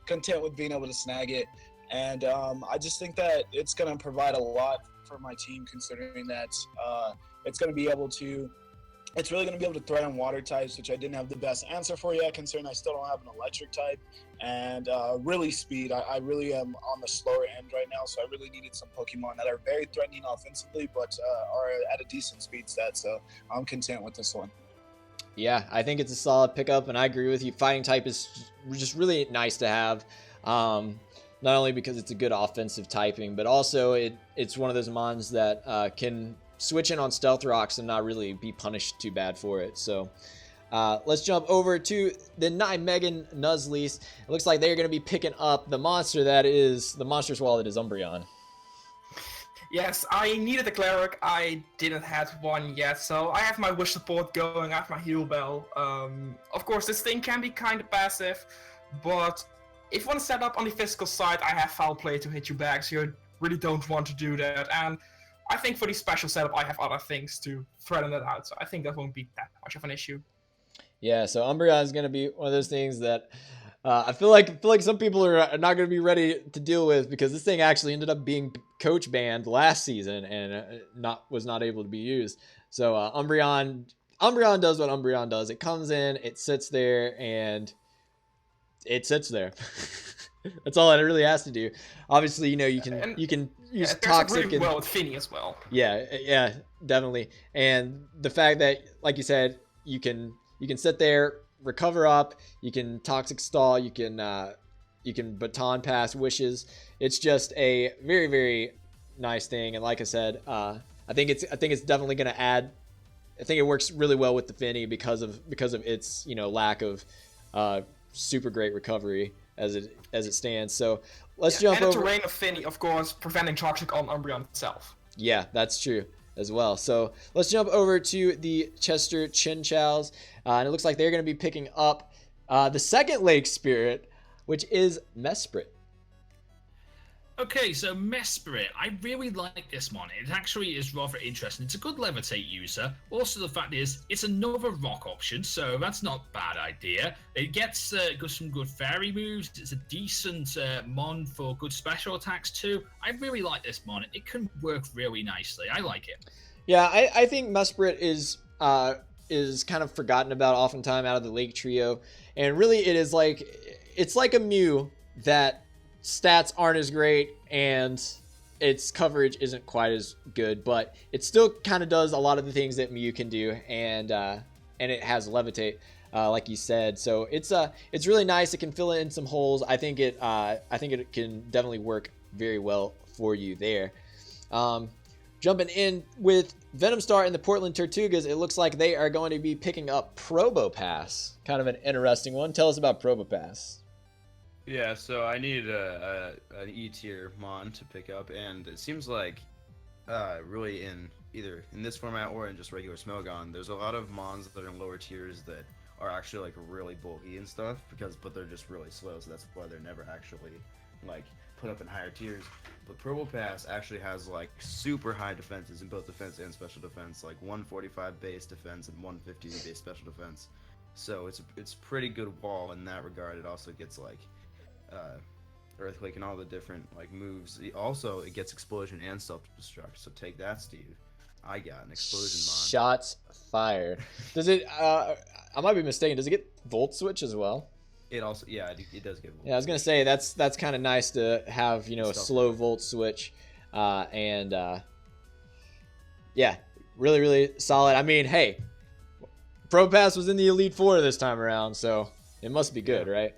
content with being able to snag it. And I just think that it's going to provide a lot for my team, considering that it's going to be able to. It's really going to be able to threaten water types, which I didn't have the best answer for yet, considering I still don't have an electric type. And really speed, I really am on the slower end right now, so I really needed some Pokemon that are very threatening offensively, but are at a decent speed stat, so I'm content with this one. Yeah, I think it's a solid pickup, and I agree with you. Fighting type is just really nice to have, not only because it's a good offensive typing, but also it's one of those mons that can switch in on Stealth Rocks and not really be punished too bad for it. So let's jump over to the Megan Nuzleys. It looks like they're going to be picking up the monster that is the monster's wallet is Umbreon. Yes, I needed a cleric. I didn't have one yet, so I have my wish support going. I have my heal bell. Of course, this thing can be kind of passive, but if you want to set up on the physical side, I have foul play to hit you back, so you really don't want to do that. And I think for the special setup, I have other things to threaten it out, so I think that won't be that much of an issue. Yeah, so Umbreon is going to be one of those things that I feel like some people are not going to be ready to deal with, because this thing actually ended up being coach banned last season and was not able to be used. So Umbreon does what Umbreon does. It comes in, it sits there, and it sits there. That's all it really has to do. Obviously, you can use toxic really well with Finny as well. Yeah, definitely. And the fact that, like you said, you can sit there, recover up, you can toxic stall, you can baton pass wishes. It's just a very very nice thing. And like I said, I think it's definitely going to add. I think it works really well with the Finny because of its lack of super great recovery as it stands. So let's jump over. And the terrain of Finny, of course, preventing Toxic on Umbreon itself. Yeah, that's true as well. So let's jump over to the Chester Chinchows. And it looks like they're going to be picking up the second Lake Spirit, which is Mesprit. Okay, so Mesprit, I really like this one. It actually is rather interesting. It's a good levitate user. Also, the fact is, it's another rock option, so that's not a bad idea. It gets some good fairy moves. It's a decent mon for good special attacks too. I really like this mon. It can work really nicely. I like it. Yeah, I think Mesprit is kind of forgotten about oftentimes out of the Lake Trio, and really it's like a Mew that stats aren't as great and its coverage isn't quite as good, but it still kind of does a lot of the things that Mew can do, and it has levitate, like you said. So it's really nice. It can fill in some holes. I think it can definitely work very well for you there. Jumping in with Venom Star and the Portland Tortugas, it looks like they are going to be picking up Probopass. Kind of an interesting one. Tell us about Probopass. Yeah, so I needed an E tier mon to pick up, and it seems like really in either in this format or in just regular Smogon, there's a lot of mons that are in lower tiers that are actually like really bulky and stuff but they're just really slow, so that's why they're never actually like put up in higher tiers. But Probopass actually has like super high defenses in both defense and special defense, like 145 base defense and 150 base special defense. So it's pretty good wall in that regard. It also gets like Earthquake and all the different like moves. Also, it gets explosion and self-destruct. So take that, Steve. I got an explosion mon. Shots fired. Does it? I might be mistaken. Does it get Volt Switch as well? It also, yeah, it does get Volt. Yeah, I was gonna say that's kind of nice to have, a slow Volt Switch, and yeah, really really solid. I mean, hey, Probopass was in the Elite Four this time around, so it must be good, right?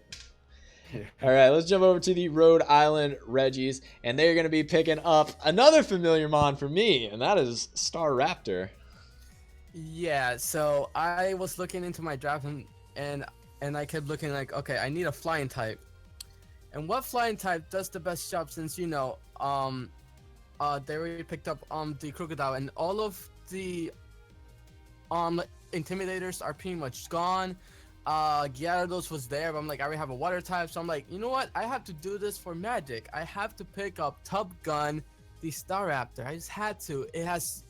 Yeah. All right, let's jump over to the Rhode Island Reggies, and they're going to be picking up another familiar mon for me, and that is Staraptor. Yeah, so I was looking into my draft and I kept looking like, okay, I need a flying type. And what flying type does the best job, since they already picked up the Crocodile, and all of the Intimidators are pretty much gone. Gyarados was there, but I'm like, I already have a water type, so I'm like, you know what? I have to do this for Magic. I have to pick up Tub Gun, the Staraptor. I just had to. It has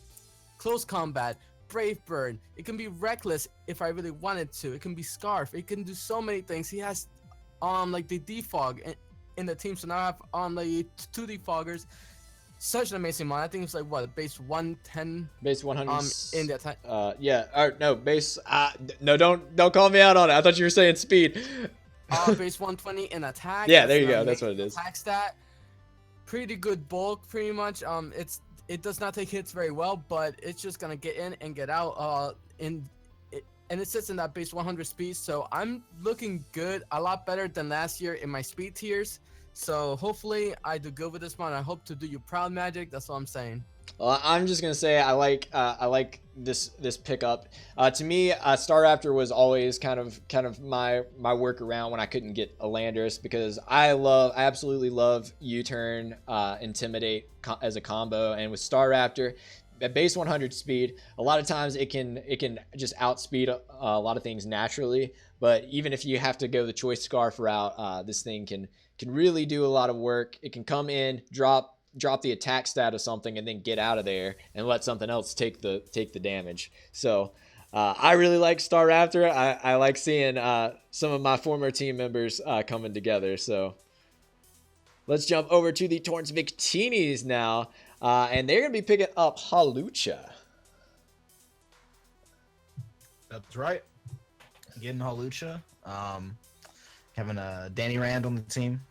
close combat, Brave Bird. It can be reckless if I really wanted to. It can be Scarf. It can do so many things. He has like the Defog in the team, so now I have the 2 Defoggers. Such an amazing mon. I think it's like what, base 110, base 100 in the attack. Yeah, or no, base no, don't call me out on it. I thought you were saying speed. Base 120 in attack. Yeah, there you go. That's what it is. Attack stat. Pretty good bulk, pretty much. It does not take hits very well, but it's just gonna get in and get out. And it sits in that base 100 speed, so I'm looking good, a lot better than last year in my speed tiers. So hopefully I do good with this one. I hope to do you proud, Magic. That's all I'm saying. Well, I'm just gonna say I like this pickup. To me, Staraptor was always kind of my workaround when I couldn't get a Landorus, because I absolutely love U-turn, Intimidate as a combo, and with Staraptor at base 100 speed, a lot of times it can just outspeed a lot of things naturally. But even if you have to go the Choice Scarf route, this thing can really do a lot of work. It can come in, drop the attack stat of something, and then get out of there and let something else take the damage. So I really like Staraptor. I like seeing some of my former team members coming together. So let's jump over to the Torrance Victinis now, and they're gonna be picking up Hawlucha. That's right. Getting Hawlucha. Having Danny Rand on the team.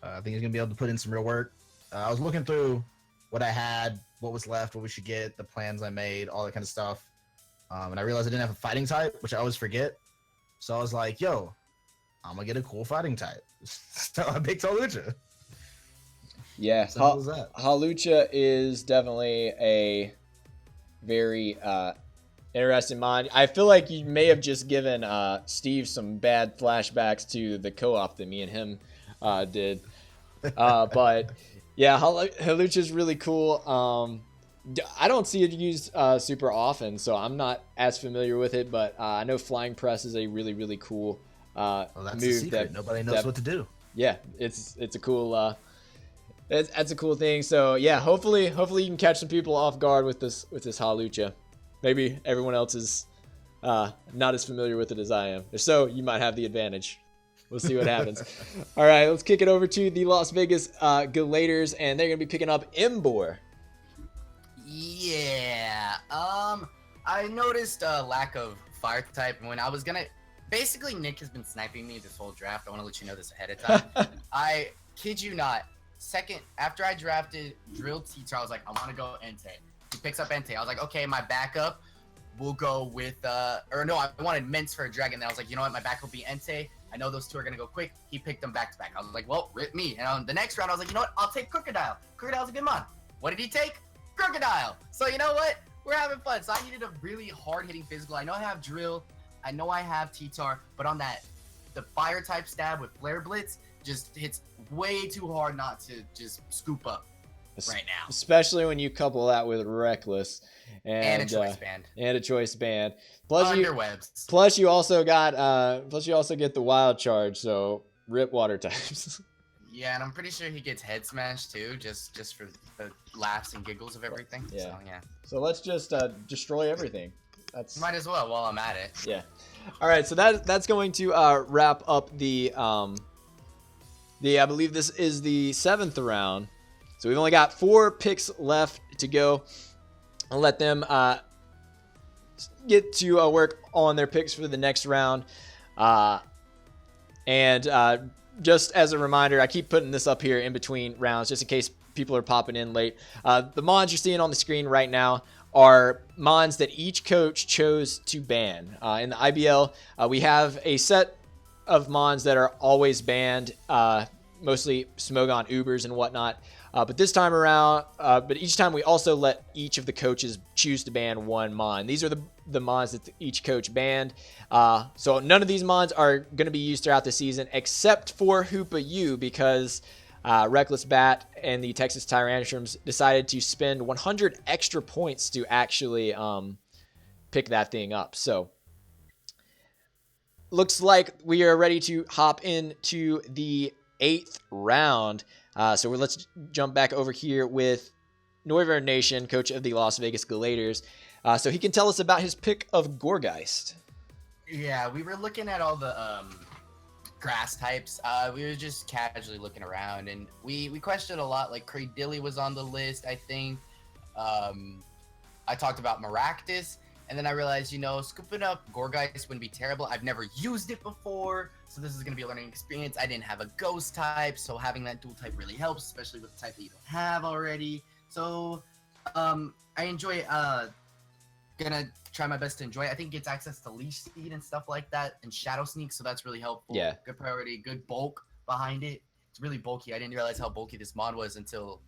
I think he's going to be able to put in some real work. I was looking through what I had, what was left, what we should get, the plans I made, all that kind of stuff. And I realized I didn't have a fighting type, which I always forget. So I was like, yo, I'm going to get a cool fighting type. So I picked Hawlucha. Yeah, Simple as that. Hawlucha is definitely a very interesting mod. I feel like you may have just given Steve some bad flashbacks to the co-op that me and him did. But yeah, Hawlucha is really cool. I don't see it used super often, so I'm not as familiar with it. But I know Flying Press is a really, really cool Well, that's move. the secret. Nobody knows what to do. Yeah, it's a cool. That's a cool thing. So yeah, hopefully you can catch some people off guard with this Hawlucha. Maybe everyone else is not as familiar with it as I am. If so, you might have the advantage. We'll see what happens. All right, let's kick it over to the Las Vegas Galators, and they're gonna be picking up Embor. Yeah. I noticed a lack of fire type when I was gonna. Basically, Nick has been sniping me this whole draft. I want to let you know this ahead of time. I kid you not. Second after I drafted Drill Teacher, I was like, I want to go Entei. He picks up Entei. I was like, okay, my backup will go with or no, I wanted Mints for a dragon. Then I was like, you know what, my backup will be Entei. I know those two are gonna go quick. He picked them back to back. I was like, well, rip me. And on the next round, I was like, you know what, I'll take Crocodile. Crocodile's a good mod. What did he take? Crocodile. So you know what? We're having fun. So I needed a really hard-hitting physical. I know I have Drill. I know I have T-Tar, but on that, the fire type stab with Flare Blitz just hits way too hard not to just scoop up right now. Especially when you couple that with Reckless and a choice band. And a choice band. Plus Underwebs. Plus you also get the wild charge, so rip water types. Yeah, and I'm pretty sure he gets head smash too, just for the laughs and giggles of everything. Yeah. So yeah. So let's just destroy everything. Might as well while I'm at it. Yeah. All right, so that's going to wrap up the I believe this is the 7th round. So we've only got 4 picks left to go. I'll let them get to work on their picks for the next round. And just as a reminder, I keep putting this up here in between rounds just in case people are popping in late. The mons you're seeing on the screen right now are mons that each coach chose to ban. In the IBL, we have a set of mons that are always banned, mostly Smogon Ubers and whatnot. But this time around, but each time we also let each of the coaches choose to ban one mon. These are the mons that each coach banned. So none of these mons are going to be used throughout the season except for Hoopa U because Reckless Bat and the Texas Tyrannosaurus decided to spend 100 extra points to actually pick that thing up. So looks like we are ready to hop into the 8th round. So let's jump back over here with Noivern Nation, coach of the Las Vegas Galators. So he can tell us about his pick of Gorgeist. Yeah, we were looking at all the grass types. We were just casually looking around, and we questioned a lot. Like Cradilly was on the list, I think. I talked about Maractus, and then I realized, scooping up Gorgeist wouldn't be terrible. I've never used it before, so this is going to be a learning experience. I didn't have a ghost type, so having that dual type really helps, especially with the type that you don't have already. So I enjoy gonna try my best to enjoy it. I think it gets access to leash speed and stuff like that, and shadow sneak, so that's really helpful. Yeah. Good priority, good bulk behind it. It's really bulky. I didn't realize how bulky this mod was until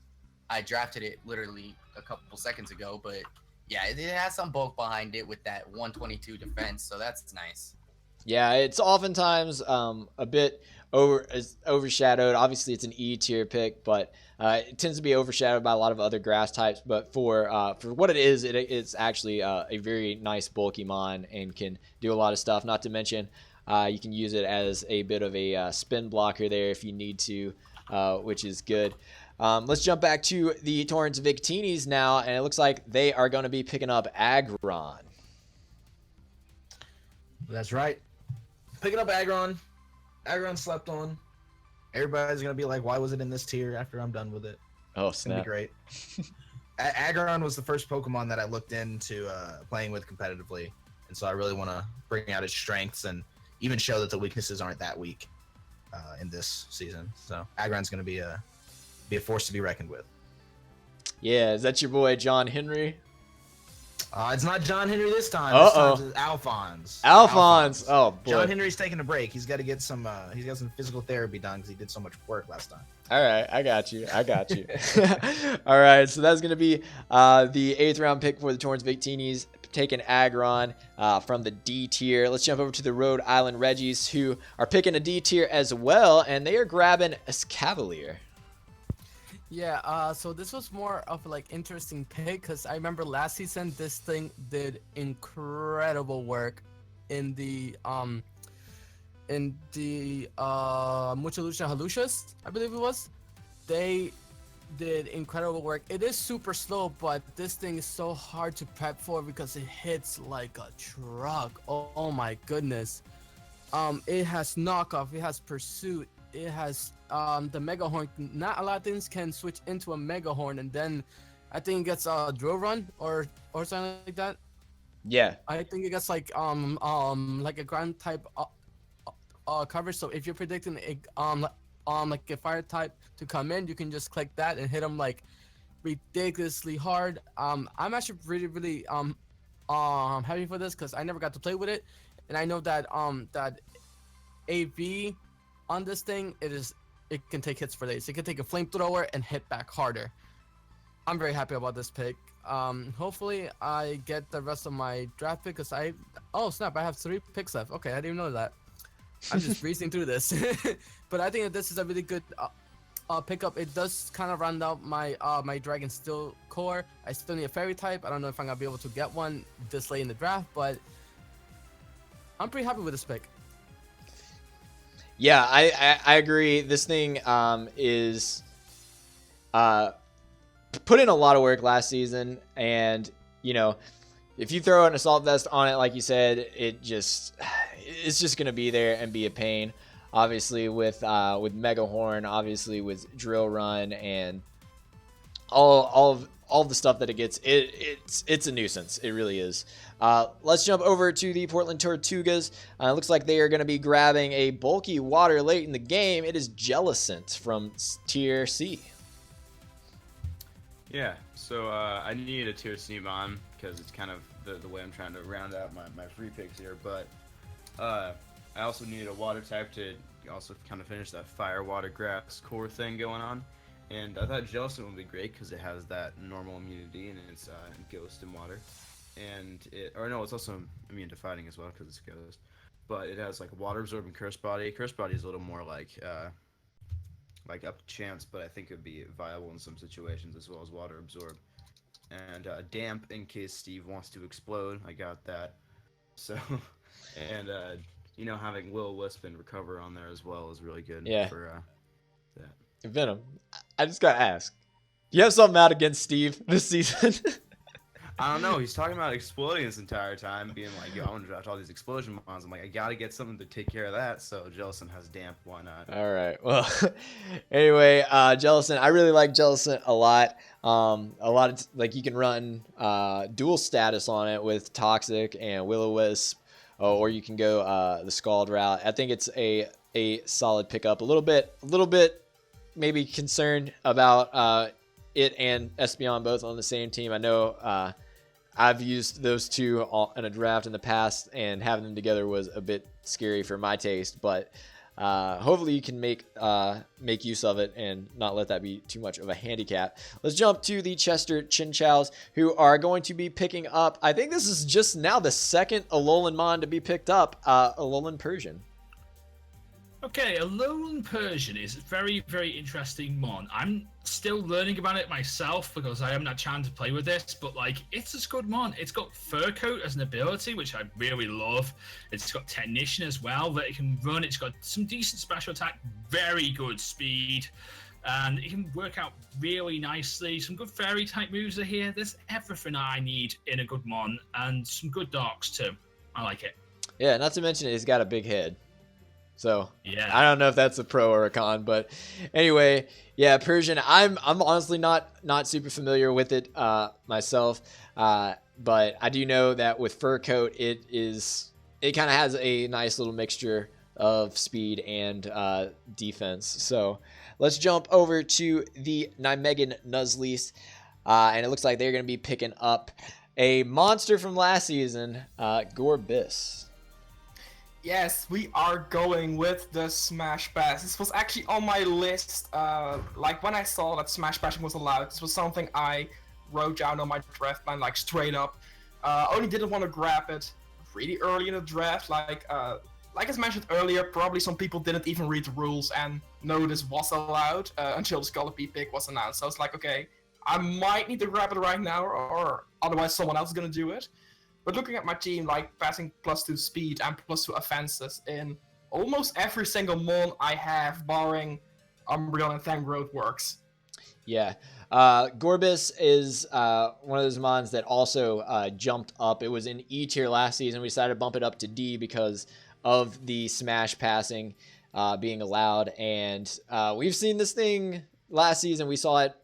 I drafted it literally a couple seconds ago, but yeah, it has some bulk behind it with that 122 defense, so that's nice. Yeah, it's oftentimes a bit overshadowed. Obviously, it's an E tier pick, but it tends to be overshadowed by a lot of other grass types. But for what it is, it's actually a very nice bulky mon and can do a lot of stuff. Not to mention, you can use it as a bit of a spin blocker there if you need to, which is good. Let's jump back to the Torrance Victinis now, and it looks like they are going to be picking up Aggron. That's right. Picking up Aggron. Aggron slept on. Everybody's going to be like, why was it in this tier after I'm done with it? Oh, it's going to be great. Aggron was the first Pokemon that I looked into playing with competitively, and so I really want to bring out its strengths and even show that the weaknesses aren't that weak in this season. So Aggron's going to be a force to be reckoned with. Yeah, is that your boy John Henry? It's not John Henry this time. Uh-oh. This time it's Alphonse. Alphonse. Oh boy. John Henry's taking a break. He's got to get some. He's got some physical therapy done because he did so much work last time. All right, I got you. All right, so that's going to be the 8th round pick for the Torrance Victinis, taking Aggron from the D tier. Let's jump over to the Rhode Island Reggies, who are picking a D tier as well, and they are grabbing Escavalier. Yeah, so this was more of like interesting pick because I remember last season this thing did incredible work in the Mucha Lucha Halushas, I believe it was. They did incredible work. It is super slow, but this thing is so hard to prep for because it hits like a truck. Oh my goodness. It has knockoff, it has pursuit, it has the Mega Horn. Not a lot of things can switch into a Mega Horn, and then I think it gets a drill run or something like that. Yeah. I think it gets like a ground type coverage. So if you're predicting like a fire type to come in, you can just click that and hit them like ridiculously hard. I'm actually really happy for this because I never got to play with it, and I know that that AV on this thing, it can take hits for days. It can take a flamethrower and hit back harder. I'm very happy about this pick. Hopefully I get the rest of my draft pick because oh snap, I have 3 picks left. Okay, I didn't even know that. I'm just breezing through this. But I think that this is a really good pickup. It does kind of round out my my Dragon Steel core. I still need a fairy type. I don't know if I'm gonna be able to get one this late in the draft, but I'm pretty happy with this pick. Yeah, I agree. This thing is put in a lot of work last season, and you know, if you throw an assault vest on it, like you said, it's just gonna be there and be a pain. Obviously with Mega Horn, obviously with Drill Run, and all the stuff that it gets, it's a nuisance. It really is. Let's jump over to the Portland Tortugas. It looks like they are going to be grabbing a bulky water late in the game. It is Jellicent from Tier C. Yeah, so I needed a Tier C mon because it's kind of the way I'm trying to round out my free picks here. But I also needed a water type to also kind of finish that fire, water, grass core thing going on. And I thought Jellicent would be great because it has that normal immunity and it's ghost and water. And it's also immune to fighting as well because it's ghost. But it has like water absorbing curse body. Curse body is a little more like up to chance, but I think it would be viable in some situations as well as water absorb. And damp in case Steve wants to explode. I got that. So and having Will-O-Wisp and recover on there as well is really good. Yeah. For that. Venom, I just gotta ask, you have something out against Steve this season? I don't know. He's talking about exploding this entire time, being like, yo, I want to draft all these explosion mons. I'm like, I gotta get something to take care of that. So Jellicent has damp. Why not? All right. Well, anyway, Jellicent. I really like Jellicent a lot. A lot of like you can run dual status on it with Toxic and Will-O-Wisp, or you can go the Scald route. I think it's a solid pickup. A little bit maybe concerned about it and Espeon both on the same team. I know I've used those two in a draft in the past, and having them together was a bit scary for my taste, but hopefully you can make use of it and not let that be too much of a handicap. Let's jump to the Chester Chinchows, who are going to be picking up, I think this is just now the second Alolan Mon to be picked up, Alolan Persian. Okay, Alolan Persian is a very, very interesting mon. I'm still learning about it myself because I haven't had a chance to play with this, but like, it's a good mon. It's got Fur Coat as an ability, which I really love. It's got Technician as well that it can run. It's got some decent special attack, very good speed, and it can work out really nicely. Some good fairy type moves are here. There's everything I need in a good mon, and some good darks too. I like it. Yeah, not to mention it's got a big head. So yeah, I don't know if that's a pro or a con, but anyway, yeah, Persian. I'm honestly not super familiar with it myself, but I do know that with Fur Coat, it kind of has a nice little mixture of speed and defense. So let's jump over to the Nijmegen Nuzleaf, and it looks like they're going to be picking up a monster from last season, Gorbis. Yes, we are going with the Smash Pass. This was actually on my list. Like when I saw that Smash Passing was allowed, this was something I wrote down on my draft plan, like straight up. Only didn't want to grab it really early in the draft. Like I mentioned earlier, probably some people didn't even read the rules and know this was allowed until the Scolopy pick was announced. So I was like, okay, I might need to grab it right now, or otherwise someone else is gonna do it. But looking at my team, like passing +2 speed and +2 offenses in almost every single mon I have, barring Umbreon and Tangrowth works. Yeah. Gorbis is one of those mons that also jumped up. It was in E tier last season. We decided to bump it up to D because of the smash passing being allowed. And we've seen this thing last season. We saw it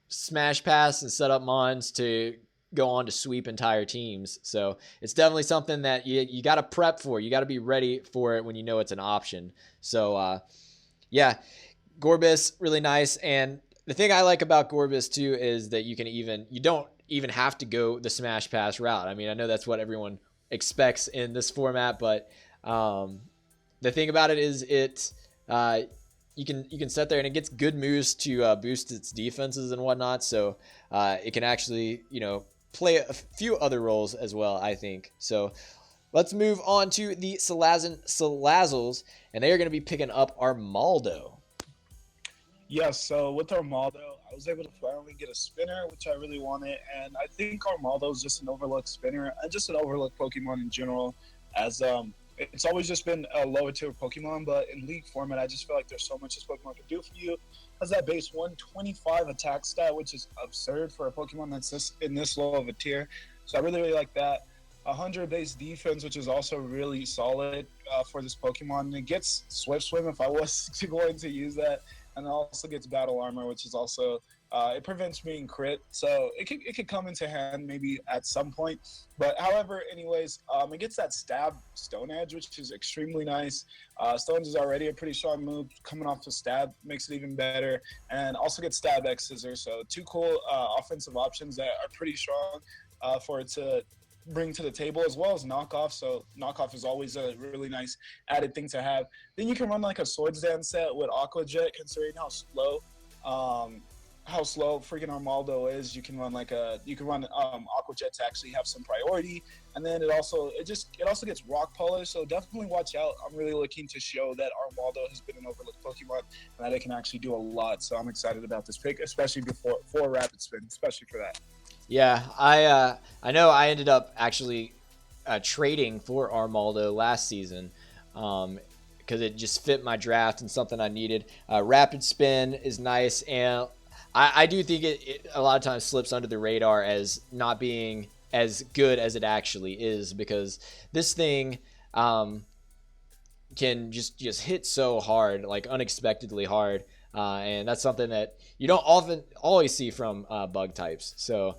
smash pass and set up mons to go on to sweep entire teams. So it's definitely something that you got to prep for. You got to be ready for it when you know it's an option. So yeah, Gorbis, really nice. And the thing I like about Gorbis too is that you don't even have to go the smash pass route. I mean, I know that's what everyone expects in this format, but the thing about it is you can sit there and it gets good moves to boost its defenses and whatnot. So it can actually, play a few other roles as well, I think. So let's move on to the Salazzles, and they are going to be picking up Armaldo. Yes, so with Armaldo, I was able to finally get a spinner, which I really wanted, and I think Armaldo is just an overlooked spinner and just an overlooked Pokemon in general, as it's always just been a lower tier Pokemon, but in League format, I just feel like there's so much this Pokemon can do for you. Has that base 125 attack stat, which is absurd for a Pokemon that's in this low of a tier. So I really, really like that. 100 base defense, which is also really solid for this Pokemon. And it gets Swift Swim if I was going to use that. And it also gets Battle Armor, which is also, it prevents being crit. So it could come into hand maybe at some point. But however, anyways, it gets that Stab Stone Edge, which is extremely nice. Stones is already a pretty strong move. Coming off the Stab makes it even better. And also gets Stab X Scissor. So two cool offensive options that are pretty strong for it to bring to the table, as well as knockoff. So knockoff is always a really nice added thing to have. Then you can run like a Swords Dance set with Aqua Jet, considering how slow freaking Armaldo is. You can run Aqua Jet to actually have some priority. And then it also gets Rock Polish, so definitely watch out. I'm really looking to show that Armaldo has been an overlooked Pokemon and that it can actually do a lot. So I'm excited about this pick, especially for Rapid Spin, especially for that. Yeah, I know I ended up actually trading for Armaldo last season because it just fit my draft and something I needed. Rapid Spin is nice, and I do think it a lot of times slips under the radar as not being as good as it actually is, because this thing can just hit so hard, like unexpectedly hard, and that's something that you don't always see from bug types. So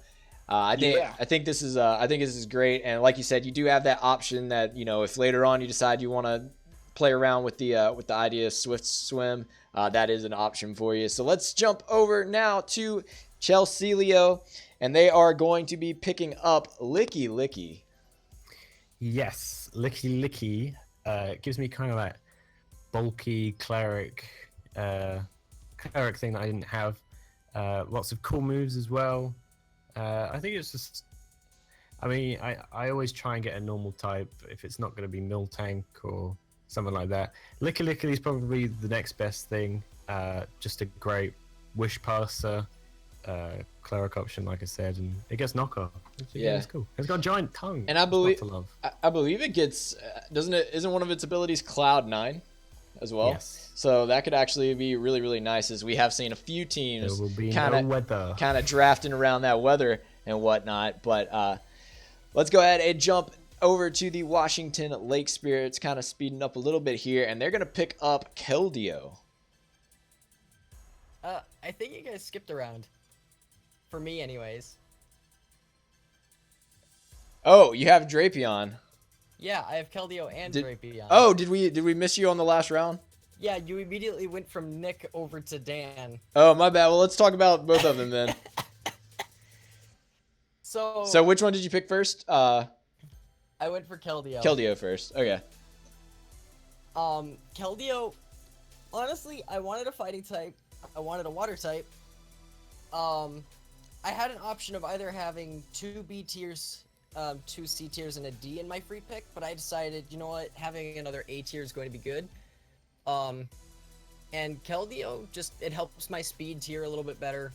I think this is great, and like you said, you do have that option that if later on you decide you want to play around with the idea of Swift Swim, that is an option for you. So let's jump over now to Chelsealio, and they are going to be picking up Licky Licky. Yes, Licky Licky gives me kind of that bulky cleric thing that I didn't have. Lots of cool moves as well. I think it's just, I always try and get a normal type if it's not going to be Miltank or something like that. Licky Licky is probably the next best thing. Just a great Wish Passer, cleric option, like I said, and it gets knockoff. It's cool. It's got a giant tongue, and I believe it gets isn't one of its abilities Cloud 9 as well? Yes. So that could actually be really, really nice, as we have seen a few teams kind of drafting around that weather and whatnot. But let's go ahead and jump over to the Washington Lake Spirits, kind of speeding up a little bit here, and they're going to pick up Keldeo. I think you guys skipped around. For me, anyways. Oh, you have Drapion. Yeah, I have Keldeo and Drapion. Oh, did we miss you on the last round? Yeah, you immediately went from Nick over to Dan. Oh, my bad. Well, let's talk about both of them then. So which one did you pick first? I went for Keldeo. Keldeo first. Okay. Keldeo, honestly, I wanted a fighting type. I wanted a water type. I had an option of either having 2 B tiers, 2 C tiers, and a D in my free pick, but I decided, you know what, having another A tier is going to be good. And Keldeo, just, it helps my speed tier a little bit better.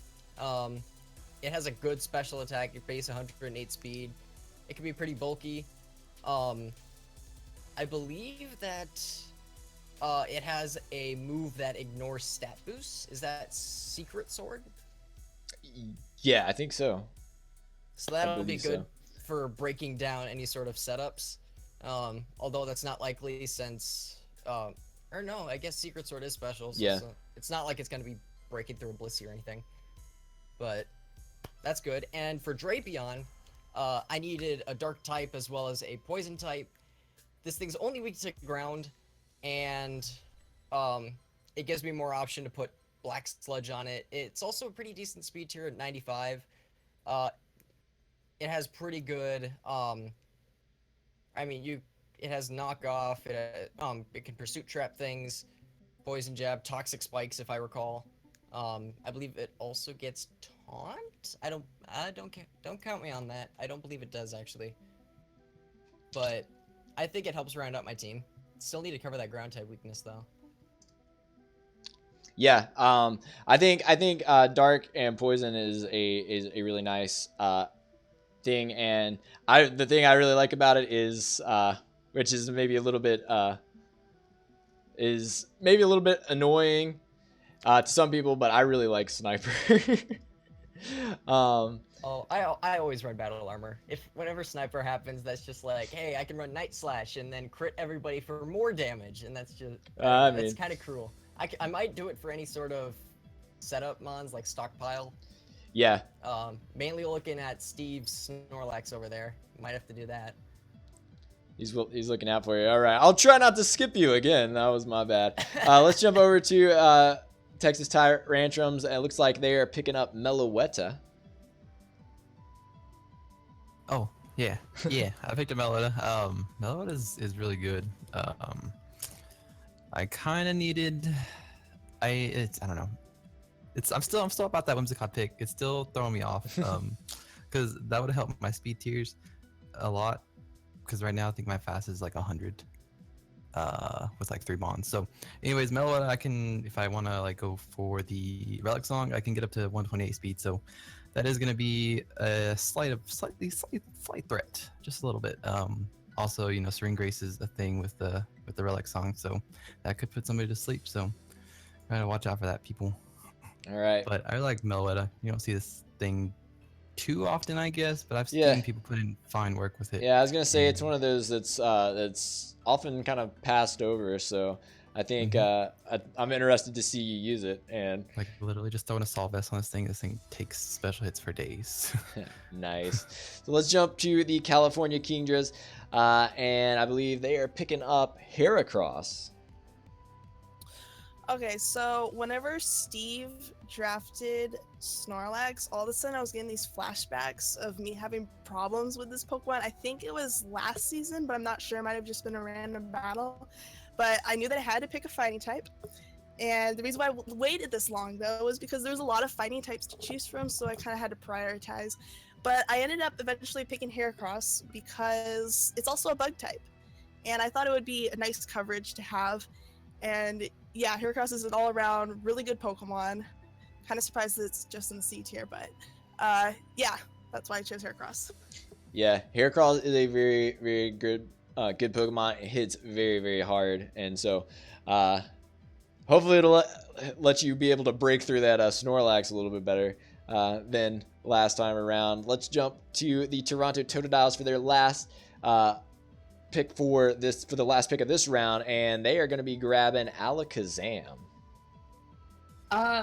It has a good special attack, base 108 speed. It can be pretty bulky. I believe that it has a move that ignores stat boosts. Is that Secret Sword? Yeah, I think so. So that'll be good for breaking down any sort of setups. Although that's not likely since, or no, I guess Secret Sword is special. So it's not like it's going to be breaking through a Blissey or anything. But that's good. And for Drapion, I needed a dark type as well as a poison type. This thing's only weak to ground, and it gives me more option to put Black Sludge on it. It's also a pretty decent speed tier at 95. It has pretty good, I mean, it has knockoff, it can pursuit trap things, poison jab, toxic spikes if I recall. I believe it also gets taunt? Don't count me on that. I don't believe it does actually. But I think it helps round out my team. Still need to cover that ground type weakness though. Yeah, I think dark and poison is a really nice thing, and the thing I really like about it is which is maybe a little bit annoying to some people, but I really like Sniper. I always run battle armor. Whenever Sniper happens, that's just like, hey, I can run Night Slash and then crit everybody for more damage, and that's just that's kind of cruel. I might do it for any sort of setup mons like Stockpile. Yeah. Mainly looking at Steve's Snorlax over there. Might have to do that. He's looking out for you. All right, I'll try not to skip you again. That was my bad. Let's jump over to Texas Tyrant Rantrums. It looks like they are picking up Meloetta. Oh yeah, I picked a Meloetta. Meloetta is really good. I kind of needed. I don't know. I'm still about that Whimsicott pick. It's still throwing me off. Because that would help my speed tiers a lot. Because right now I think my fast is like 100. With like 3 bonds. So, anyways, Meloetta, I can, if I want to like go for the Relic Song, I can get up to 128 speed. So that is going to be a slight threat, just a little bit. Also, you know, Serene Grace is a thing with the Relic Song, so that could put somebody to sleep. So gotta watch out for that, people. All right. But I like Meloetta. You don't see this thing too often, I guess, but I've seen people put in fine work with it. Yeah, I was gonna say it's one of those that's often kind of passed over. So I think I'm interested to see you use it. And like literally just throwing a Assault Vest on this thing takes special hits for days. Nice. So let's jump to the California Kingdras, and I believe they are picking up Heracross. Okay, so whenever Steve drafted Snorlax, all of a sudden I was getting these flashbacks of me having problems with this Pokemon. I think it was last season, but I'm not sure. It might have just been a random battle. But I knew that I had to pick a fighting type. And the reason why I waited this long, though, was because there was a lot of fighting types to choose from, so I kind of had to prioritize. But I ended up eventually picking Heracross because it's also a bug type. And I thought it would be a nice coverage to have. And yeah, Heracross is an all-around really good Pokemon. Kind of surprised that it's just in the C tier, but yeah, that's why I chose Heracross. Yeah, Heracross is a very, very good Pokemon. It hits very, very hard, and so hopefully it'll let you be able to break through that Snorlax a little bit better than last time around. Let's jump to the Toronto Totodiles for their last pick for the last pick of this round, and they are going to be grabbing Alakazam.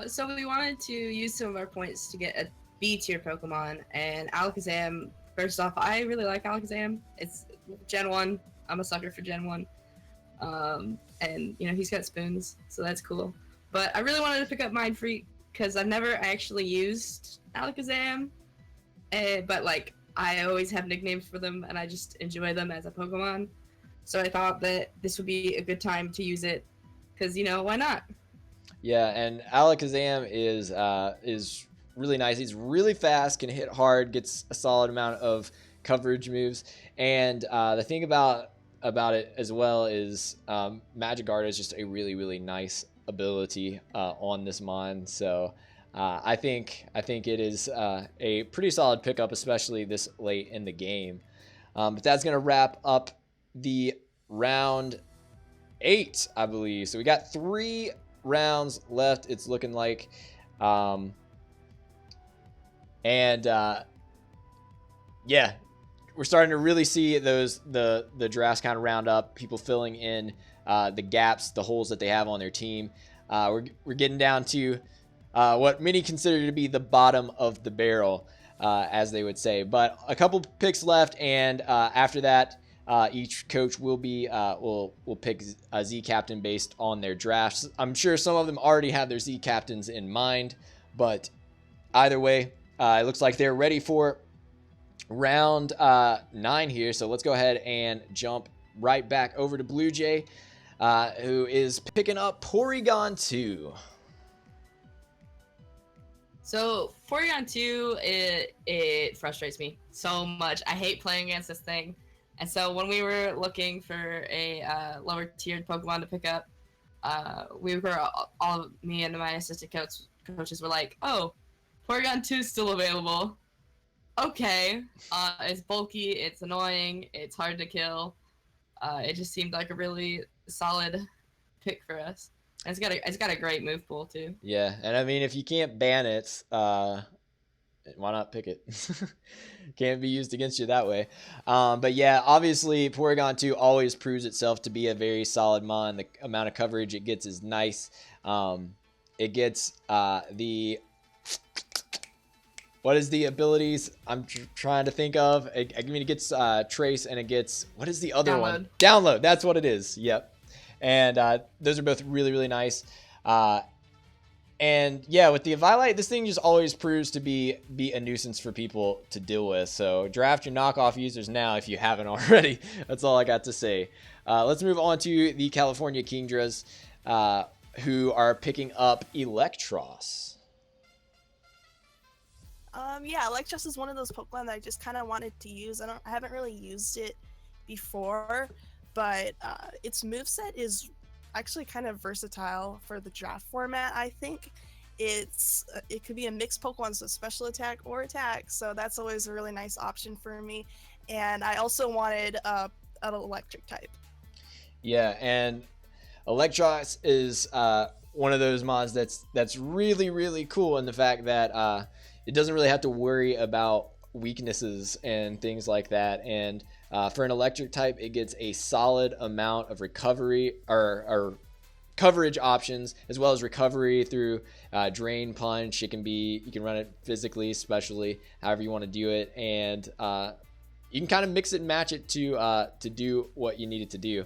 So we wanted to use some of our points to get a B tier Pokemon, and Alakazam, first off, I really like Alakazam. It's Gen 1. I'm a sucker for Gen 1. And, you know, he's got spoons, so that's cool. But I really wanted to pick up Mindfreak because I've never actually used Alakazam. But, like, I always have nicknames for them, and I just enjoy them as a Pokemon. So I thought that this would be a good time to use it, because, why not? Yeah, and Alakazam is really nice. He's really fast, can hit hard, gets a solid amount of coverage moves. And the thing about it as well is Magikarp is just a really, really nice ability on this mon. So I think it is a pretty solid pickup, especially this late in the game. But that's going to wrap up the round 8, I believe. So we got 3 rounds left, it's looking like. Yeah, we're starting to really see the drafts kind of round up, people filling in the gaps, the holes that they have on their team. We're getting down to what many consider to be the bottom of the barrel, as they would say. But a couple picks left, and after that, each coach will pick a Z captain based on their drafts. I'm sure some of them already have their Z captains in mind, but either way, it looks like they're ready for round 9 here. So let's go ahead and jump right back over to Blue Jay, who is picking up Porygon 2. So Porygon 2, it frustrates me so much. I hate playing against this thing. And so when we were looking for a lower tiered Pokemon to pick up, me and my assistant coaches were like, oh, Porygon 2 is still available. Okay. It's bulky, it's annoying, it's hard to kill. It just seemed like a really solid pick for us. And it's got a great move pool too. Yeah, and I mean, if you can't ban it, why not pick it? Can't be used against you that way. But yeah, obviously Porygon 2 always proves itself to be a very solid mon. The amount of coverage it gets is nice. It gets what is the abilities I'm trying to think of? I mean, it gets Trace, and it gets, what is the other one? Download. That's what it is. Yep. And those are both really, really nice. And yeah, with the Eviolite, this thing just always proves to be a nuisance for people to deal with. So draft your knockoff users now if you haven't already. That's all I got to say. Let's move on to the California Kingdras, who are picking up Electros. Yeah, Electros is one of those Pokemon that I just kind of wanted to use. I haven't really used it before, but its moveset is actually kind of versatile for the draft format. I think it could be a mixed Pokemon, so special attack or attack. So that's always a really nice option for me. And I also wanted an electric type. Yeah, and Electros is one of those mods that's really, really cool in the fact that it doesn't really have to worry about weaknesses and things like that. And for an electric type, it gets a solid amount of recovery or coverage options, as well as recovery through drain, punch. You can run it physically, especially however you want to do it, and you can kind of mix it and match it to do what you need it to do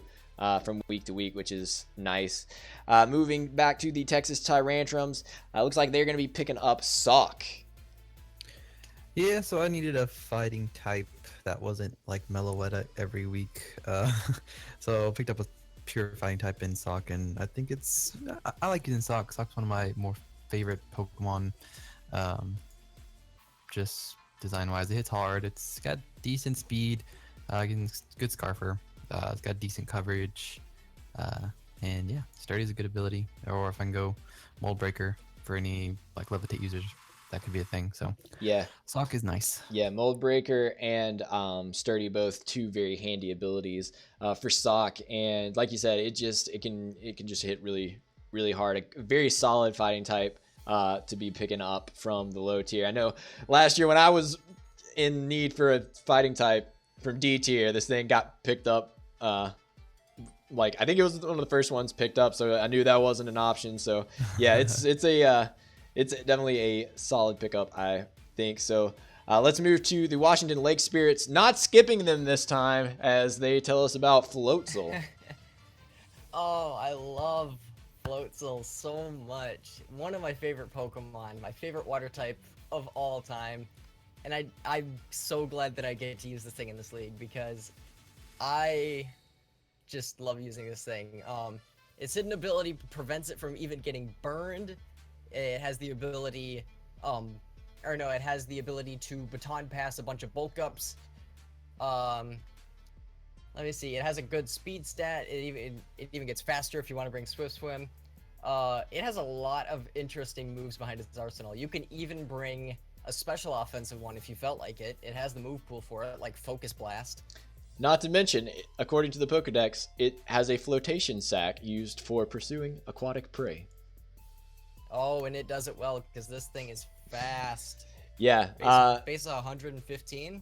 from week to week, which is nice. Moving back to the Texas Tyrantrums, looks like they're going to be picking up Sock. Yeah, so I needed a fighting type that wasn't like Meloetta every week. So I picked up a pure fighting type in Sock, and I think I like it in Sock. Sock's one of my more favorite Pokemon. Just design-wise, it hits hard. It's got decent speed, good Scarfer. It's got decent coverage, and yeah, Sturdy is a good ability. Or if I can go Mold Breaker for any like Levitate users, that could be a thing. So yeah, Sock is nice. Yeah, Mold Breaker and Sturdy, both two very handy abilities for Sock. And like you said, it can just hit really, really hard. A very solid fighting type to be picking up from the low tier. I know last year when I was in need for a fighting type from D tier, this thing got picked up. Like I think it was one of the first ones picked up, so I knew that wasn't an option. So yeah, it's definitely a solid pickup, I think. So let's move to the Washington Lake Spirits, not skipping them this time as they tell us about Floatzel. Oh, I love Floatzel so much. One of my favorite Pokemon, my favorite water type of all time. and I'm so glad that I get to use this thing in this league because I just love using this thing. Its hidden ability prevents it from even getting burned. It has the ability, it has the ability to baton pass a bunch of bulk ups. Let me see. It has a good speed stat. It even gets faster if you want to bring Swift Swim. It has a lot of interesting moves behind its arsenal. You can even bring a special offensive one if you felt like it. It has the move pool for it, like Focus Blast. Not to mention, according to the Pokedex, it has a flotation sac used for pursuing aquatic prey. Oh, and it does it well because this thing is fast. Yeah. Base 115.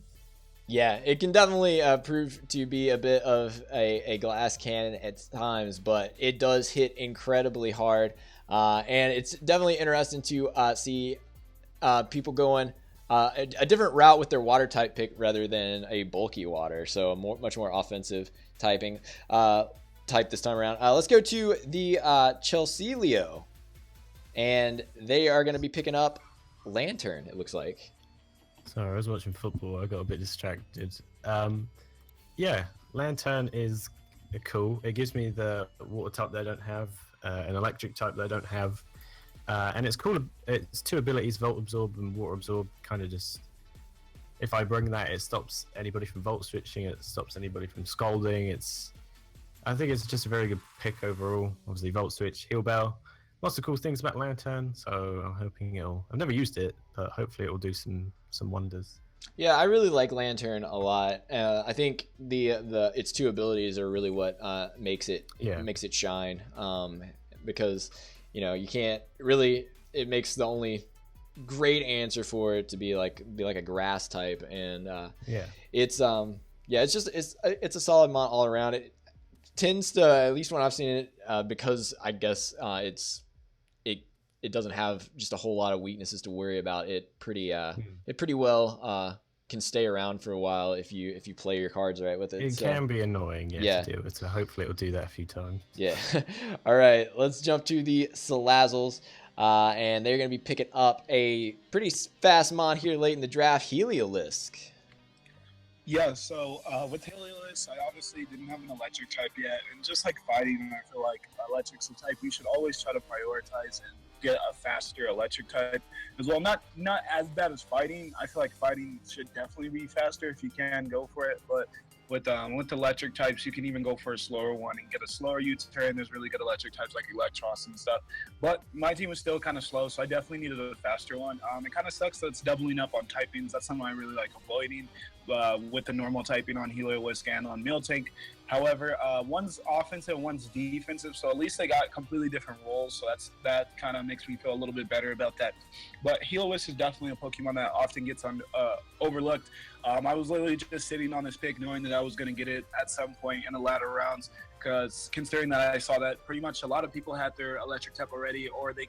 Yeah, it can definitely prove to be a bit of a glass cannon at times, but it does hit incredibly hard. And it's definitely interesting to see people going a different route with their water type pick rather than a bulky water. So much more offensive type this time around. Let's go to the Chelsealio. And they are going to be picking up Lantern, it looks like. Sorry, I was watching football. I got a bit distracted. Yeah, Lantern is cool. It gives me the water type that I don't have, an electric type that I don't have. And it's cool. It's two abilities, Volt Absorb and Water Absorb. Kind of just, if I bring that, it stops anybody from Volt switching. It stops anybody from Scalding. I think it's just a very good pick overall. Obviously, Volt Switch, Heal Bell. Lots of cool things about Lantern, so I'm hoping I've never used it, but hopefully it will do some wonders. Yeah, I really like Lantern a lot. I think its two abilities are really what makes it shine. Because you can't really. It makes the only great answer for it to be like a grass type, and it's it's a solid mon all around. It tends to, at least when I've seen it, because I guess it doesn't have just a whole lot of weaknesses to worry about. It pretty well can stay around for a while if you play your cards right with it. It can be annoying, to deal with. So hopefully it'll do that a few times. Yeah. All right, let's jump to the Salazzles, and they're going to be picking up a pretty fast mon here late in the draft, Heliolisk. Yeah, so with Heliolisk, I obviously didn't have an electric type yet, and just like fighting, I feel like electric's a type we should always try to prioritize and get a faster electric type as well. Not as bad as fighting. I feel like fighting should definitely be faster if you can go for it, but with electric types, you can even go for a slower one and get a slower U-turn. There's really good electric types like Electros and stuff. But my team was still kind of slow, so I definitely needed a faster one. It kind of sucks that it's doubling up on typings. That's something I really like avoiding with the normal typing on Heliolisk and on Miltank. However, one's offensive, one's defensive, so at least they got completely different roles. So that kind of makes me feel a little bit better about that. But Heliolisk is definitely a Pokemon that often gets overlooked. I was literally just sitting on this pick knowing that I was going to get it at some point in the latter rounds, because considering that I saw that pretty much a lot of people had their electric type already, or they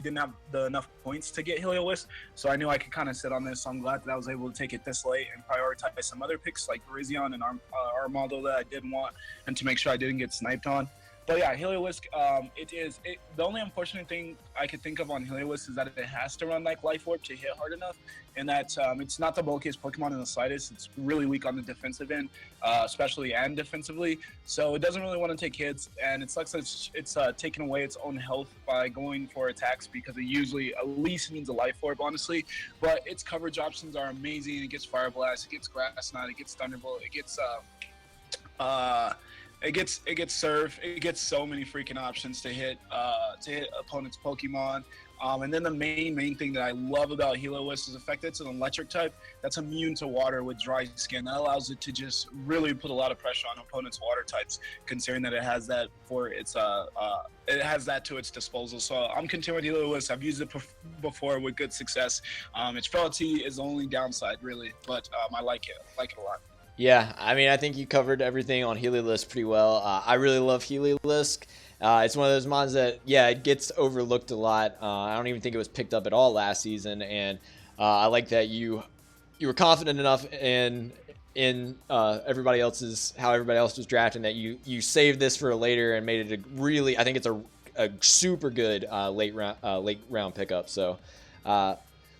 didn't have enough points to get Heliolisk. So I knew I could kind of sit on this. So I'm glad that I was able to take it this late and prioritize some other picks like Virizion and Armaldo that I didn't want, and to make sure I didn't get sniped on. But yeah, Heliolisk, the only unfortunate thing I could think of on Heliolisk is that it has to run like Life Orb to hit hard enough, and that it's not the bulkiest Pokemon in the slightest. It's really weak on the defensive end, especially and defensively. So it doesn't really want to take hits, and it sucks that it's taking away its own health by going for attacks, because it usually at least needs a Life Orb, honestly. But its coverage options are amazing. It gets Fire Blast, it gets Grass Knot, it gets Thunderbolt, it gets it gets Surf. It gets so many freaking options to hit opponents' Pokemon. And then the main thing that I love about Heliolisk is the fact that it's an electric type that's immune to water with dry skin. That allows it to just really put a lot of pressure on opponents' water types, considering that it has that to its disposal. So I'm content with Heliolisk. I've used it before with good success. Its frailty is the only downside, really, but I like it. I like it a lot. Yeah, I mean, I think you covered everything on Heliolisk pretty well. I really love Heliolisk. It's one of those mons that, it gets overlooked a lot. I don't even think it was picked up at all last season, and I like that you were confident enough in everybody else's, how everybody else was drafting, that you saved this for later and made it a really, I think it's a super good late round pickup. So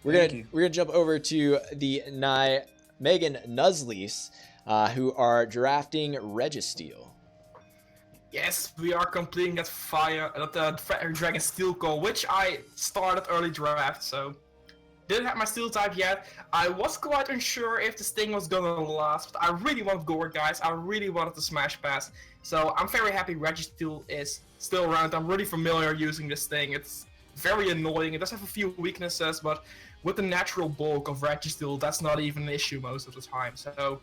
Thank we're gonna jump over to the Megan Nuzleys, who are drafting Registeel. Yes, we are completing that Dragon Steel goal, which I started early draft, so didn't have my Steel type yet. I was quite unsure if this thing was gonna last, but I really wanted Gore, guys. I really wanted to Smash Pass, so I'm very happy Registeel is still around. I'm really familiar using this thing. It's very annoying. It does have a few weaknesses, but with the natural bulk of Registeel, that's not even an issue most of the time. So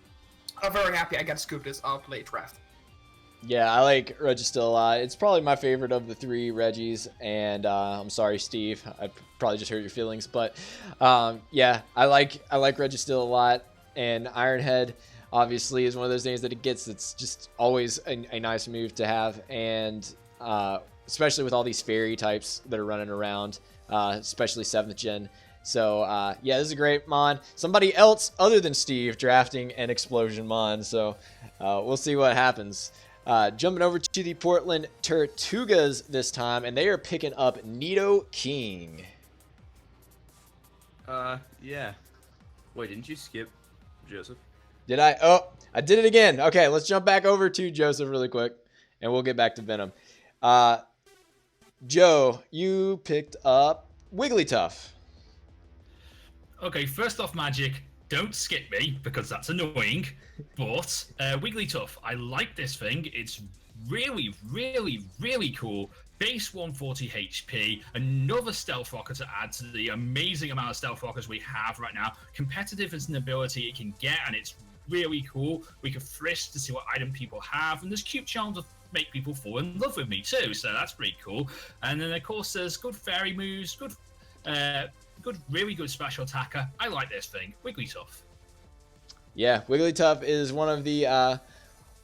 I'm very happy I got to scoop this up late draft. Yeah, I like Registeel a lot. It's probably my favorite of the 3 Reggies, and I'm sorry, Steve. I probably just hurt your feelings, but yeah, I like Registeel a lot. And Ironhead, obviously, is one of those things that it gets. It's just always a nice move to have, and especially with all these fairy types that are running around, especially 7th gen. So yeah, this is a great mon. Somebody else other than Steve drafting an Explosion mon. So we'll see what happens. Jumping over to the Portland Tortugas this time, and they are picking up Nidoking. Yeah. Wait, didn't you skip Joseph? Did I? Oh, I did it again. Okay, let's jump back over to Joseph really quick, and we'll get back to Venom. Joe, you picked up Wigglytuff. Okay, first off, Magic, don't skip me because that's annoying. But Wigglytuff, I like this thing. It's really, really, really cool. Base 140 HP, another Stealth Rocker to add to the amazing amount of Stealth Rockers we have right now. Competitive is an ability it can get, and it's really cool. We can frisk to see what item people have, and there's cute charms to make people fall in love with me too, so that's pretty cool. And then, of course, there's good fairy moves, really good special attacker. I like this thing, Wigglytuff. Yeah, Wigglytuff is one of the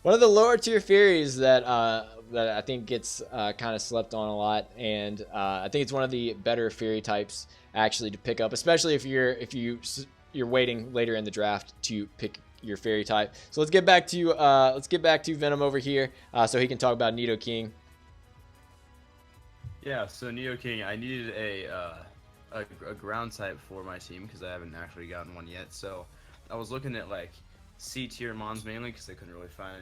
lower tier fairies that I think gets kind of slept on a lot, and I think it's one of the better fairy types actually to pick up, especially if you're waiting later in the draft to pick your fairy type. So let's get back to Venom over here, so he can talk about Nidoking. Yeah, so Nidoking, I needed a ground type for my team because I haven't actually gotten one yet. So I was looking at like C tier mons mainly because I couldn't really find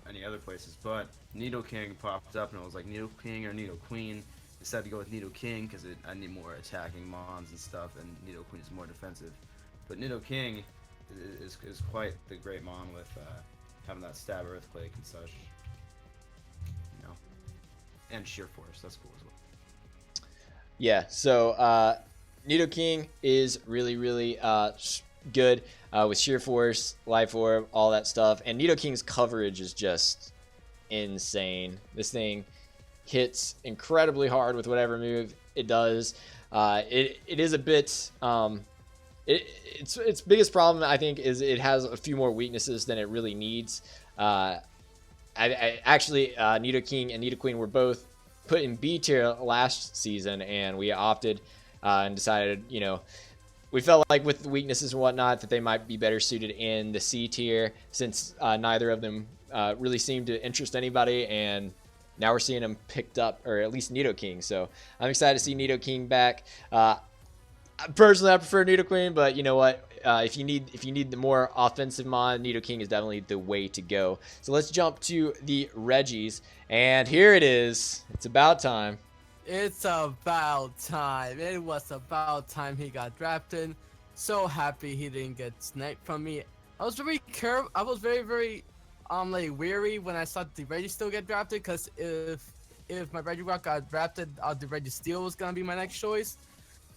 any other places. But Nidoking popped up and I was like Nidoking or Nidoqueen. Decided to go with Nidoking because I need more attacking mons and stuff, and Nidoqueen is more defensive. But Nidoking is quite the great mon with having that stab earthquake and such. You know, and sheer force. That's cool as well. Yeah, so Nidoking is really, really good with Sheer Force, Life Orb, all that stuff. And Nidoking's coverage is just insane. This thing hits incredibly hard with whatever move it does. It is a bit... its biggest problem, I think, is it has a few more weaknesses than it really needs. Actually, Nidoking and Nidoqueen were both put in B tier last season, and we opted and decided, you know, we felt like with the weaknesses and whatnot that they might be better suited in the C tier, since neither of them really seemed to interest anybody, and now we're seeing them picked up, or at least Nidoking. So I'm excited to see Nidoking back. Personally, I prefer Nidoqueen, but you know what? If you need the more offensive mon, Nidoking is definitely the way to go. So let's jump to the Reggies, and here it is. It's about time. It's about time. It was about time he got drafted. So happy he didn't get sniped from me. I was very very like weary when I saw the Registeel get drafted, because if my Regirock got drafted, the Registeel was gonna be my next choice.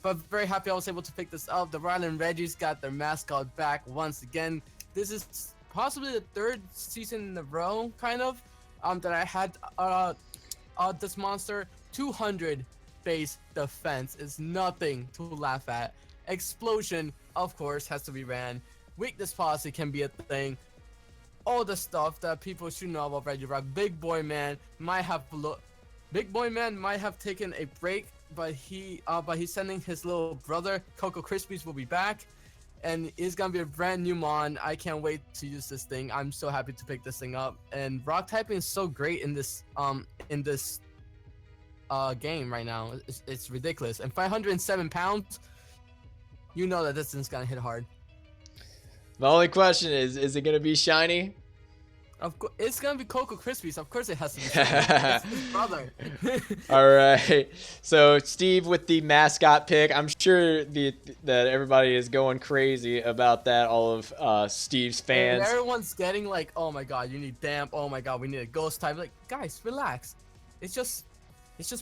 But very happy I was able to pick this up. The Ryland Reggies got their mascot back once again. This is possibly the 3rd season in a row, kind of, that I had this monster. 200 base defense is nothing to laugh at. Explosion, of course, has to be ran. Weakness policy can be a thing. All the stuff that people should know about Regirock. Big Boy Man might have taken a break, but he's sending his little brother. Cocoa Krispies will be back, and it's gonna be a brand new mon. I can't wait to use this thing. I'm so happy to pick this thing up. And rock typing is so great in this game right now. It's ridiculous. And 507 pounds. you know that this thing's gonna hit hard. The only question is it gonna be shiny? Of course, it's gonna be Cocoa Krispies. Of course, it has to be shiny. It's his brother. All right. So Steve with the mascot pick. I'm sure that everybody is going crazy about that. All of Steve's And fans. everyone's getting like, oh my god, you need damp. Oh my god, we need a ghost type. Like, guys, relax. It's just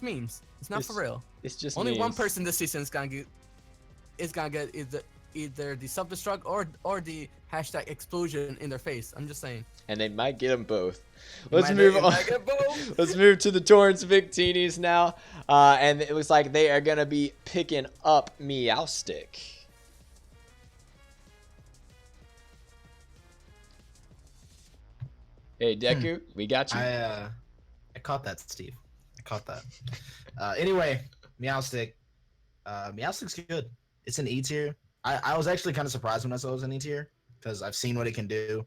memes. It's not for real. It's just only one memes. person this season is gonna get either the self-destruct or the hashtag explosion in their face. I'm just saying. And they might get them both. Let's move on. Let's move to the Torrance Victinis now. And it looks like they are going to be picking up Meowstic. Hey, Deku, we got you. I caught that, Steve. I caught that. Anyway, Meowstic. Meowstic's good. It's an E tier. I was actually kind of surprised when I saw it was an E tier because I've seen what it can do.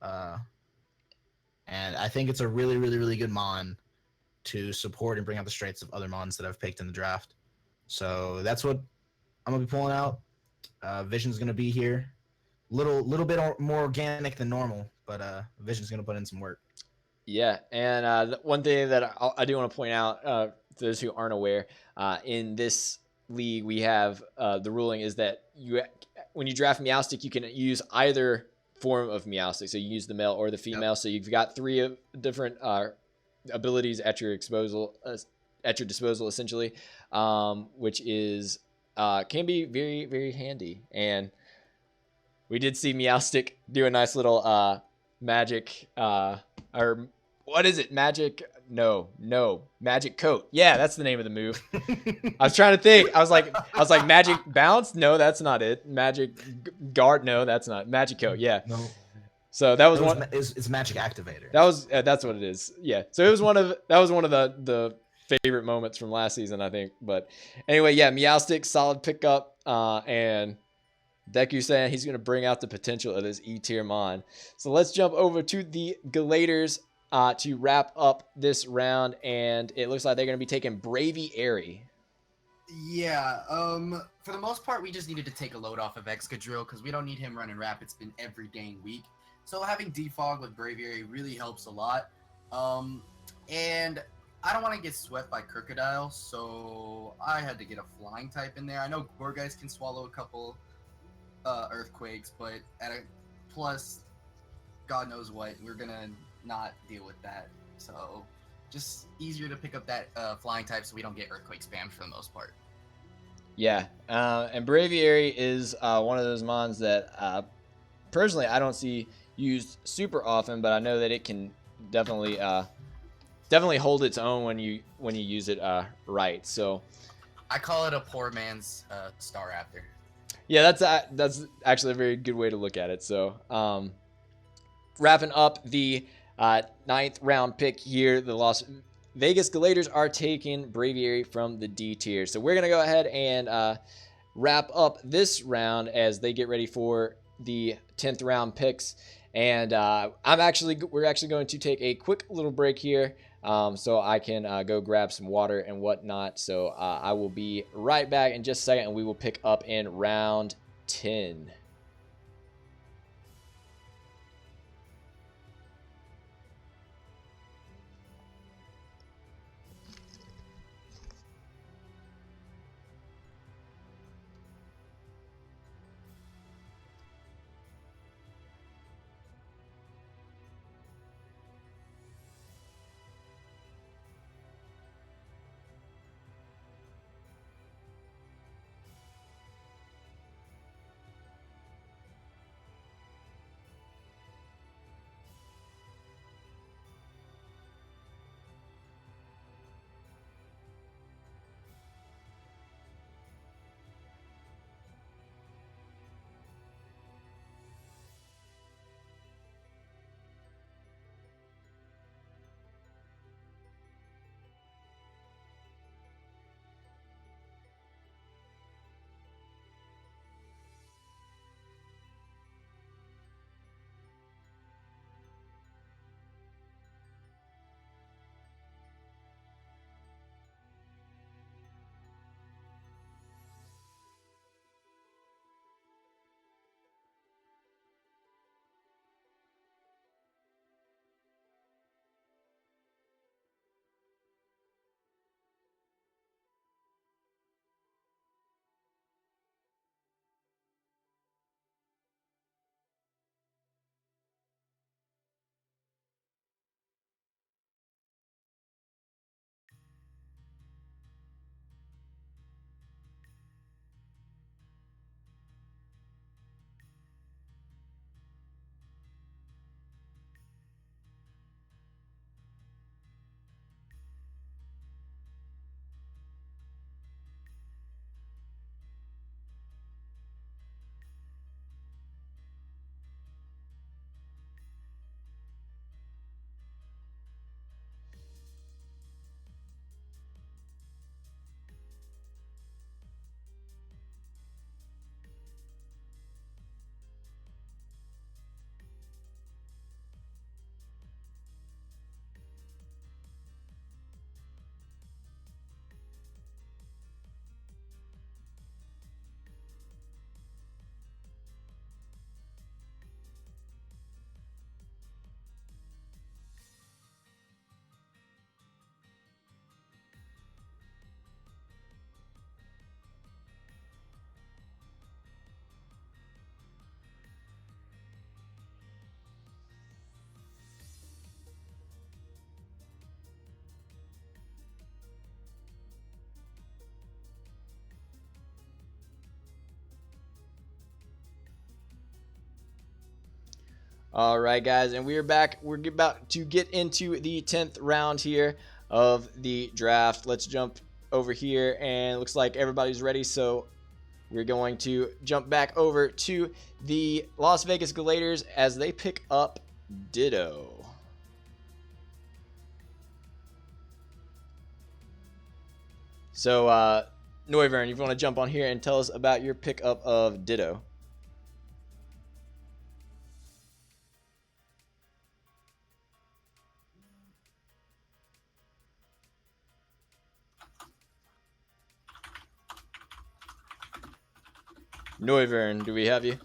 And I think it's a really, really, really good mon to support and bring out the strengths of other mons that I've picked in the draft. So that's what I'm gonna be pulling out. Vision's gonna be here. Little bit more organic than normal, but Vision's gonna put in some work. Yeah, and one thing that I do want to point out, to those who aren't aware, in this league we have the ruling is that when you draft Meowstic, you can use either form of Meowstic. So you use the male or the female. Yep. So you've got 3 different abilities at your disposal, essentially, which is can be very, very handy. And we did see Meowstic do a nice little magic or what is it? Magic coat. Yeah, that's the name of the move. I was trying to think. I was like magic bounce. No, that's not it. Magic guard. No, that's not magic coat. Yeah. No. So that was one. It's MagicActivatr. That's what it is. Yeah. So it was one of the favorite moments from last season, I think. But anyway, yeah, Meowstic, solid pickup. And Deku saying he's gonna bring out the potential of this E tier mon. So let's jump over to the Galators to wrap up this round, and it looks like they're going to be taking Braviary. Yeah, for the most part, we just needed to take a load off of Excadrill because we don't need him running Rapid Spin every dang week. So having Defog with Braviary really helps a lot. And I don't want to get swept by Crocodile, so I had to get a flying type in there. I know Gorgeist can swallow a couple Earthquakes, but at a plus, God knows what, we're going to not deal with that. So just easier to pick up that flying type so we don't get Earthquake spammed for the most part. Yeah, and Braviary is one of those mons that personally I don't see used super often, but I know that it can definitely hold its own when you use it right. So I call it a poor man's Star Raptor. Yeah, that's actually a very good way to look at it. So wrapping up the 9th round pick here, the Las Vegas Galators are taking Braviary from the D tier. So we're going to go ahead and wrap up this round as they get ready for the 10th round picks. And we're actually going to take a quick little break here so I can go grab some water and whatnot. So I will be right back in just a second, and we will pick up in round 10. All right, guys, and we are back. We're about to get into the 10th round here of the draft. Let's jump over here, and it looks like everybody's ready, so we're going to jump back over to the Las Vegas Gladiators as they pick up Ditto. So, Noivern, you want to jump on here and tell us about your pickup of Ditto? Noivern, do we have you?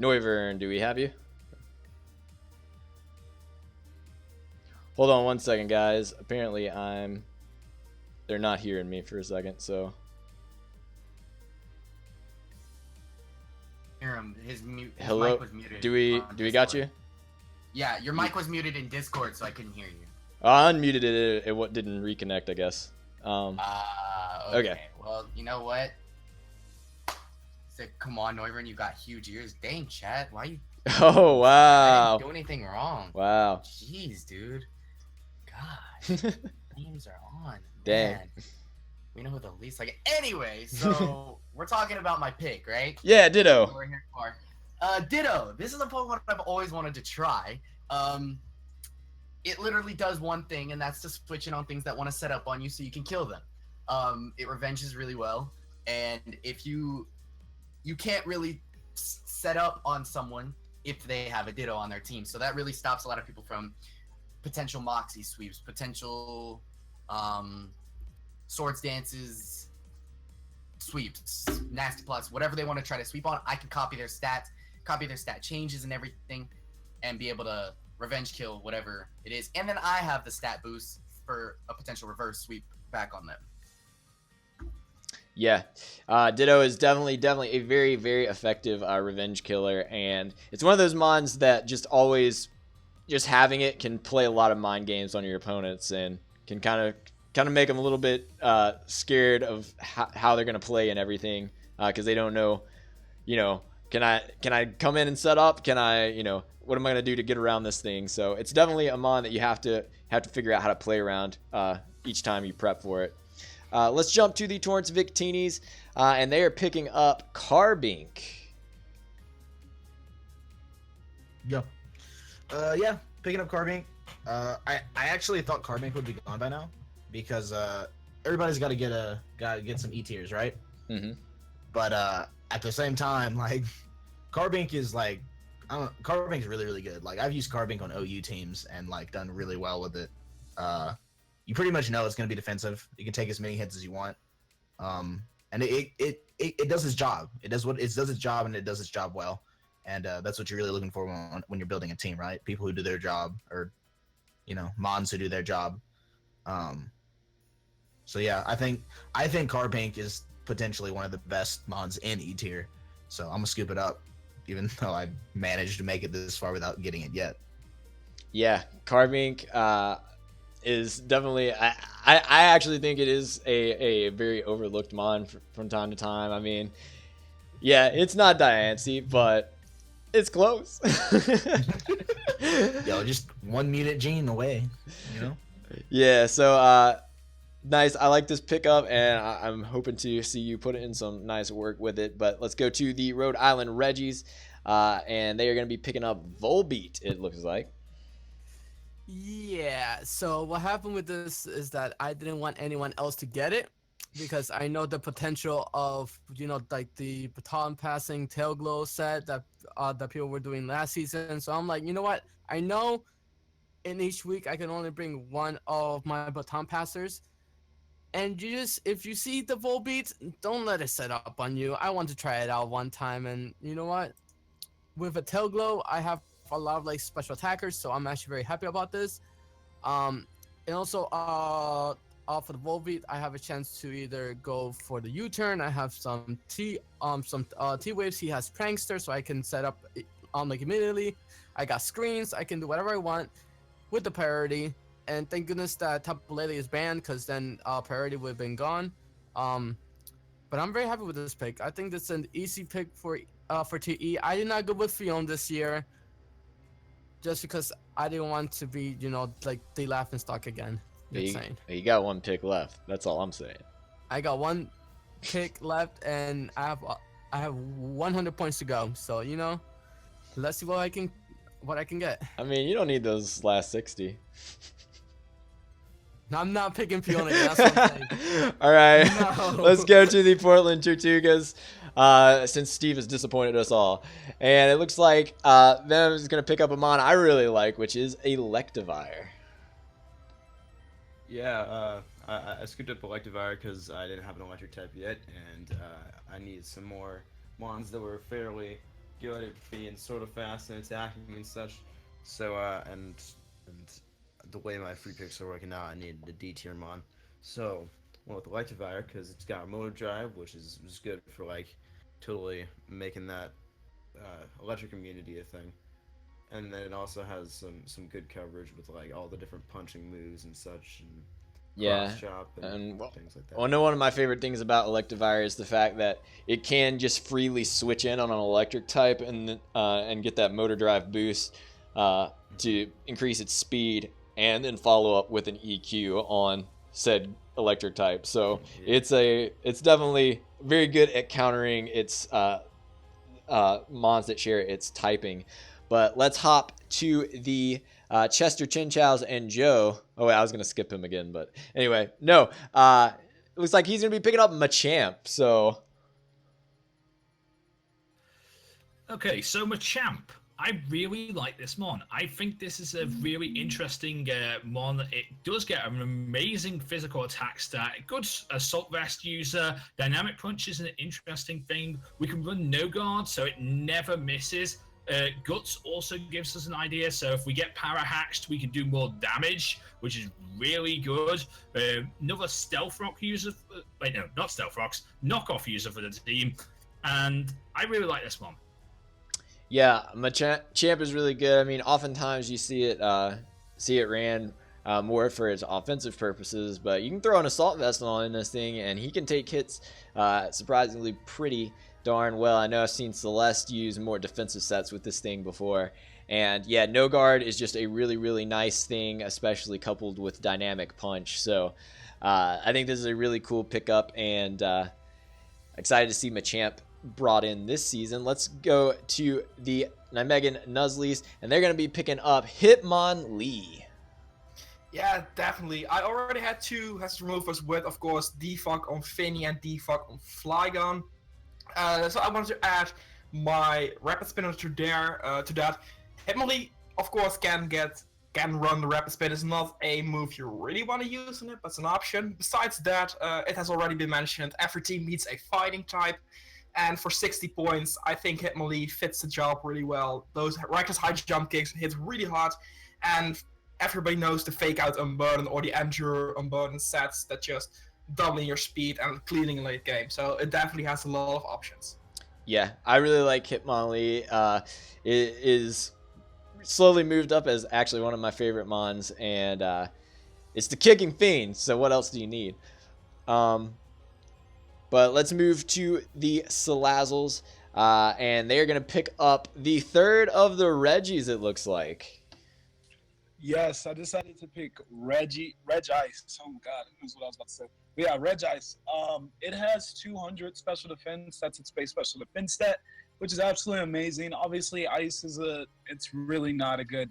Noivern, do we have you? Hold on one second, guys. Apparently they're not hearing me for a second, so. Hear him. His Hello? mic was muted. Do we got you? Yeah, your mic was muted in Discord, so I couldn't hear you. I unmuted it. It didn't reconnect, I guess. Okay. Well, you know what? Come on, Noivern, you got huge ears. Dang, chat. Why you? Oh, wow. I didn't do anything wrong. Wow. Jeez, dude. Gosh. Names are on. Dang. Man. We know who the least like. Anyway, so we're talking about my pick, right? Yeah, Ditto. We're here for Ditto. This is a Pokemon I've always wanted to try. It literally does one thing, and that's to switch in on things that want to set up on you so you can kill them. It revenges really well, and if you can't really set up on someone if they have a Ditto on their team, so that really stops a lot of people from potential Moxie sweeps, potential Swords Dances sweeps, Nasty Plots, whatever they want to try to sweep on. I can copy their stats, copy their stat changes and everything, and be able to revenge kill whatever it is. And then I have the stat boost for a potential reverse sweep back on them. Yeah, Ditto is definitely a very, very effective revenge killer, and it's one of those mons that just having it can play a lot of mind games on your opponents and can kind of make them a little bit scared of how they're going to play and everything, because they don't know, can I come in and set up? Can I, what am I going to do to get around this thing? So it's definitely a mon that you have to figure out how to play around each time you prep for it. Let's jump to the Torrance Victinis, and they are picking up Carbink. Yeah, picking up Carbink. I actually thought Carbink would be gone by now because everybody's got to get some E tiers, right? Mm-hmm. But at the same time, like Carbink is like, Carbink is really, really good. Like I've used Carbink on OU teams and like done really well with it. You pretty much know it's going to be defensive. You can take as many hits as you want, and it does its job. It does its job, and it does its job well. And that's what you're really looking for when you're building a team, right? People who do their job, or mons who do their job. So yeah, I think Carbink is potentially one of the best mons in E tier. So I'm gonna scoop it up, even though I managed to make it this far without getting it yet. Yeah, Carbink is definitely. I actually think it is a very overlooked mon from time to time. I mean, yeah, it's not Diancie, but it's close. Yo, just one mutant gene away, Yeah, so nice. I like this pickup, and I'm hoping to see you put in some nice work with it. But let's go to the Rhode Island Reggies, and they are going to be picking up Volbeat, it looks like. Yeah, so what happened with this is that I didn't want anyone else to get it because I know the potential of, like the baton passing tail glow set that people were doing last season. So I'm like, you know what? I know in each week I can only bring one of my baton passers. And if you see the Volbeat, don't let it set up on you. I want to try it out one time, and you know what? With a tail glow, I have a lot of like special attackers, so I'm actually very happy about this. And also for the Volbeat, I have a chance to either go for the U-turn. I have some T-waves. He has Prankster, so I can set up like immediately. I got screens. I can do whatever I want with the priority. And thank goodness that Tapu Lele is banned, because then priority would have been gone. But But I'm very happy with this pick. I think this is an easy pick for TE. I did not go with Fion this year, just because I didn't want to be, like the laughing stock again. You got one pick left. That's all I'm saying. I got one pick left, and I have 100 points to go. So let's see what I can get. I mean, you don't need those last 60. I'm not picking Fiona. That's what I'm saying. All right, No. Let's go to the Portland Tortugas. Since Steve has disappointed us all, and it looks like Venom is going to pick up a mon I really like, which is Electivire. Yeah, I scooped up Electivire because I didn't have an electric type yet, and I needed some more mons that were fairly good at being sort of fast and attacking and such. So and the way my free picks are working out, I needed a D tier mon. So went with Electivire because it's got a motor drive, which is good for like totally making that electric immunity a thing. And then it also has some good coverage with like all the different punching moves and such, and cross chop and things like that. Well, I know one of my favorite things about Electivire is the fact that it can just freely switch in on an electric type and get that motor drive boost to increase its speed, and then follow up with an EQ on said electric type. So it's definitely very good at countering its mons that share its typing. But let's hop to the Chester Chinchows and Joe. Oh, wait, I was going to skip him again. But anyway, no. It looks like he's going to be picking up Machamp. So. Okay, so Machamp. I really like this mon. I think this is a really interesting mon. It does get an amazing physical attack stat, good assault vest user, dynamic punch is an interesting thing. We can run no guard, so it never misses. Guts also gives us an idea, so if we get para hatched, we can do more damage, which is really good. Another stealth rock user, wait, no, not stealth rocks, knockoff user for the team, and I really like this one. Yeah, Machamp is really good. I mean, oftentimes you see it ran more for its offensive purposes, but you can throw an assault vest on this thing, and he can take hits surprisingly pretty darn well. I know I've seen Celeste use more defensive sets with this thing before, and yeah, no guard is just a really, really nice thing, especially coupled with dynamic punch. So I think this is a really cool pickup, and excited to see Machamp brought in this season. Let's go to the Nijmegen Nuzleys, and they're going to be picking up Hitmonlee. Yeah, definitely. I already had two has removers with, of course, Defog on Finny and Defog on Flygon. So I wanted to add my Rapid Spinner to that. Hitmonlee, of course, can run the Rapid Spin. It's not a move you really want to use in it, but it's an option. Besides that, it has already been mentioned, every team needs a fighting type. And for 60 points, I think Hitmonlee fits the job really well. Those reckless high jump kicks hit really hard, and everybody knows the fake out unburden or the endure unburden sets that just doubling your speed and cleaning late game. So it definitely has a lot of options. Yeah, I really like Hitmonlee. It is slowly moved up as actually one of my favorite mons, and it's the kicking fiend. So what else do you need? But let's move to the Salazzles, and they're going to pick up the third of the Reggies, it looks like. Yes, I decided to pick Regice. Oh, my God, that's what I was about to say. But yeah, Regice. It has 200 special defense. That's its base special defense stat, which is absolutely amazing. Obviously, Ice it's really not a good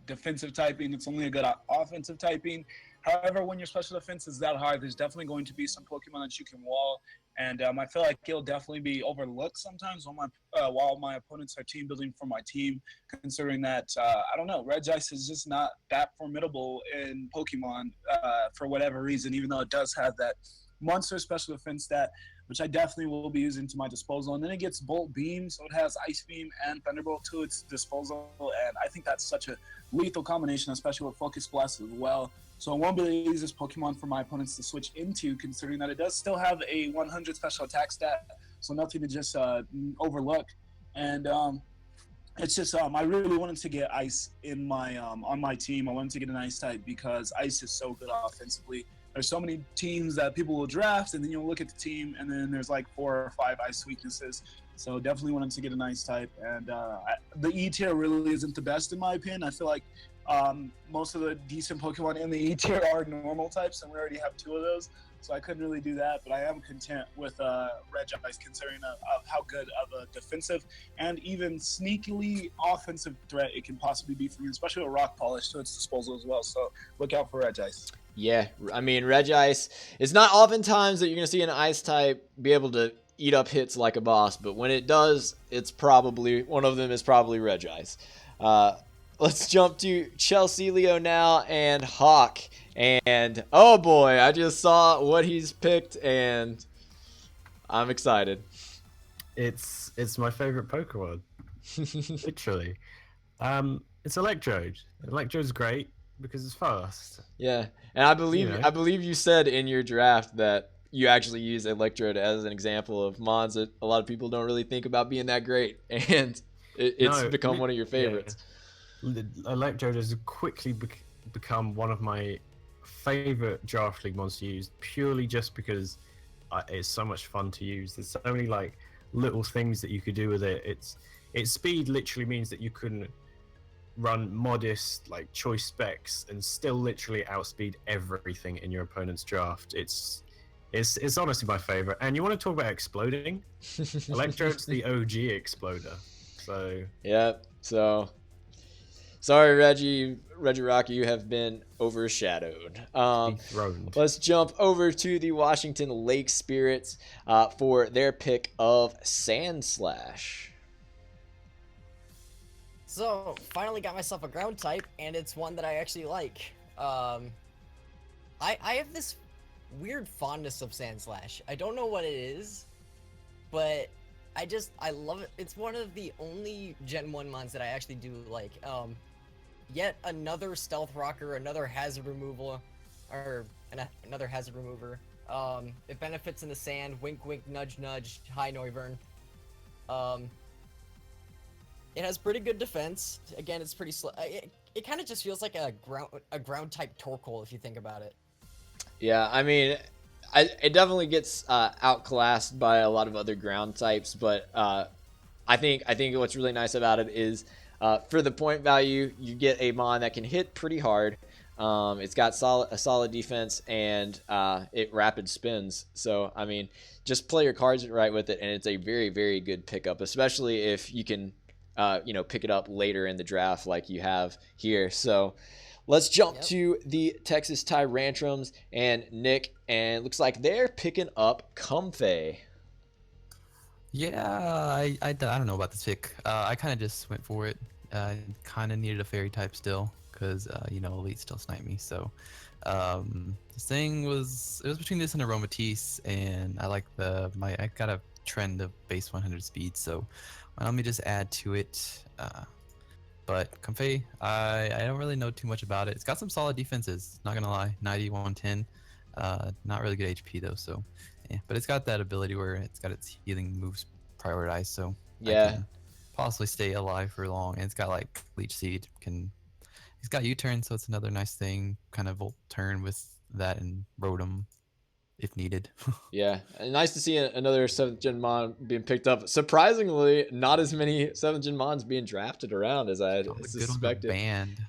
defensive typing. It's only a good offensive typing. However, when your special defense is that high, there's definitely going to be some Pokemon that you can wall, and I feel like it'll definitely be overlooked sometimes while my opponents are team building for my team, considering that, I don't know, Regice is just not that formidable in Pokemon for whatever reason, even though it does have that monster special defense stat, which I definitely will be using to my disposal. And then it gets Bolt Beam, so it has Ice Beam and Thunderbolt to its disposal, and I think that's such a lethal combination, especially with Focus Blast as well. So it won't be the easiest Pokemon for my opponents to switch into, considering that it does still have a 100 special attack stat, so nothing to just overlook. And it's just I really wanted to get Ice in my on my team. I wanted to get an Ice type because Ice is so good offensively. there's so many teams that people will draft, and then you'll look at the team, and then there's like 4 or 5 ice weaknesses. So definitely wanted to get an ice type, and the E tier really isn't the best in my opinion. I feel like most of the decent Pokemon in the E tier are normal types, and we already have 2 of those, so I couldn't really do that. But I am content with Regice, considering how good of a defensive and even sneakily offensive threat it can possibly be for me, especially with Rock Polish to its disposal as well. So look out for Regice. Yeah, I mean, Regice, it's not oftentimes that you're going to see an ice type be able to eat up hits like a boss, but when it does, it's probably, one of them is probably Regice. Let's jump to Chelsea Leo now and Hawk. And, oh boy, I just saw what he's picked, and I'm excited. It's my favorite Pokemon. Literally. It's Electrode. Electrode's great because it's fast. Yeah, and I believe you said in your draft that you actually use Electrode as an example of mons that a lot of people don't really think about being that great, and it's become one of your favorites. Yeah. Electrode has quickly become one of my favorite draft league mons to use, purely just because it's so much fun to use. There's so many like little things that you could do with it. Its speed literally means that you can run modest like choice specs and still literally outspeed everything in your opponent's draft. It's honestly my favorite. And you want to talk about exploding? Electrode's the OG exploder. So yeah. So sorry, Reggie Rocky, you have been overshadowed. Let's jump over to the Washington Lake Spirits for their pick of Sandslash. So, finally got myself a ground type, and it's one that I actually like. I have this weird fondness of Sandslash. I don't know what it is, but I love it. It's one of the only Gen 1 mons that I actually do like. Yet another stealth rocker, another hazard removal, or another hazard remover. It benefits in the sand. Wink, wink, nudge, nudge. Hi, Noivern. It has pretty good defense. Again, it's pretty slow. It kind of just feels like a ground type Torkoal if you think about it. Yeah, I mean, it definitely gets outclassed by a lot of other ground types, but I think what's really nice about it is for the point value, you get a mon that can hit pretty hard. It's got a solid defense, and it rapid spins. So I mean, just play your cards right with it, and it's a very, very good pickup, especially if you can pick it up later in the draft like you have here. So let's jump to the Texas Tyrantrums and Nick, and it looks like they're picking up Comfey. Yeah, I don't know about this pick. I kind of just went for it. Kind of needed a fairy type still, because Elite still sniped me. So this thing was between this and Aromatisse, and I like I got a trend of base 100 speed, so let me just add to it. But Comfey, I don't really know too much about it. It's got some solid defenses, not gonna lie. 90, 110. Not really good HP though, so yeah. But it's got that ability where it's got its healing moves prioritized, so yeah, I can possibly stay alive for long. And it's got like Leech Seed. It's got U-turn, so it's another nice thing. Kind of Volt turn with that and Rotom if needed. Yeah, and nice to see another 7th Gen Mon being picked up. Surprisingly, not as many 7th Gen Mons being drafted around as I suspected.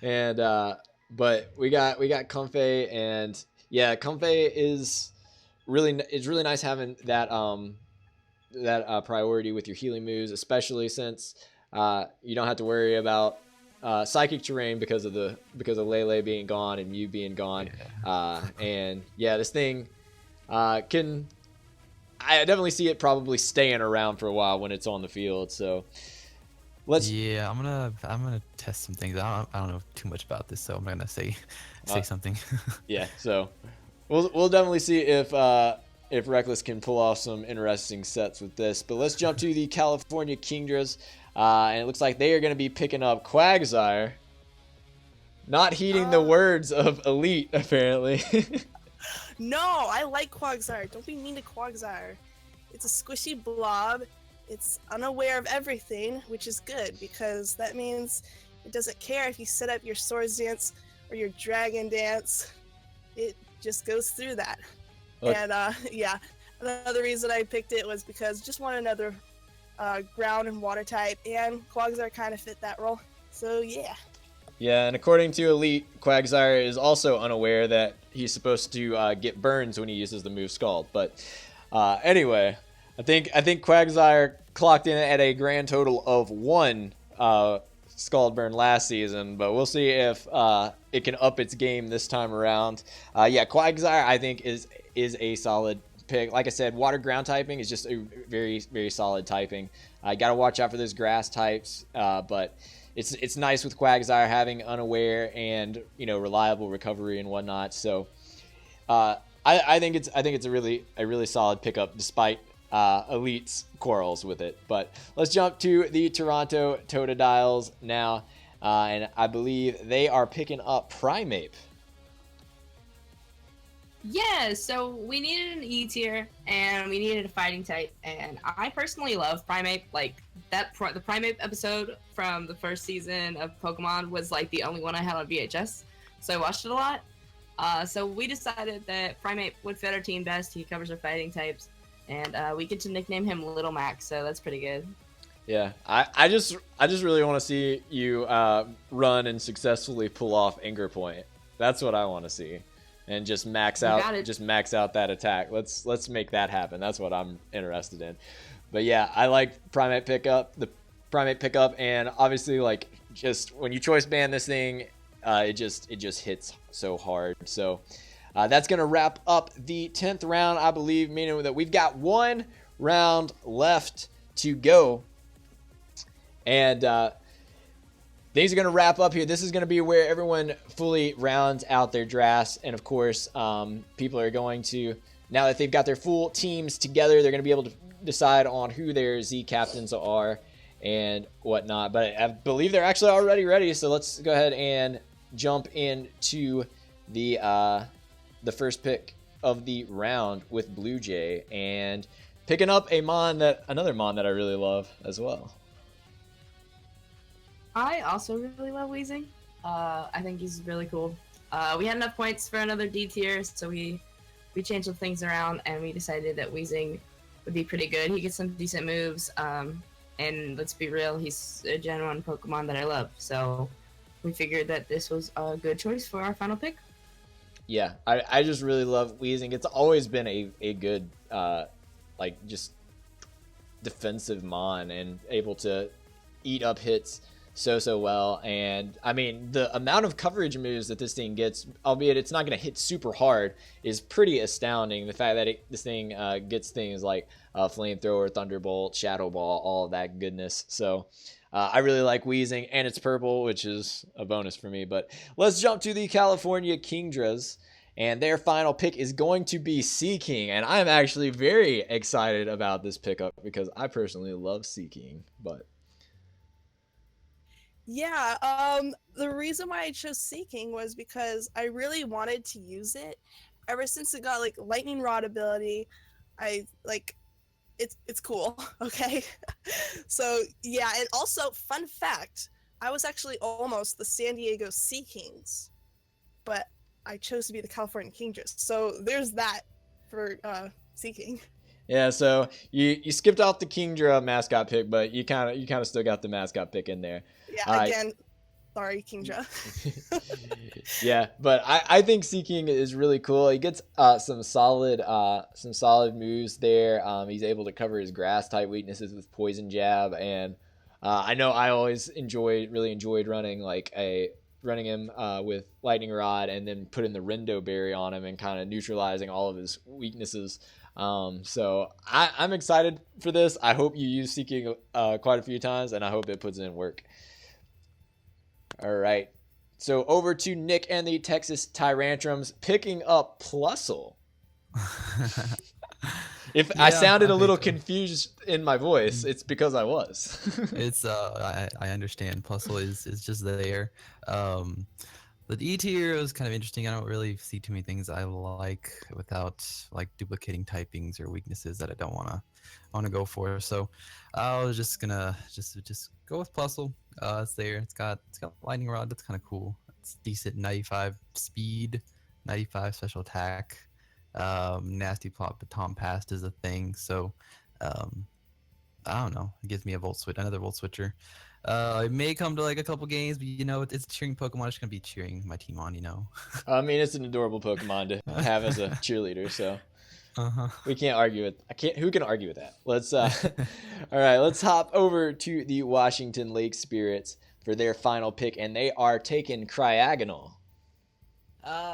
And but we got Comfey, and yeah, Comfey is really nice having that priority with your healing moves, especially since you don't have to worry about psychic terrain because of Lele being gone and Mew being gone. And yeah, this thing I definitely see it probably staying around for a while when it's on the field. So yeah, I'm gonna test some things. I don't know too much about this, so I'm not gonna say something. Yeah, so we'll definitely see if Reckless can pull off some interesting sets with this. But let's jump to the California Kingdras, and it looks like they are going to be picking up Quagsire. Not heeding the words of Elite, apparently. No, I like Quagsire. Don't be mean to Quagsire. It's a squishy blob. It's unaware of everything, which is good, because that means it doesn't care if you set up your Swords Dance or your Dragon Dance. It just goes through that. Look. And yeah, another reason I picked it was because just want another ground and water type, and Quagsire kind of fit that role. So yeah. Yeah, and according to Elite, Quagsire is also unaware that he's supposed to get burns when he uses the move Scald. But anyway, I think Quagsire clocked in at a grand total of 1 Scald burn last season, but we'll see if it can up its game this time around. Yeah, Quagsire I think is a solid pick. Like I said, water ground typing is just a very, very solid typing. I got to watch out for those grass types, but it's nice with Quagsire having unaware and reliable recovery and whatnot. So I think it's a really solid pickup despite Elite's quarrels with it. But let's jump to the Toronto Totodiles now, and I believe they are picking up Primeape. Yeah, so we needed an E tier and we needed a fighting type, and I personally love Primeape. Like the Primeape episode from the first season of Pokemon was like the only one I had on VHS, so I watched it a lot. So we decided that Primeape would fit our team best. He covers our fighting types, and we get to nickname him Little Mac, so that's pretty good. Yeah, I just really want to see you run and successfully pull off Anger Point. That's what I want to see. And just max out that attack. Let's make that happen. That's what I'm interested in. But yeah, I like the Primeape pickup, and obviously like just when you choice ban this thing, it just hits so hard. So that's gonna wrap up the 10th round, I believe, meaning that we've got 1 round left to go, and things are going to wrap up here. This is going to be where everyone fully rounds out their drafts. And, of course, people are going to, now that they've got their full teams together, they're going to be able to decide on who their Z captains are and whatnot. But I believe they're actually already ready. So let's go ahead and jump into the first pick of the round with Blue Jay. And picking up another Mon that I really love as well. I also really love Weezing. I think he's really cool. We had enough points for another D tier, so we changed some things around, and we decided that Weezing would be pretty good. He gets some decent moves, and let's be real, he's a Gen 1 Pokemon that I love. So we figured that this was a good choice for our final pick. Yeah, I just really love Weezing. It's always been a good, just defensive Mon and able to eat up hits so well. And I mean, the amount of coverage moves that this thing gets, albeit it's not going to hit super hard, is pretty astounding. The fact that this thing gets things like Flamethrower, Thunderbolt, Shadow Ball, all of that goodness. So I really like Weezing, and it's purple, which is a bonus for me. But let's jump to the California Kingdras, and their final pick is going to be Seaking. And I'm actually very excited about this pickup because I personally love Seaking. But yeah, the reason why I chose Seaking was because I really wanted to use it. Ever since it got like Lightning Rod ability, I like it's cool. Okay. So yeah, and also fun fact, I was actually almost the San Diego Sea Kings, but I chose to be the California Kingdras. So there's that for Seaking. Yeah, so you skipped off the Kingdra mascot pick, but you kind of still got the mascot pick in there. Yeah, again, sorry, Kingdra. Yeah, but I think Seaking is really cool. He gets some solid moves there. He's able to cover his grass type weaknesses with Poison Jab, and I know I always really enjoyed running him with Lightning Rod and then putting the Rindo Berry on him and kind of neutralizing all of his weaknesses. So I'm excited for this. I hope you use Seaking quite a few times, and I hope it puts in work. All right. So over to Nick and the Texas Tyrantrums picking up Plusle. If I sounded a little confused in my voice, it's because I was. It's I understand. Plusle is just there. The E tier is kind of interesting. I don't really see too many things I like without like duplicating typings or weaknesses that I don't want to go for. So I was just gonna just go with Plusle. It's there. It's got Lightning Rod. That's kind of cool. It's decent 95 speed. 95 special attack. Nasty plot baton pass is a thing. So I don't know. It gives me a another volt switcher. It may come to like a couple games, but it's cheering Pokemon. I'm just gonna be cheering my team on. I mean, it's an adorable Pokemon to have as a cheerleader, so we can't argue with. Who can argue with that? Let's. All right, let's hop over to the Washington Lake Spirits for their final pick, and they are taking Cryogonal.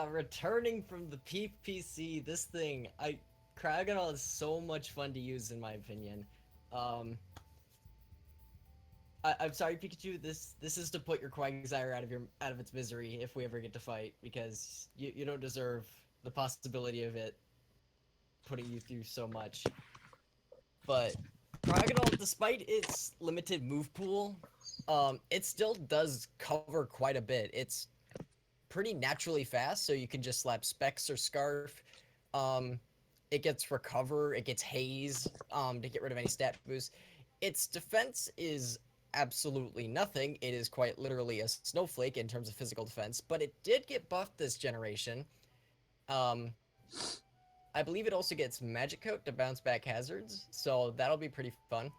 Returning from the PPC, this thing, Cryogonal is so much fun to use in my opinion. I'm sorry, Pikachu. This is to put your Quagsire out of its misery if we ever get to fight, because you don't deserve the possibility of it putting you through so much. But Cryogonal, despite its limited move pool, it still does cover quite a bit. It's pretty naturally fast, so you can just slap Specs or Scarf. It gets Recover, it gets Haze, to get rid of any stat boost. Its defense is absolutely nothing. It is quite literally a snowflake in terms of physical defense, but it did get buffed this generation. I believe it also gets Magic Coat to bounce back hazards, so that'll be pretty fun.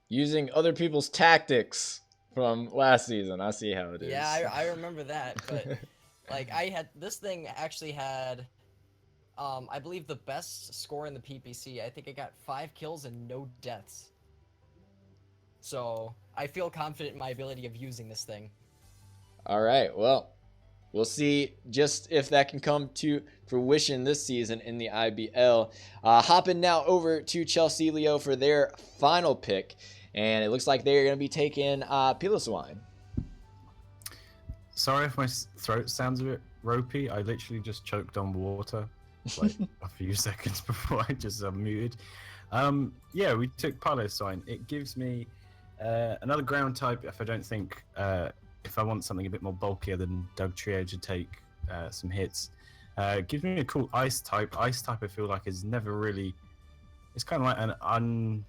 Using other people's tactics from last season. I see how it is. Yeah, I remember that, but like this thing actually had I believe the best score in the PPC. I think it got 5 kills and no deaths. So I feel confident in my ability of using this thing. All right, well, we'll see just if that can come to fruition this season in the IBL. Hopping now over to Chelsea Leo for their final pick, and it looks like they're going to be taking Piloswine. Sorry if my throat sounds a bit ropey. I literally just choked on water like a few seconds before I just unmuted. Yeah, we took Piloswine. It gives me another ground type if I don't think if I want something a bit more bulkier than Dugtrio to take some hits. It gives me a cool ice type. Ice type I feel like is never really, it's kind of like an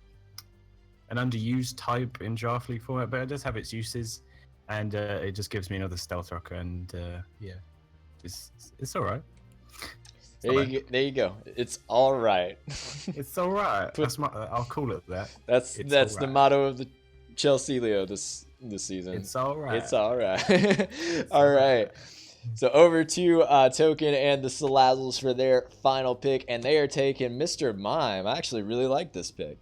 underused type in Draft League format, but it does have its uses, and it just gives me another Stealth Rocker, and yeah, it's all right. There you go. It's all right. It's all right. I'll call it that. That's the motto of the Chelsea Leo this season. It's all right. It's all right. All right. So over to Token and the Salazzles for their final pick, and they are taking Mr. Mime. I actually really like this pick.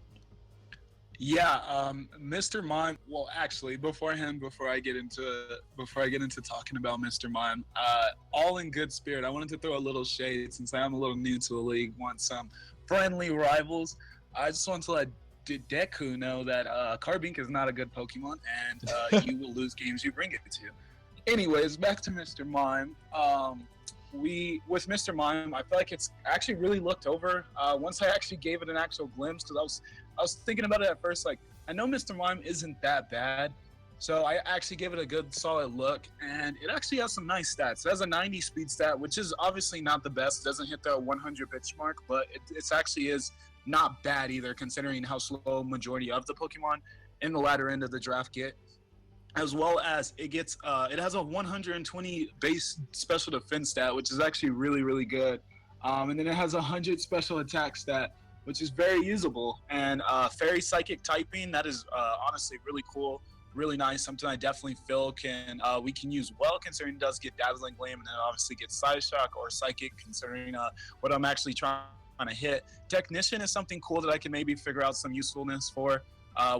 Yeah, Mr. Mime. Well, actually, before I get into talking about Mr. Mime, all in good spirit, I wanted to throw a little shade since I am a little new to the league. Want some friendly rivals? I just want to let Deku know that Carbink is not a good Pokemon, and you will lose games you bring it to. Anyways, back to Mr. Mime. With Mr. Mime, I feel like it's actually really looked over. Once I actually gave it an actual glimpse, because I was thinking about it at first, like, I know Mr. Mime isn't that bad, so I actually gave it a good solid look, and it actually has some nice stats. It has a 90 speed stat, which is obviously not the best. It doesn't hit the 100 benchmark, but it actually is not bad either, considering how slow majority of the Pokemon in the latter end of the draft get. As well as it gets, it has a 120 base special defense stat, which is actually really, really good. And then it has a 100 special attack stat, which is very usable. And Fairy Psychic typing, that is honestly really cool, really nice. Something I definitely feel we can use well, considering it does get Dazzling Gleam, and then obviously get Side Shock or Psychic, considering what I'm actually trying to hit. Technician is something cool that I can maybe figure out some usefulness for.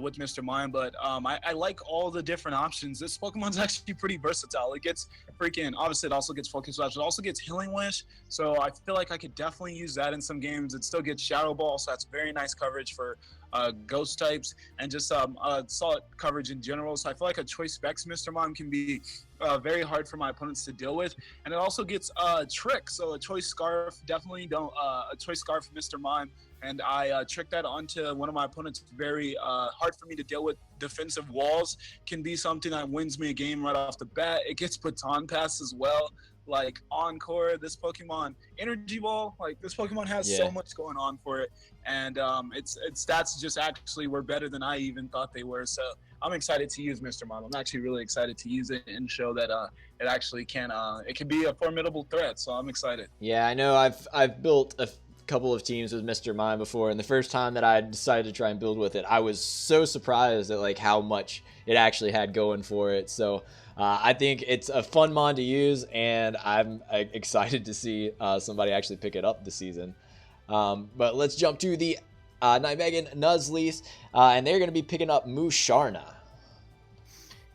With Mr. Mime, but I like all the different options. This Pokemon's actually pretty versatile. It gets obviously it also gets Focus Slash, it also gets Healing Wish, so I feel like I could definitely use that in some games. It still gets Shadow Ball, so that's very nice coverage for Ghost types, and just solid coverage in general. So I feel like a Choice Specs Mr. Mime can be very hard for my opponents to deal with, and it also gets Trick, so a Choice Scarf, definitely a Choice Scarf Mr. Mime. And I tricked that onto one of my opponents. Very hard for me to deal with. Defensive walls can be something that wins me a game right off the bat. It gets Baton Pass as well, like Encore, this Pokemon Energy Ball, like this Pokemon has Yeah. so much going on for it, and its stats just actually were better than I even thought they were. So I'm excited to use Mr. Model. I'm actually really excited to use it and show that it actually can it can be a formidable threat. So I'm excited. Yeah, I know. I've built a couple of teams with Mr. Mime before, and the first time that I decided to try and build with it, I was so surprised at like how much it actually had going for it. So I think it's a fun mon to use, and I'm excited to see somebody actually pick it up this season. But let's jump to the Nijmegen Nuzleaf, and they're going to be picking up Musharna.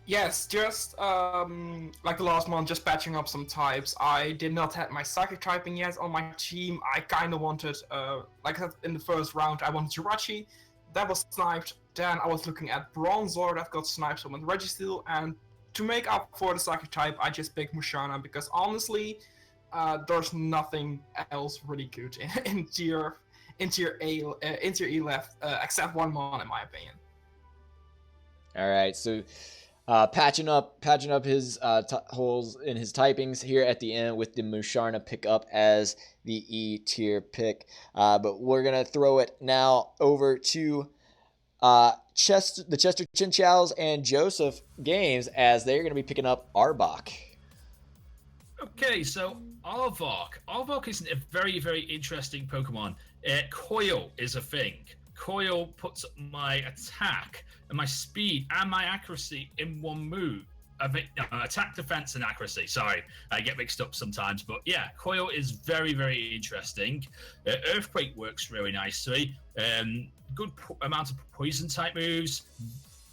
Yes, just like the last month, just patching up some types. I did not have my psychic typing yet on my team. I kind of wanted, like in the first round, I wanted Jirachi. That was sniped. Then I was looking at Bronzor, that got sniped, so I went Registeel. And to make up for the psychic type, I just picked Musharna because honestly, there's nothing else really good in tier E left except one mon, in my opinion. All right, so patching up his holes in his typings here at the end with the Musharna pickup as the E tier pick. But we're gonna throw it now over to the Chester Chinchows and Joseph Games as they're gonna be picking up Arbok. Okay, so Arbok. Arbok is a very, very interesting Pokemon. Coil is a thing. Coil puts my attack and my speed and my accuracy in one move. Attack, defense, and accuracy. Sorry, I get mixed up sometimes. But yeah, Coil is very, very interesting. Earthquake works really nicely. Good amount of poison type moves.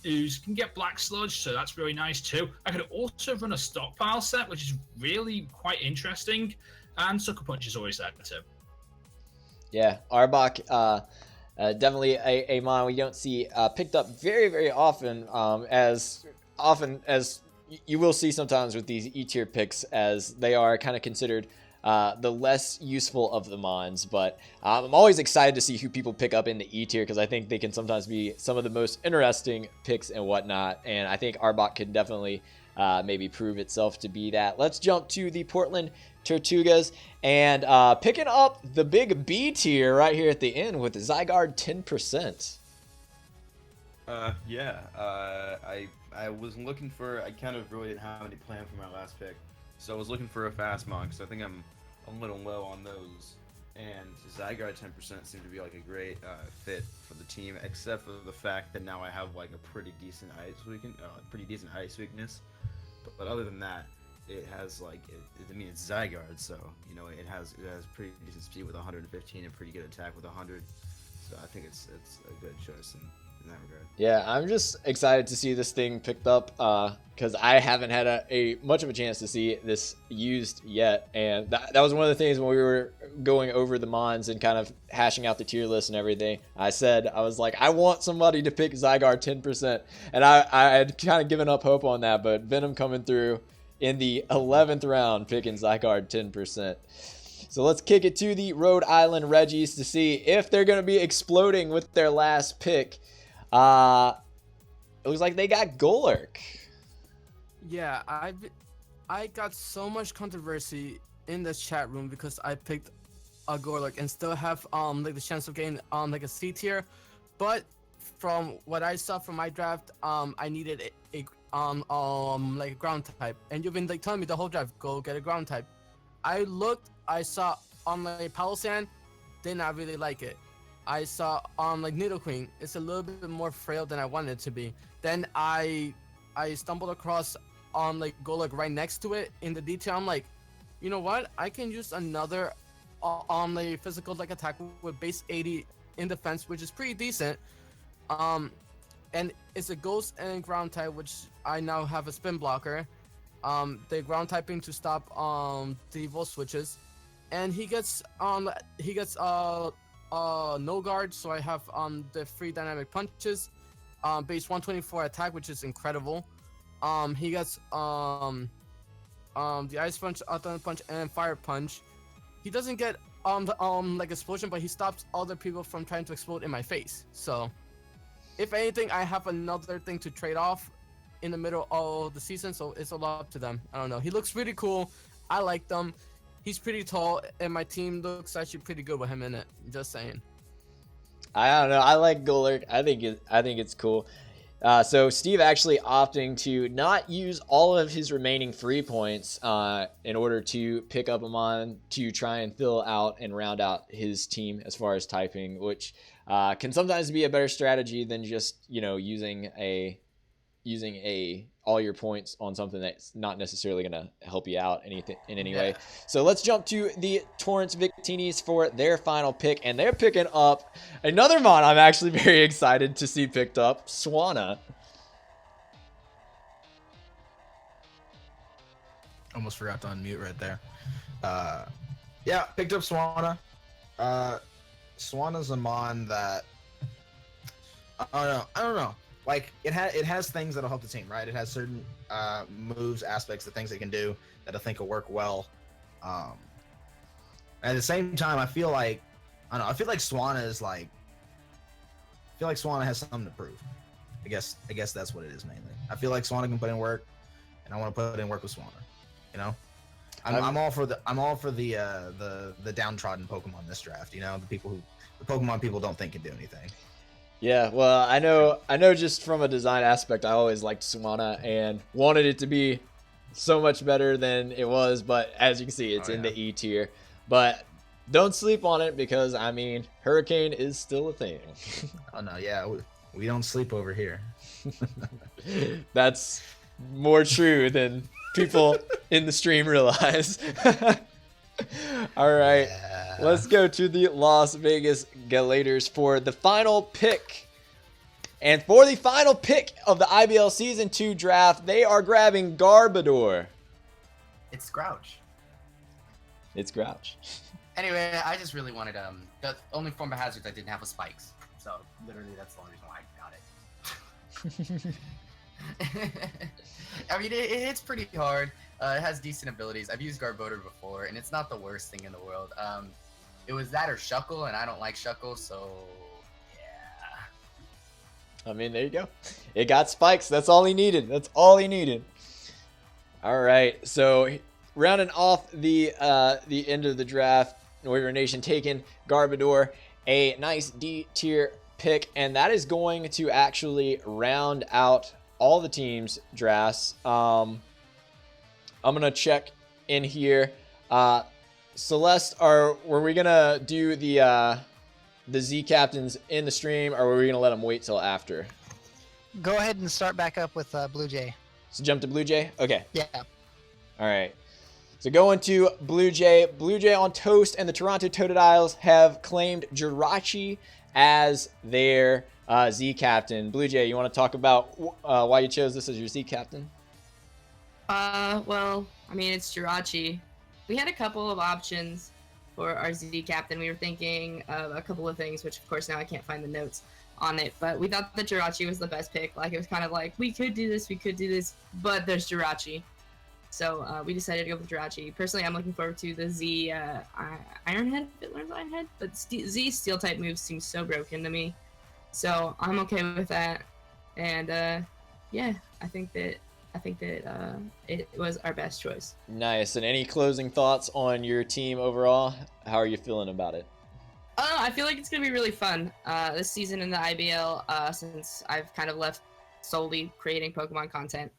You can get Black Sludge, so that's really nice too. I could also run a stockpile set, which is really quite interesting. And Sucker Punch is always there too. Yeah, Arbok, definitely a mon we don't see picked up very, very often, as you will see sometimes with these E-tier picks, as they are kind of considered the less useful of the mons. But I'm always excited to see who people pick up in the E-tier, because I think they can sometimes be some of the most interesting picks and whatnot. And I think Arbok can definitely maybe prove itself to be that. Let's jump to the Portland Tortugas and picking up the big B tier right here at the end with Zygarde 10%. I was looking for, I kind of really didn't have any plan for my last pick, so I was looking for a fast mon because I think I'm a little low on those, and Zygarde 10% seemed to be like a great fit for the team, except for the fact that now I have like a pretty decent ice weakness, but other than that, it has like it's Zygarde, so you know it has pretty decent speed with 115 and pretty good attack with 100, so I think it's a good choice in that regard. Yeah, I'm just excited to see this thing picked up because I haven't had a much of a chance to see this used yet, and that was one of the things when we were going over the mons and kind of hashing out the tier list and everything. I was like, I want somebody to pick Zygarde 10%, and I had kind of given up hope on that, but Venom coming through in the 11th round picking Zygarde 10%. So let's kick it to the Rhode Island Reggies to see if they're going to be exploding with their last pick. It looks like they got Golurk. Yeah, I got so much controversy in the chat room because I picked a Golurk and still have like the chance of getting like a C tier, but from what I saw from my draft, I needed a like a ground type, and you've been like telling me the whole draft, go get a ground type. I looked, I saw on like Palossand, did not really like it. I saw on like Nidoqueen, it's a little bit more frail than I wanted it to be. Then I stumbled across on like Golurk right next to it in the detail. I'm like, you know what? I can use another on the physical like attack with base 80 in defense, which is pretty decent. And it's a ghost and ground type, which I now have a spin blocker. The ground typing to stop the volt switches, and he gets no guard, so I have the free dynamic punches, base 124 attack, which is incredible. He gets the ice punch, thunder punch, and fire punch. He doesn't get like explosion, but he stops other people from trying to explode in my face. So if anything, I have another thing to trade off in the middle of the season, so it's all up to them. I don't know. He looks really cool. I like them. He's pretty tall, and my team looks actually pretty good with him in it. Just saying. I don't know. I like Golurk. I think it's cool. So Steve actually opting to not use all of his remaining 3 points in order to pick up Amon to try and fill out and round out his team as far as typing, which can sometimes be a better strategy than just, you know, using all your points on something that's not necessarily going to help you out in any way. So let's jump to the Torrance Victinis for their final pick, and they're picking up another mon I'm actually very excited to see picked up, Swanna. Almost forgot to unmute right there. Yeah, picked up Swanna. Swanna's a mon that I don't know. Like it has things that'll help the team, right? It has certain moves, aspects, the things it can do that I think will work well. At the same time, I feel like Swanna is like, I feel like Swanna has something to prove. I guess that's what it is mainly. I feel like Swanna can put in work, and I want to put in work with Swanna. You know, I'm all for the downtrodden Pokemon this draft. You know, the Pokemon people don't think can do anything. Yeah, well, I know just from a design aspect, I always liked Swanna and wanted it to be so much better than it was, but as you can see, it's in the E tier. But don't sleep on it because, I mean, Hurricane is still a thing. Oh, no, yeah, we don't sleep over here. That's more true than people in the stream realize. All right. Let's go to the Las Vegas Galators for the final pick. And for the final pick of the IBL Season 2 draft, they are grabbing Garbodor. It's Grouch. It's Grouch. Anyway, I just really wanted the only form of hazards I didn't have was spikes. So literally that's the only reason why I got it. I mean, it hits pretty hard. It has decent abilities. I've used Garbodor before, and it's not the worst thing in the world. It was that or Shuckle, and I don't like Shuckle, so yeah. I mean, there you go. It got spikes. That's all he needed. That's all he needed. All right, so rounding off the end of the draft, Warrior Nation taking Garbodor, a nice D tier pick, and that is going to actually round out all the teams' drafts. I'm gonna check in here. Celeste, were we gonna do the Z captains in the stream, or were we gonna let them wait till after? Go ahead and start back up with Blue Jay. So jump to Blue Jay. Okay. Yeah. All right. So going to Blue Jay. Blue Jay on Toast and the Toronto Totodiles have claimed Jirachi as their Z captain. Blue Jay, you want to talk about why you chose this as your Z captain? Well, I mean, it's Jirachi. We had a couple of options for our Z captain. We were thinking of a couple of things, which of course now I can't find the notes on it, but we thought that Jirachi was the best pick. Like, it was kind of like, we could do this, but there's Jirachi. So we decided to go with Jirachi. Personally, I'm looking forward to the Z Ironhead, if it learns Ironhead, but Z Steel type moves seem so broken to me. So I'm okay with that. And yeah, I think that it was our best choice. Nice. And any closing thoughts on your team overall? How are you feeling about it? I feel like it's going to be really fun this season in the IBL since I've kind of left solely creating Pokemon content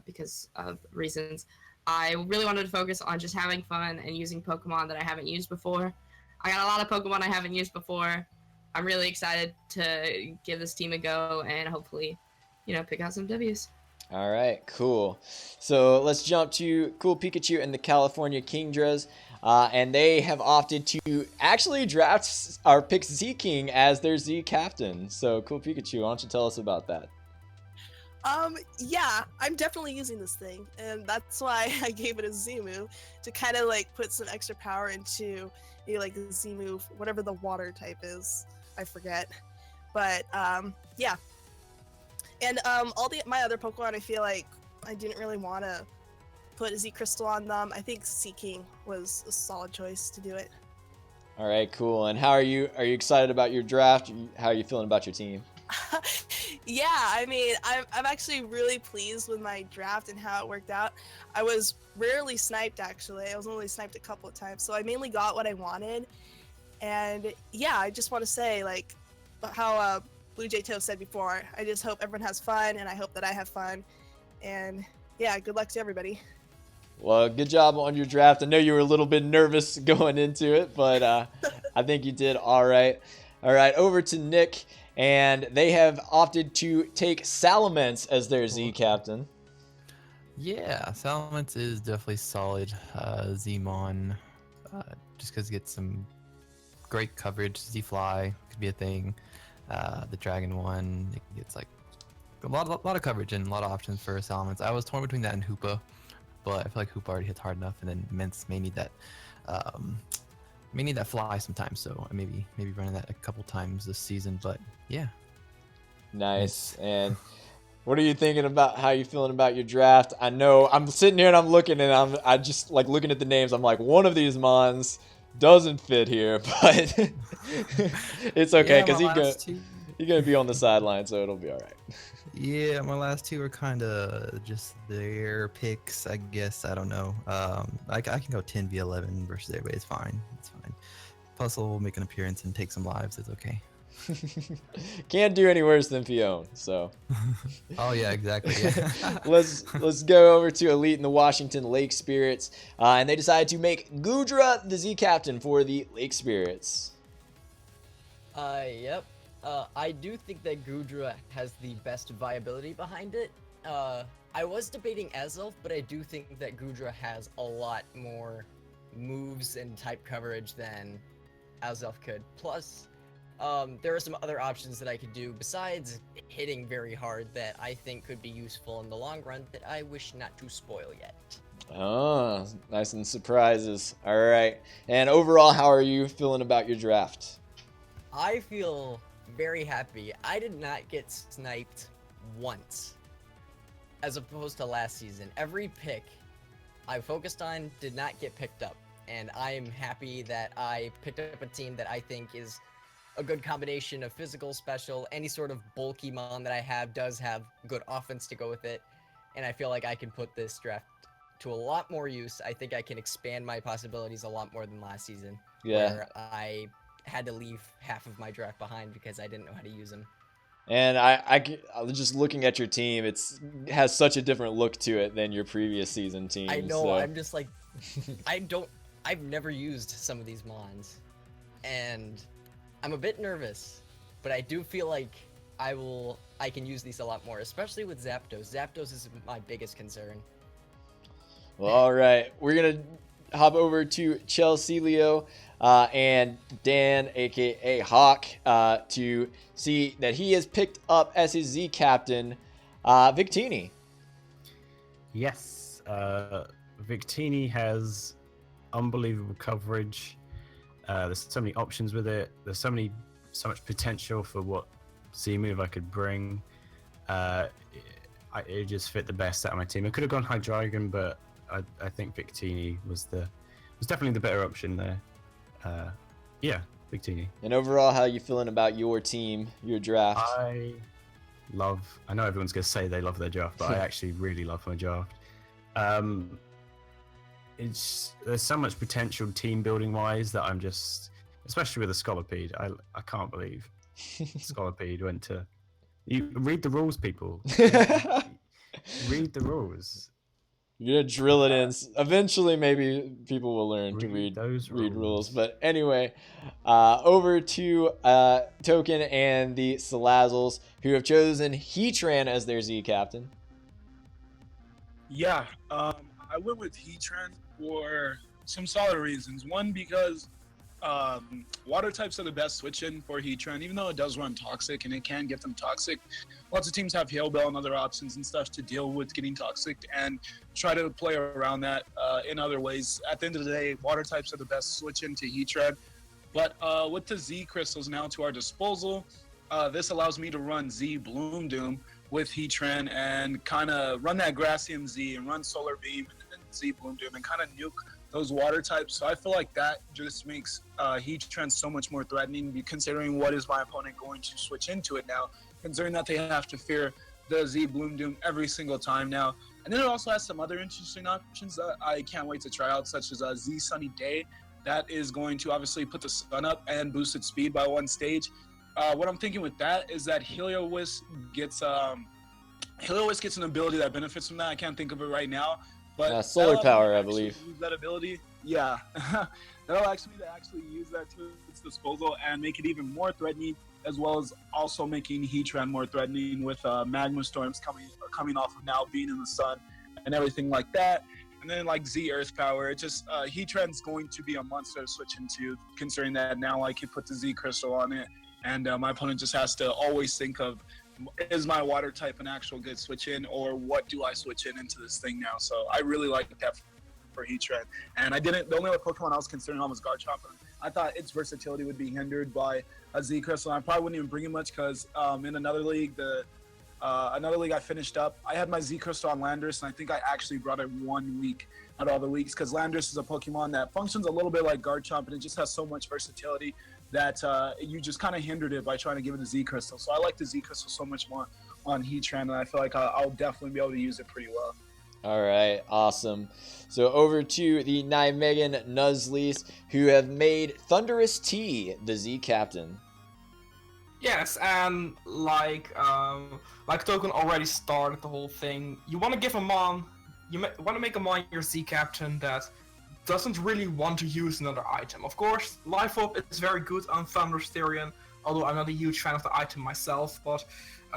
because of reasons. I really wanted to focus on just having fun and using Pokemon that I haven't used before. I got a lot of Pokemon I haven't used before. I'm really excited to give this team a go and hopefully, pick out some W's. All right, cool. So let's jump to Cool Pikachu and the California Kingdras. And they have opted to actually draft our pick Z King as their Z captain. So Cool Pikachu, why don't you tell us about that? Yeah, I'm definitely using this thing, and that's why I gave it a Z move to kind of like put some extra power into like the Z move, whatever the water type is. I forget, but yeah. And all my other Pokemon, I feel like I didn't really want to put a Z Crystal on them. I think Seaking was a solid choice to do it. All right, cool. And how are you excited about your draft? How are you feeling about your team? Yeah, I mean, I'm actually really pleased with my draft and how it worked out. I was rarely sniped, actually. I was only sniped a couple of times, so I mainly got what I wanted. And yeah, I just want to say, like, how Blue Jay Toe said before, I just hope everyone has fun, and I hope that I have fun. And yeah, good luck to everybody. Well, good job on your draft. I know you were a little bit nervous going into it, but I think you did all right. All right, over to Nick, and they have opted to take Salamence as their Z captain. Yeah, Salamence is definitely solid. Zmon, just because it gets some great coverage. Z-Fly could be a thing. The Dragon one, it gets like a lot of coverage and a lot of options for Salamence. I was torn between that and Hoopa, but I feel like Hoopa already hits hard enough, and then Mince may need that fly sometimes. So maybe running that a couple times this season. But yeah, nice. And what are you thinking about? How you feeling about your draft? I know I'm sitting here and I'm looking, and I just like looking at the names. I'm like, one of these mons doesn't fit here, but it's okay because he's gonna be on the sideline, so it'll be all right. Yeah, my last two are kind of just their picks, I guess. I don't know. I can go 10v11 versus everybody. It's fine. It's fine. Puzzle will make an appearance and take some lives. It's okay. Can't do any worse than Fiona. So. Oh yeah, exactly. Yeah. let's go over to Elite and the Washington Lake Spirits, and they decided to make Goodra the Z captain for the Lake Spirits. Yep. I do think that Goodra has the best viability behind it. I was debating Azelf, but I do think that Goodra has a lot more moves and type coverage than Azelf could. Plus, there are some other options that I could do besides hitting very hard that I think could be useful in the long run that I wish not to spoil yet. Oh, nice and surprises. All right. And overall, how are you feeling about your draft? I feel very happy. I did not get sniped once, as opposed to last season. Every pick I focused on did not get picked up, and I'm happy that I picked up a team that I think is a good combination of physical, special, any sort of bulky mon that I have does have good offense to go with it, and I feel like I can put this draft to a lot more use. I think I can expand my possibilities a lot more than last season, where I had to leave half of my draft behind because I didn't know how to use them. And I just looking at your team, it has such a different look to it than your previous season team. I know, so. I'm just like, I've never used some of these mons, and I'm a bit nervous, but I do feel like I can use these a lot more, especially with Zapdos. Zapdos is my biggest concern. Well, all right, we're gonna hop over to Chelsea Leo and Dan, aka Hawk, to see that he has picked up as his Z captain, Victini. Yes, Victini has unbelievable coverage. There's so many options with it. There's so much potential for what Z move I could bring. It just fit the best out of my team. I could have gone Hydreigon, but I think Victini was definitely the better option there. Yeah, Victini. And overall, how are you feeling about your team, your draft? I know everyone's gonna say they love their draft, but I actually really love my draft. There's so much potential team building wise that I'm just, especially with a Scolipede, I can't believe Scolipede went to. You read the rules, people. Read the rules. You're gonna drill it in. Eventually, maybe people will learn to read rules. But anyway, over to Token and the Salazzles, who have chosen Heatran as their Z captain. Yeah, I went with Heatran for some solid reasons. One, because water types are the best switch-in for Heatran, even though it does run Toxic and it can get them Toxic. Lots of teams have Hail Bell and other options and stuff to deal with getting Toxic and try to play around that in other ways. At the end of the day, water types are the best switch-in to Heatran. But with the Z crystals now to our disposal, this allows me to run Z Bloom Doom with Heatran and kind of run that Grassium Z and run Solar Beam and Z Bloom Doom and kind of nuke those water types. So I feel like that just makes Heatran so much more threatening, considering what is my opponent going to switch into it now. considering that they have to fear the Z Bloom Doom every single time now. And then it also has some other interesting options that I can't wait to try out, such as Z Sunny Day. That is going to obviously put the sun up and boost its speed by 1 stage. What I'm thinking with that is that Helios gets an ability that benefits from that. I can't think of it right now, but solar power, I believe. Use that ability, yeah. That'll actually use that to its disposal and make it even more threatening, as well as also making Heatran more threatening with magma storms coming off of now being in the sun and everything like that. And then like Z Earth Power, it just Heatran's going to be a monster to switch into, considering that now I can put the Z Crystal on it, and my opponent just has to always think of, is my water type an actual good switch in, or what do I switch into this thing now? So I really like that for Heatran. And the only other Pokemon I was considering was Garchomp. I thought its versatility would be hindered by a Z Crystal. I probably wouldn't even bring it much because in another league, I finished up, I had my Z Crystal on Landorus, and I think I actually brought it 1 week out of all the weeks, because Landorus is a Pokemon that functions a little bit like Garchomp, and it just has so much versatility that you just kind of hindered it by trying to give it a Z Crystal. So I like the Z Crystal so much more on Heatran, and I feel like I'll definitely be able to use it pretty well. All right, awesome. So over to the Nijmegen Nuzleafs, who have made Thunderous T the Z Captain. Yes, and like Token already started the whole thing. You want to give him on. You want to make him on your Z Captain that doesn't really want to use another item. Of course, Life Up is very good on Thundersterion, although I'm not a huge fan of the item myself, but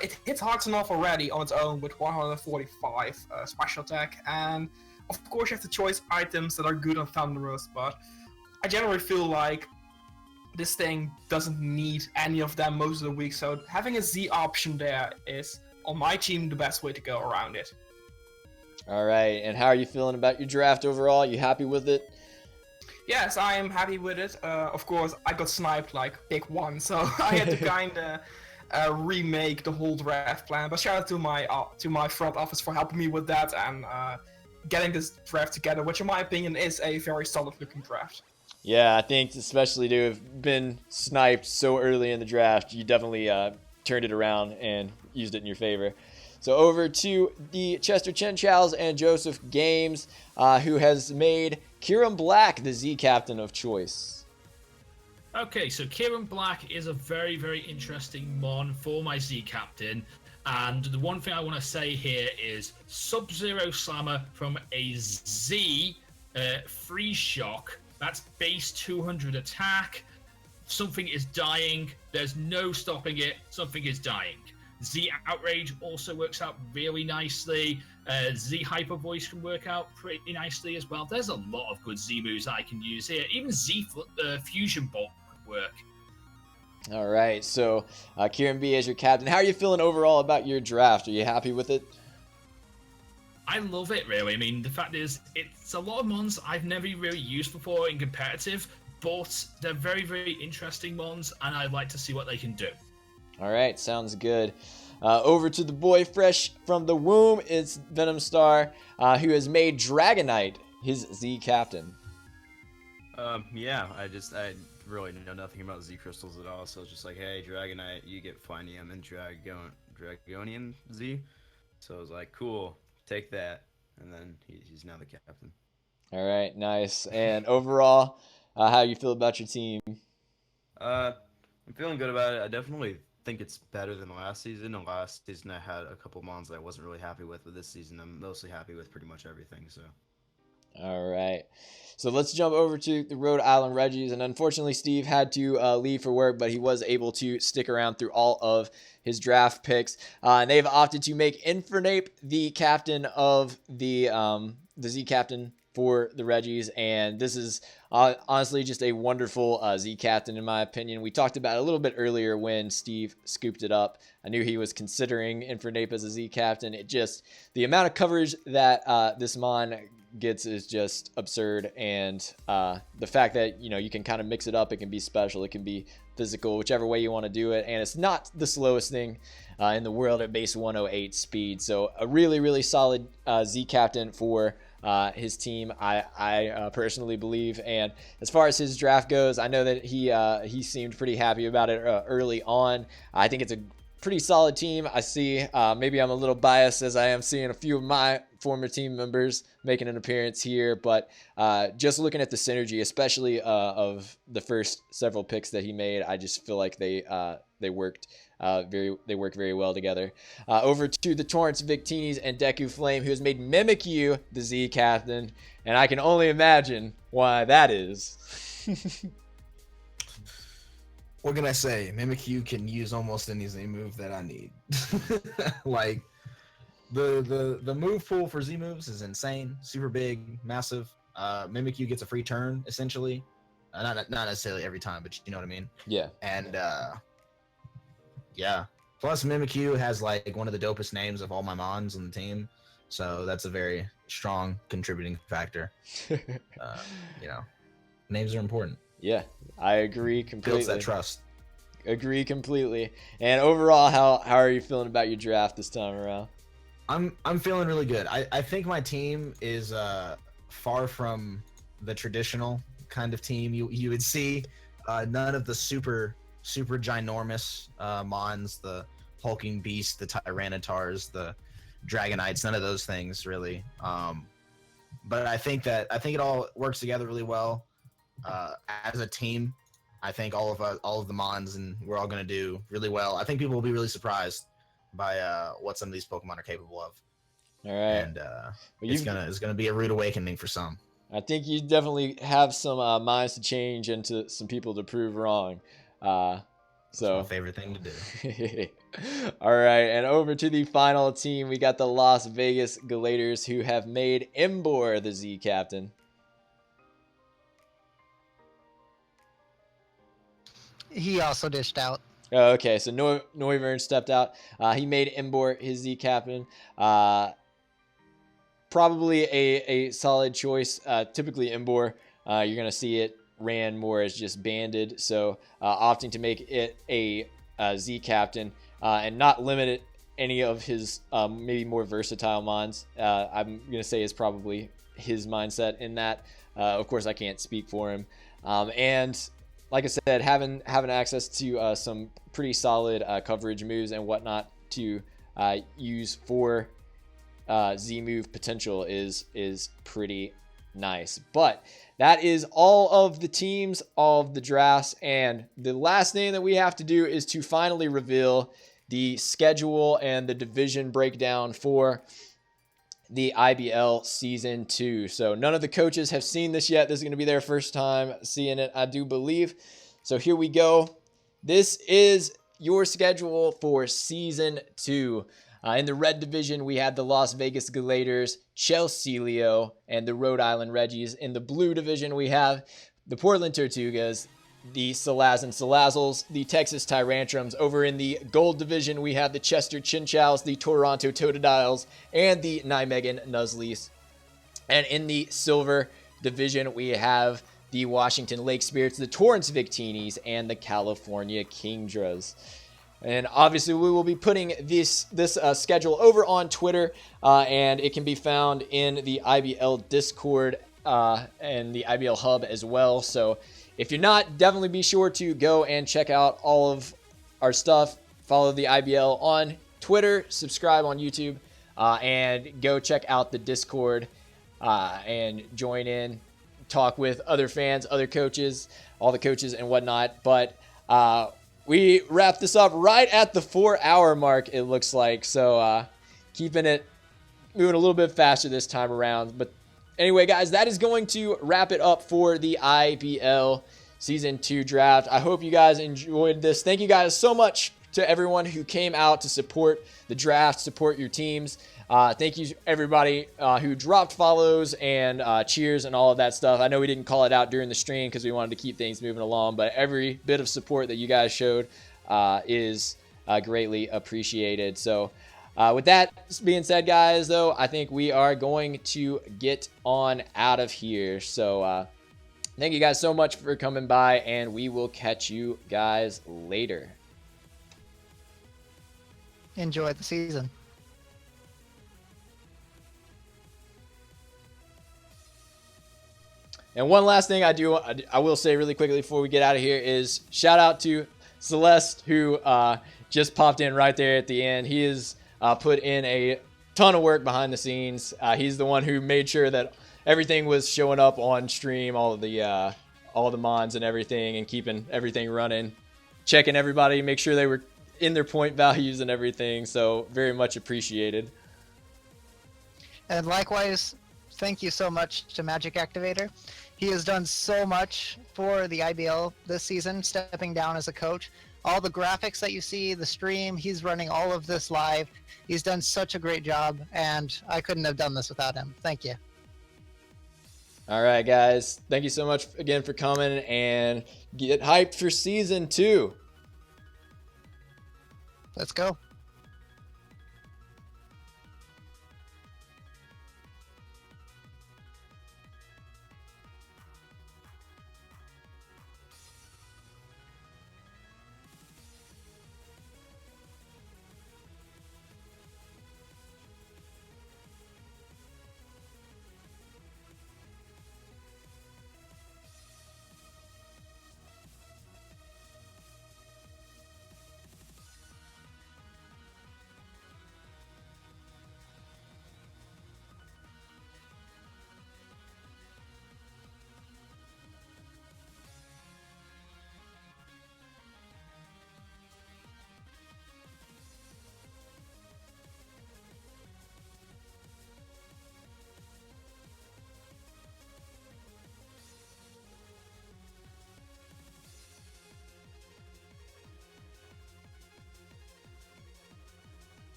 it hits hard enough already on its own with 145 special attack, and of course you have the choice items that are good on Thunderous, but I generally feel like this thing doesn't need any of them most of the week, so having a Z option there is, on my team, the best way to go around it. All right, and how are you feeling about your draft overall? You happy with it? Yes, I am happy with it. Of course, I got sniped like pick 1, so I had to kind of remake the whole draft plan. But shout out to my front office for helping me with that and getting this draft together, which in my opinion is a very solid looking draft. Yeah, I think especially to have been sniped so early in the draft, you definitely turned it around and used it in your favor. So over to the Chester Chenchows and Joseph Games, who has made Kieran Black the Z Captain of choice. Okay, so Kieran Black is a very, very interesting mon for my Z Captain. And the one thing I want to say here is Sub-Zero Slammer from a Z Freeze Shock. That's base 200 attack. Something is dying. There's no stopping it. Something is dying. Z Outrage also works out really nicely. Z Hyper Voice can work out pretty nicely as well. There's a lot of good Z moves I can use here. Even Z Fusion Bolt could work. All right, so Kieran B as your captain. How are you feeling overall about your draft? Are you happy with it? I love it, really. I mean, the fact is, it's a lot of mons I've never really used before in competitive, but they're very, very interesting mons, and I'd like to see what they can do. All right, sounds good. Over to the boy fresh from the womb, it's Venom Star, who has made Dragonite his Z Captain. Yeah, I really know nothing about Z crystals at all, so it's just like, hey, Dragonite, you get Finium and Dragonian Z. So I was like, cool. Take that, and then he's now the captain. All right, nice. And overall, how you feel about your team? I'm feeling good about it. I definitely think it's better than last season. And last season I had a couple mons that I wasn't really happy with, but this season I'm mostly happy with pretty much everything. So. All right. So let's jump over to the Rhode Island Reggies. And unfortunately, Steve had to leave for work, but he was able to stick around through all of his draft picks. And they've opted to make Infernape the captain of the Z captain for the Reggies. And this is honestly just a wonderful Z captain, in my opinion. We talked about it a little bit earlier when Steve scooped it up. I knew he was considering Infernape as a Z captain. It just, the amount of coverage that this mon gets is just absurd, and the fact that you can kind of mix it up, it can be special, it can be physical, whichever way you want to do it, and it's not the slowest thing in the world at base 108 speed. So a really solid Z captain for his team, I personally believe. And as far as his draft goes, I know that he seemed pretty happy about it early on. I think it's a pretty solid team. I see, maybe I'm a little biased as I am seeing a few of my former team members making an appearance here, but just looking at the synergy, especially of the first several picks that he made, I just feel like they work very well together. Over to the Torrance Victinis and Deku Flame, who has made Mimikyu the Z captain, and I can only imagine why that is. What can I say? Mimikyu can use almost any Z move that I need. Like the move pool for Z moves is insane, super big, massive. Mimikyu gets a free turn essentially, not necessarily every time, but you know what I mean. Yeah. And yeah. Plus Mimikyu has like one of the dopest names of all my mons on the team, so that's a very strong contributing factor. You know, names are important. Yeah, I agree completely. Builds that trust. Agree completely. And overall, how are you feeling about your draft this time around? I'm feeling really good. I think my team is far from the traditional kind of team you would see. None of the super ginormous mons, the hulking beasts, the tyrannotars, the dragonites, none of those things really. But I think it all works together really well. As a team, I think all of the mons, and we're all going to do really well. I think people will be really surprised by what some of these Pokemon are capable of. All right, and it's gonna be a rude awakening for some. I think you definitely have some minds to change and to some people to prove wrong. That's my favorite thing to do. All right, and over to the final team, we got the Las Vegas Galators, who have made Embor the Z captain. He also dished out. Oh, okay, so Noivern stepped out. He made Embor his Z captain. Probably a solid choice. Typically Embor, you're going to see it ran more as just banded. So opting to make it a Z captain and not limit any of his maybe more versatile mons, I'm going to say is probably his mindset in that. Of course, I can't speak for him. And like I said, having access to some pretty solid coverage moves and whatnot to use for Z move potential is pretty nice. But that is all of the teams, all of the drafts, and the last thing that we have to do is to finally reveal the schedule and the division breakdown for the IBL Season 2. So none of the coaches have seen this yet. This is going to be their first time seeing it, I do believe. So here we go. This is your schedule for Season 2. In the red division, we have the Las Vegas Galators, Chelsealio, and the Rhode Island Reggies. In the blue division, we have the Portland Tortugas, the Salaz and Salazels, the Texas Tyrantrums. Over in the gold division, we have the Chester Chinchows, the Toronto Totodiles, and the Nijmegen Nuzleys. And in the silver division, we have the Washington Lake Spirits, the Torrance Victinis, and the California Kingdras. And obviously, we will be putting this schedule over on Twitter, and it can be found in the IBL Discord and the IBL Hub as well. So if you're not, definitely be sure to go and check out all of our stuff. Follow the IBL on Twitter, subscribe on YouTube, and go check out the Discord and join in, talk with other fans, other coaches, all the coaches and whatnot. But we wrapped this up right at the 4-hour mark, it looks like. So keeping it moving a little bit faster this time around. But anyway, guys, that is going to wrap it up for the IBL Season 2 draft. I hope you guys enjoyed this. Thank you guys so much to everyone who came out to support the draft, support your teams. Thank you everybody who dropped follows and cheers and all of that stuff. I know we didn't call it out during the stream because we wanted to keep things moving along, but every bit of support that you guys showed is greatly appreciated. So with that being said, guys, though, I think we are going to get on out of here. So thank you guys so much for coming by, and we will catch you guys later. Enjoy the season. And one last thing I will say really quickly before we get out of here is shout out to Celeste, who just popped in right there at the end. He has put in a ton of work behind the scenes. He's the one who made sure that everything was showing up on stream, all the mons and everything, and keeping everything running, checking everybody, make sure they were in their point values and everything. So very much appreciated. And likewise, thank you so much to MagicActivatr. He has done so much for the IBL this season, stepping down as a coach. All the graphics that you see, the stream, he's running all of this live. He's done such a great job, and I couldn't have done this without him. Thank you. All right, guys. Thank you so much again for coming, and get hyped for season 2. Let's go.